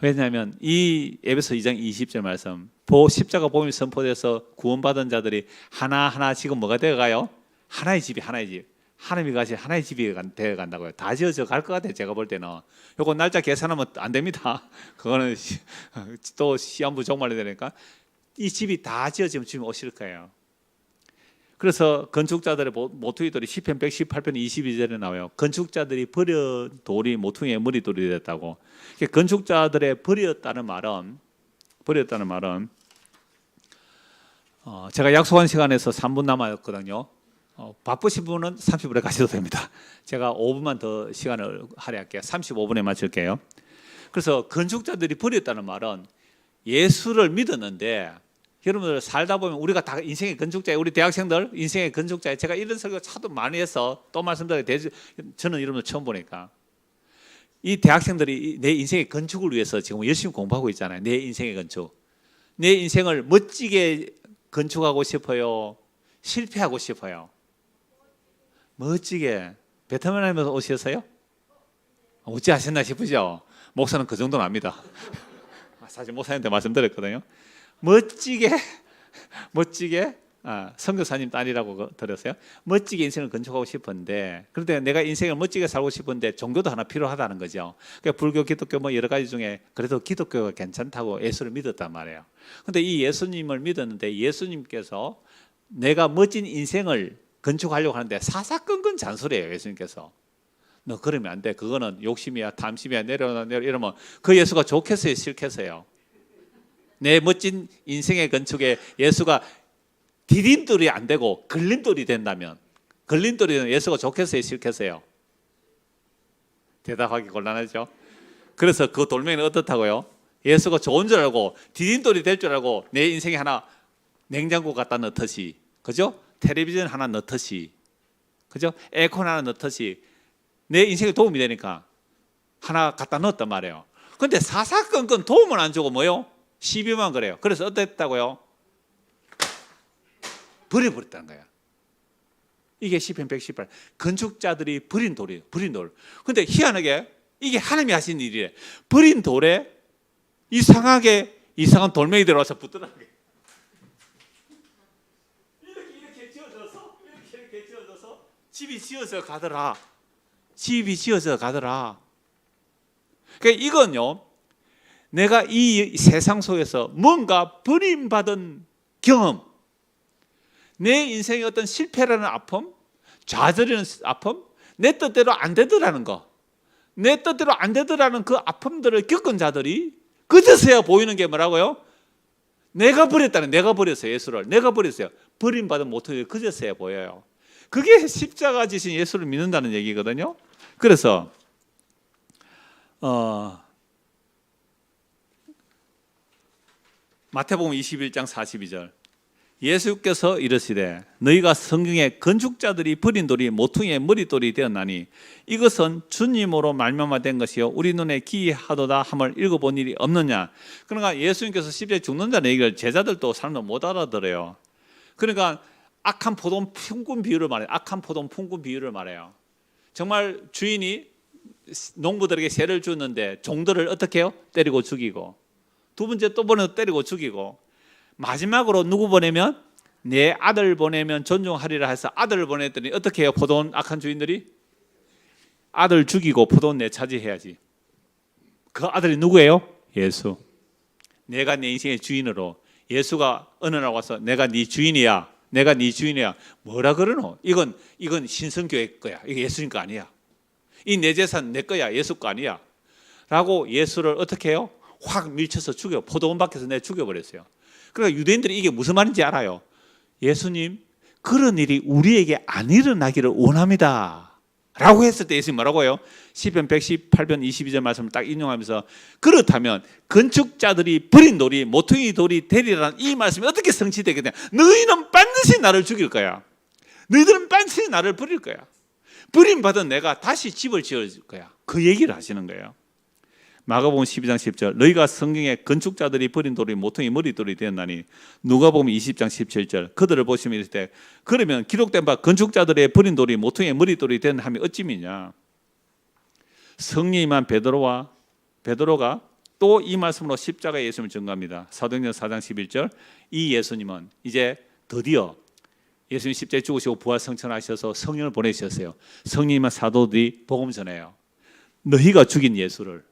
왜냐하면 이 에베소 2장 20절 말씀, 십자가 복음이 선포돼서 구원받은 자들이 하나하나 지금 뭐가 되어가요? 하나의 집이 하나의 집. 하나님이 가신 하나의 집이 되어간다고요. 다 지어져 갈 것 같아요. 제가 볼 때는. 요거 날짜 계산하면 안 됩니다. 그거는 또 시한부 종말이 되니까 이 집이 다 지어지면 주님 오실 거예요. 그래서 건축자들의 모퉁이 돌이 시편 118편 22절에 나와요. 건축자들이 버린 돌이 모퉁이의 머리돌이 됐다고. 건축자들의 버렸다는 말은 제가 약속한 시간에서 3분 남았거든요. 바쁘신 분은 30분에 가셔도 됩니다. 제가 5분만 더 시간을 할애할게요. 35분에 맞출게요. 그래서 건축자들이 버렸다는 말은 예수를 믿었는데, 여러분들 살다 보면 우리가 다 인생의 건축자예요. 우리 대학생들 인생의 건축자예요. 제가 이런 설교 차도 많이 해서 또 말씀드려요. 저는 여러분들 처음 보니까 이 대학생들이 내 인생의 건축을 위해서 지금 열심히 공부하고 있잖아요. 내 인생의 건축. 내 인생을 멋지게 건축하고 싶어요? 실패하고 싶어요? 멋지게. 베트남에서 오셨어요? 어찌 하셨나 싶으죠? 목사는 그 정도는 압니다. 사실 목사님한테 말씀드렸거든요. 멋지게 선교사님 딸이라고 들었어요. 멋지게 인생을 건축하고 싶은데, 그런데 내가 인생을 멋지게 살고 싶은데 종교도 하나 필요하다는 거죠. 그러니까 불교, 기독교 뭐 여러 가지 중에 그래도 기독교가 괜찮다고 예수를 믿었단 말이에요. 그런데 이 예수님을 믿었는데 예수님께서 내가 멋진 인생을 건축하려고 하는데 사사건건 잔소리예요. 예수님께서 너 그러면 안 돼. 그거는 욕심이야, 탐심이야, 내려놔 이러면 그 예수가 좋겠어요, 싫겠어요? 내 멋진 인생의 건축에 예수가 디딤돌이 안 되고 걸림돌이 된다면, 걸림돌이는 예수가 좋겠어요, 싫겠어요? 대답하기 곤란하죠. 그래서 그 돌멩이는 어떻다고요? 예수가 좋은 줄 알고 디딤돌이 될 줄 알고 내 인생에 하나 냉장고 갖다 넣듯이, 그죠? 텔레비전 하나 넣듯이, 그죠? 에어컨 하나 넣듯이 내 인생에 도움이 되니까 하나 갖다 넣었단 말이에요. 근데 사사건건 도움을 안 주고 뭐요? 시비만 그래요. 그래서 어땠다고요? 버려버렸다는 거야. 이게 시편 118. 건축자들이 버린 돌이에요. 버린 돌. 근데 희한하게 이게 하나님이 하신 일이래. 버린 돌에 이상하게 이상한 돌멩이 들어와서 붙더라는 거예요. 이렇게 지어져서 이렇게 지어져서 집이 지어져 가더라. 집이 지어져 가더라. 그러니까 이건요, 내가 이 세상 속에서 뭔가 버림받은 경험, 내 인생의 어떤 실패라는 아픔, 좌절이라는 아픔, 내 뜻대로 안 되더라는 거, 내 뜻대로 안 되더라는 그 아픔들을 겪은 자들이 그제서야 보이는 게 뭐라고요? 내가 버렸다는, 내가 버렸어요. 예수를 내가 버렸어요. 버림받은 모습이 그제서야 보여요. 그게 십자가 지신 예수를 믿는다는 얘기거든요. 그래서 마태복음 21장 42절, 예수께서 이르시되 너희가 성경에 건축자들이 버린 돌이 모퉁이의 머릿돌이 되었나니 이것은 주님으로 말미암아 된 것이요 우리 눈에 기이하도다 함을 읽어본 일이 없느냐. 그러니까 예수님께서 십자가에 죽는다는 얘기를 제자들도 사람들 못 알아들어요. 그러니까 악한 포도원 품꾼 비유를 말해요. 악한 포도원 품꾼 비유를 말해요. 정말 주인이 농부들에게 세를 주었는데 종들을 어떻게 해요? 때리고 죽이고, 두 번째 또 보내서 때리고 죽이고, 마지막으로 누구 보내면? 내 아들 보내면 존중하리라 해서 아들을 보냈더니 어떻게 해요? 포도원 악한 주인들이 아들 죽이고 포도원 내차지해야지. 그 아들이 누구예요? 예수. 내가 내 인생의 주인으로, 예수가 어느 날 와서 내가 네 주인이야, 내가 네 주인이야. 뭐라 그러노? 이건 신성교회 거야. 이게 예수님 거 아니야. 이 내 재산 내 거야. 예수 거 아니야. 라고 예수를 어떻게 해요? 확 밀쳐서 죽여, 포도원 밖에서 내 죽여버렸어요. 그러니까 유대인들이 이게 무슨 말인지 알아요. 예수님, 그런 일이 우리에게 안 일어나기를 원합니다 라고 했을 때 예수님 뭐라고 해요? 시편 118편 22절 말씀을 딱 인용하면서 그렇다면 건축자들이 버린 돌이 모퉁이 돌이 되리라는 이 말씀이 어떻게 성취되겠냐. 너희는 반드시 나를 죽일 거야. 너희들은 반드시 나를 버릴 거야. 버림받은 내가 다시 집을 지어줄 거야. 그 얘기를 하시는 거예요. 마가복음 12장 10절, 너희가 성경에 건축자들이 버린 돌이 모퉁이 머릿돌이 되었나니. 누가복음 20장 17절, 그들을 보시면 이럴 때 그러면 기록된 바 건축자들의 버린 돌이 모퉁이의 머릿돌이 된 함이 어찌미냐. 성령님한 베드로가 또 이 말씀으로 십자가의 예수님을 증거합니다. 사도행전 4장 11절, 이 예수님은 이제 드디어 예수님 십자가에 죽으시고 부활 성천하셔서 성령을 보내주셨어요. 성령님한 사도들이 복음 전해요. 너희가 죽인 예수를,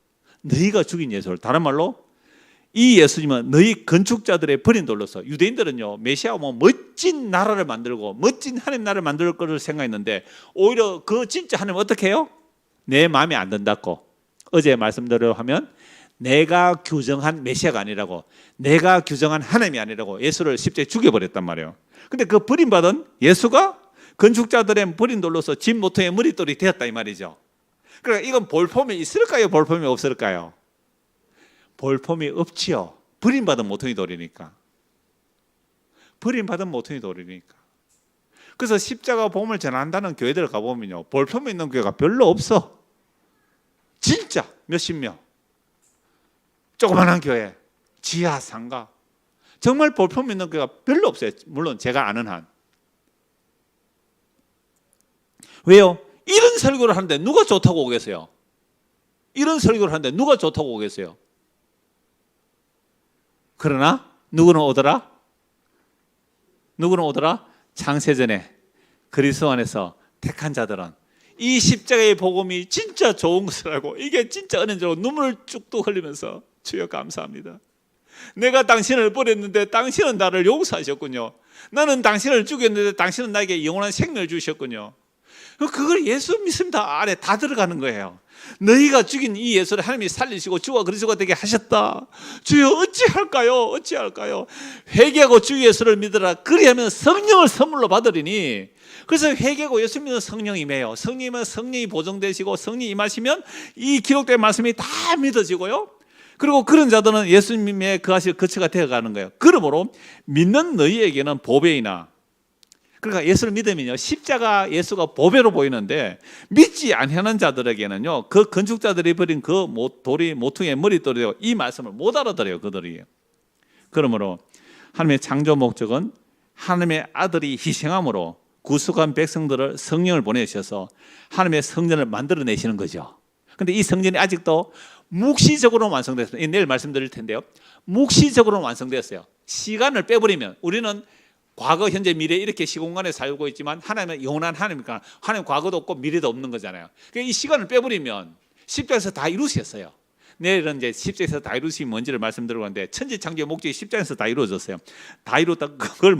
다른 말로 이 예수님은 너희 건축자들의 버린 돌로서, 유대인들은요 메시아 오면 멋진 나라를 만들고 멋진 하나님 나라를 만들 것을 생각했는데 오히려 그 진짜 하나님 어떻게 해요? 내 마음에 안 든다고. 어제 말씀대로 하면 내가 규정한 메시아가 아니라고, 내가 규정한 하나님이 아니라고 예수를 십자가에 죽여버렸단 말이에요. 근데 그 버림받은 예수가 건축자들의 버린 돌로서 집 모퉁이의 머릿돌이 되었다 이 말이죠. 그러니까 이건 볼품이 있을까요? 볼품이 없을까요? 볼품이 없지요. 버림받은 모퉁이 돌이니까. 버림받은 모퉁이 돌이니까. 그래서 십자가 복음을 전한다는 교회들 가보면요 볼품 있는 교회가 별로 없어. 진짜 몇십 명, 조그만한 교회, 지하 상가, 정말 볼품 있는 교회가 별로 없어요. 물론 제가 아는 한. 왜요? 이런 설교를 하는데 누가 좋다고 오겠어요? 이런 설교를 하는데 누가 좋다고 오겠어요? 그러나 누구는 오더라? 누구는 오더라? 창세전에 그리스도 안에서 택한 자들은 이 십자가의 복음이 진짜 좋은 것을 알고 이게 진짜 은혜적으로 눈물을 쭉쭉 흘리면서 주여 감사합니다. 내가 당신을 버렸는데 당신은 나를 용서하셨군요. 나는 당신을 죽였는데 당신은 나에게 영원한 생명을 주셨군요. 그걸 예수 믿습니다 안에 다 들어가는 거예요. 너희가 죽인 이 예수를 하나님이 살리시고 주와 그리스도가 되게 하셨다. 주여 어찌할까요? 어찌할까요? 회개하고 주 예수를 믿으라. 그리하면 성령을 선물로 받으리니. 그래서 회개하고 예수 믿는 성령이 임해요. 성령이면 성령이 보정되시고 성령이 임하시면 이 기록된 말씀이 다 믿어지고요. 그리고 그런 자들은 예수님의 그 하실 거처가 되어가는 거예요. 그러므로 믿는 너희에게는 보배이나, 그러니까 예수를 믿으면요 십자가 예수가 보배로 보이는데 믿지 아니하는 자들에게는요 그 건축자들이 버린 그 돌이 모퉁이의 머릿돌이요 이 말씀을 못 알아들어요 그들이. 그러므로 하나님의 창조 목적은 하나님의 아들이 희생함으로 구속한 백성들을 성령을 보내셔서 하나님의 성전을 만들어내시는 거죠. 그런데 이 성전이 아직도 묵시적으로 완성됐어요. 내일 말씀드릴 텐데요, 묵시적으로 완성됐어요. 시간을 빼버리면 우리는 과거, 현재, 미래 이렇게 시공간에 살고 있지만 하나님은 영원한 하나님이니까 하나님 과거도 없고 미래도 없는 거잖아요. 그러니까 이 시간을 빼버리면 십자가에서 다 이루셨어요. 내일은 이제 십자가에서 다 이루심이 뭔지를 말씀드리고 하는데 천지창조의 목적이 십자가에서 다 이루어졌어요. 다 이루었다 그걸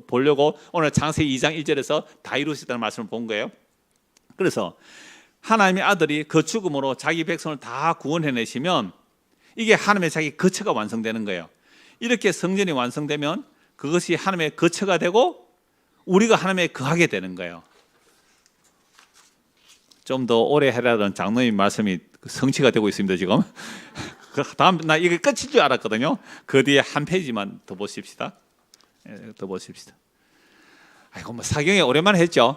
보려고 오늘 창세기 2장 1절에서 다 이루셨다는 말씀을 본 거예요. 그래서 하나님의 아들이 그 죽음으로 자기 백성을 다 구원해내시면 이게 하나님의 자기 거처가 완성되는 거예요. 이렇게 성전이 완성되면 그것이 하나님의 거처가 되고 우리가 하나님의 거하게 되는 거예요. 좀 더 오래 해라는 장로님 말씀이 성취가 되고 있습니다 지금. 다음 나 이게 끝일 줄 알았거든요. 그 뒤에 한 페이지만 더 보십시다. 더 보십시다. 아이고 뭐 사경에 오랜만에 했죠.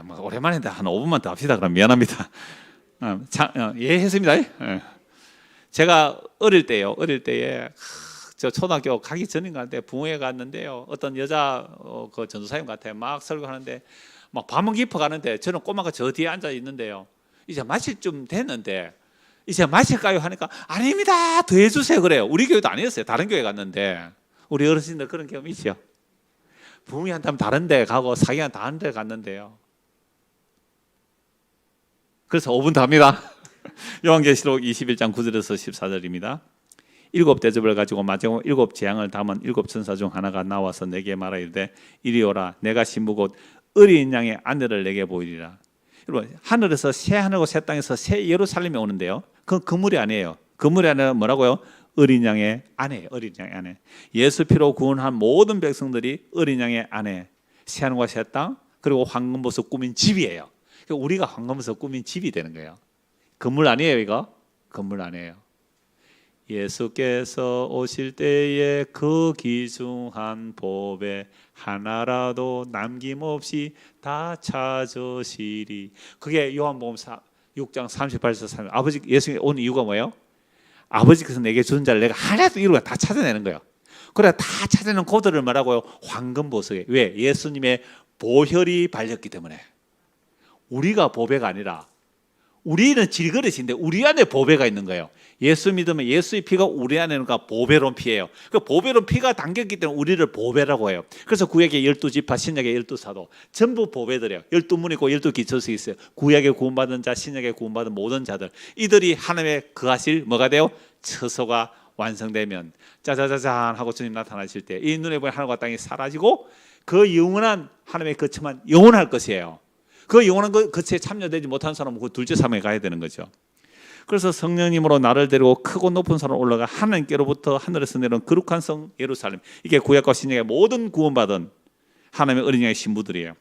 뭐 오랜만에 했는데 한 5분만 더 합시다. 그럼 미안합니다. 했습니다. 제가 어릴 때에 저 초등학교 가기 전인가한테 부흥회 갔는데요. 어떤 여자 그 전도사님 같아요. 막 설교하는데 막 밤은 깊어 가는데 저는 꼬마가 저 뒤에 앉아 있는데요. 이제 마실 좀 됐는데 이제 마실까요 하니까 아닙니다. 더 해주세요 그래요. 우리 교회도 아니었어요. 다른 교회 갔는데 우리 어르신들 그런 경험 있죠. 부흥회 한다면 다른 데 가고 사기한 다른 데 갔는데요. 그래서 5분 더 합니다. 요한계시록 21장 9절에서 14절입니다. 7 대접을 가지고 마지막 7 재앙을 담은 7 천사 중 하나가 나와서 내게 말하이르되 이리 오라. 내가 신부 곧 어린 양의 아내를 내게 보이리라. 여러분 하늘에서 새 하늘과 새 땅에서 새 예루살렘이 오는데요. 그건 건물이 아니에요. 건물이 아니라 뭐라고요? 어린 양의 아내예요. 어린 양의 아내. 예수 피로 구원한 모든 백성들이 어린 양의 아내. 새 하늘과 새 땅 그리고 황금보석 꾸민 집이에요. 그러니까 우리가 황금보석 꾸민 집이 되는 거예요. 건물 아니에요 이거? 건물 아니에요. 예수께서 오실 때에 그 귀중한 보배 하나라도 남김없이 다 찾으시리. 그게 요한복음 6장 38에서 30. 아버지 예수님이 온 이유가 뭐예요? 아버지께서 내게 주는 자를 내가 하나도 이루고 다 찾아내는 거예요. 그래 다 찾아내는 고들을 말하고요. 황금보석에. 왜? 예수님의 보혈이 발렸기 때문에. 우리가 보배가 아니라 우리는 질그릇인데 우리 안에 보배가 있는 거예요. 예수 믿으면 예수의 피가 우리 안에는가 보배로운 피예요. 그 보배로운 피가 담겼기 때문에 우리를 보배라고 해요. 그래서 구약의 12지파, 신약의 12사도 전부 보배들이에요. 12문 있고 12기초수 있어요. 구약에 구원받은 자, 신약에 구원받은 모든 자들, 이들이 하나님의 거하실 뭐가 돼요? 처소가 완성되면 짜자자잔 하고 주님 나타나실 때 이 눈에 보이는 하늘과 땅이 사라지고 그 영원한 하나님의 거처만 영원할 것이에요. 그 영원한 거처에 참여되지 못한 사람은 그 둘째 사명에 가야 되는 거죠. 그래서 성령님으로 나를 데리고 크고 높은 산으로 올라가 하나님께로부터 하늘에서 내려온 거룩한 성 예루살렘. 이게 구약과 신약의 모든 구원받은 하나님의 어린 양의 신부들이에요.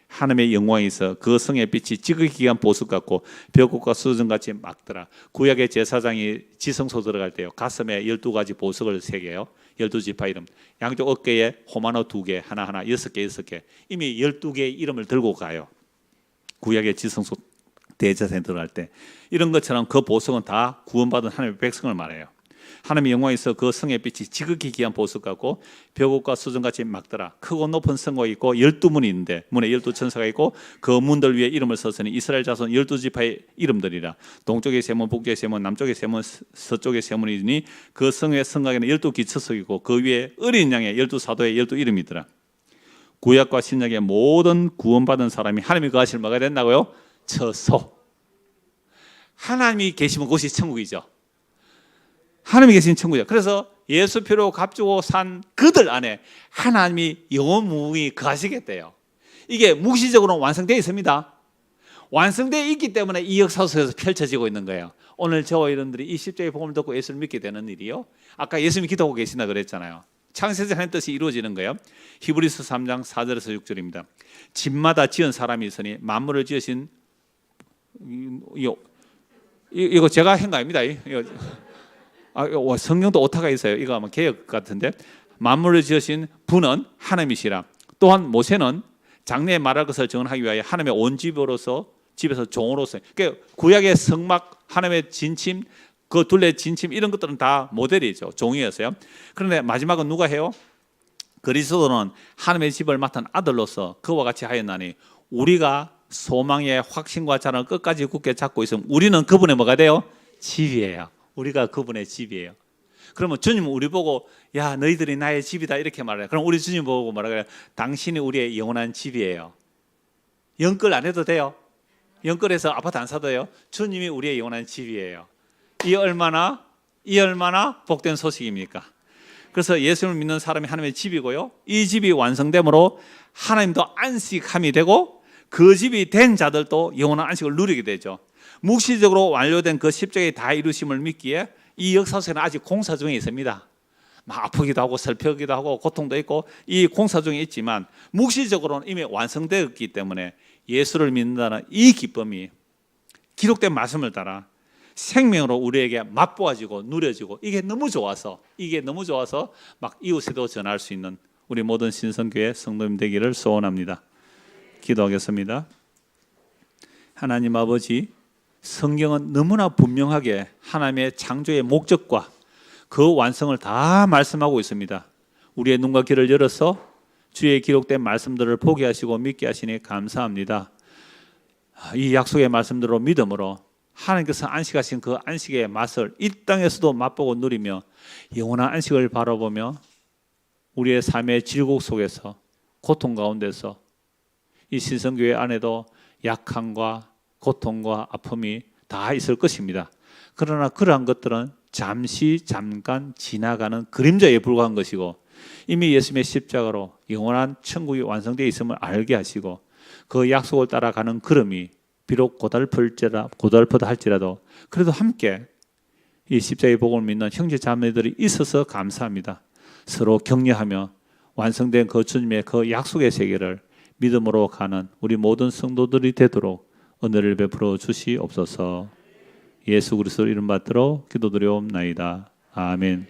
하나님의 영광이 있어 그 성의 빛이 지극히 귀한 보석 같고 벽곡과 수정같이 막더라. 구약의 제사장이 지성소 들어갈 때요 가슴에 12가지 보석을 새겨요. 12지파 이름, 양쪽 어깨에 호마노 2개, 하나하나 6개 이미 12개의 이름을 들고 가요. 구약의 지성소 대제사장에 들어갈 때 이런 것처럼 그 보석은 다 구원받은 하나님의 백성을 말해요. 하나님의 영광이 있어 그 성의 빛이 지극히 귀한 보석 같고 벽옥과 수정같이 막더라. 크고 높은 성과 있고 12문이 있는데 문에 12천사가 있고 그 문들 위에 이름을 썼으니 이스라엘 자손 12지파의 이름들이라. 동쪽의 세문, 북쪽의 세문, 남쪽의 세문, 서쪽의 세문이니 그 성의 성곽에는 12기초석이고 그 위에 어린 양의 12사도의 12이름이 있더라. 구약과 신약의 모든 구원받은 사람이 하나님이 거하실 뭐가 된다고요? 처소. 하나님이 계시면 그것이 천국이죠. 하나님이 계신 천국이죠. 그래서 예수 피로 값주고 산 그들 안에 하나님이 영원 무궁히 거하시겠대요. 이게 묵시적으로 완성되어 있습니다. 완성되어 있기 때문에 이 역사 속에서 펼쳐지고 있는 거예요. 오늘 저와 여러분들이 이 십자가의 복음을 듣고 예수를 믿게 되는 일이요. 아까 예수님이 기도하고 계신다 그랬잖아요. 창세에서 하나님의 뜻이 이루어지는 거예요. 히브리서 3장 4절에서 6절입니다. 집마다 지은 사람이 있으니 만물을 지으신 이거 제가 한 거 아닙니다. 성경도 오타가 있어요. 이거 아마 개역 같은데 만물을 지으신 분은 하나님이시라. 또한 모세는 장래에 말할 것을 증언하기 위하여 하나님의 온 집에서 종으로서 그러니까 구약의 성막, 하나님의 진침, 그 둘레 진침 이런 것들은 다 모델이죠. 종이었어요. 그런데 마지막은 누가 해요? 그리스도는 하나님의 집을 맡은 아들로서 그와 같이 하였나니 우리가 소망의 확신과 자랑을 끝까지 굳게 잡고 있으면 우리는 그분의 뭐가 돼요? 집이에요. 우리가 그분의 집이에요. 그러면 주님은 우리 보고 야 너희들이 나의 집이다 이렇게 말해요. 그럼 우리 주님 보고 뭐라고요? 당신이 우리의 영원한 집이에요. 영끌 안 해도 돼요. 영끌해서 아파트 안 사도 돼요. 주님이 우리의 영원한 집이에요. 이 얼마나 복된 소식입니까? 그래서 예수를 믿는 사람이 하나님의 집이고요. 이 집이 완성됨으로 하나님도 안식함이 되고 그 집이 된 자들도 영원한 안식을 누리게 되죠. 묵시적으로 완료된 그 십자가의 다 이루심을 믿기에 이 역사 속에는 아직 공사 중에 있습니다. 막 아프기도 하고 슬프기도 하고 고통도 있고 이 공사 중에 있지만 묵시적으로는 이미 완성되었기 때문에 예수를 믿는다는 이 기쁨이 기록된 말씀을 따라 생명으로 우리에게 맛보아지고 누려지고 이게 너무 좋아서 막 이웃에도 전할 수 있는 우리 모든 신성교회 성도님 되기를 소원합니다. 기도하겠습니다. 하나님 아버지, 성경은 너무나 분명하게 하나님의 창조의 목적과 그 완성을 다 말씀하고 있습니다. 우리의 눈과 귀를 열어서 주의 기록된 말씀들을 보게 하시고 믿게 하시니 감사합니다. 이 약속의 말씀대로 믿음으로 하나님께서 안식하신 그 안식의 맛을 이 땅에서도 맛보고 누리며 영원한 안식을 바라보며 우리의 삶의 질곡 속에서 고통 가운데서 이 신성교회 안에도 약함과 고통과 아픔이 다 있을 것입니다. 그러나 그러한 것들은 잠깐 지나가는 그림자에 불과한 것이고 이미 예수님의 십자가로 영원한 천국이 완성되어 있음을 알게 하시고 그 약속을 따라가는 걸음이 비록 고달프다 할지라도 그래도 함께 이 십자가의 복음을 믿는 형제 자매들이 있어서 감사합니다. 서로 격려하며 완성된 그 주님의 그 약속의 세계를 믿음으로 가는 우리 모든 성도들이 되도록 은혜를 베풀어 주시옵소서. 예수 그리스도 이름 받들어 기도드리옵나이다. 아멘.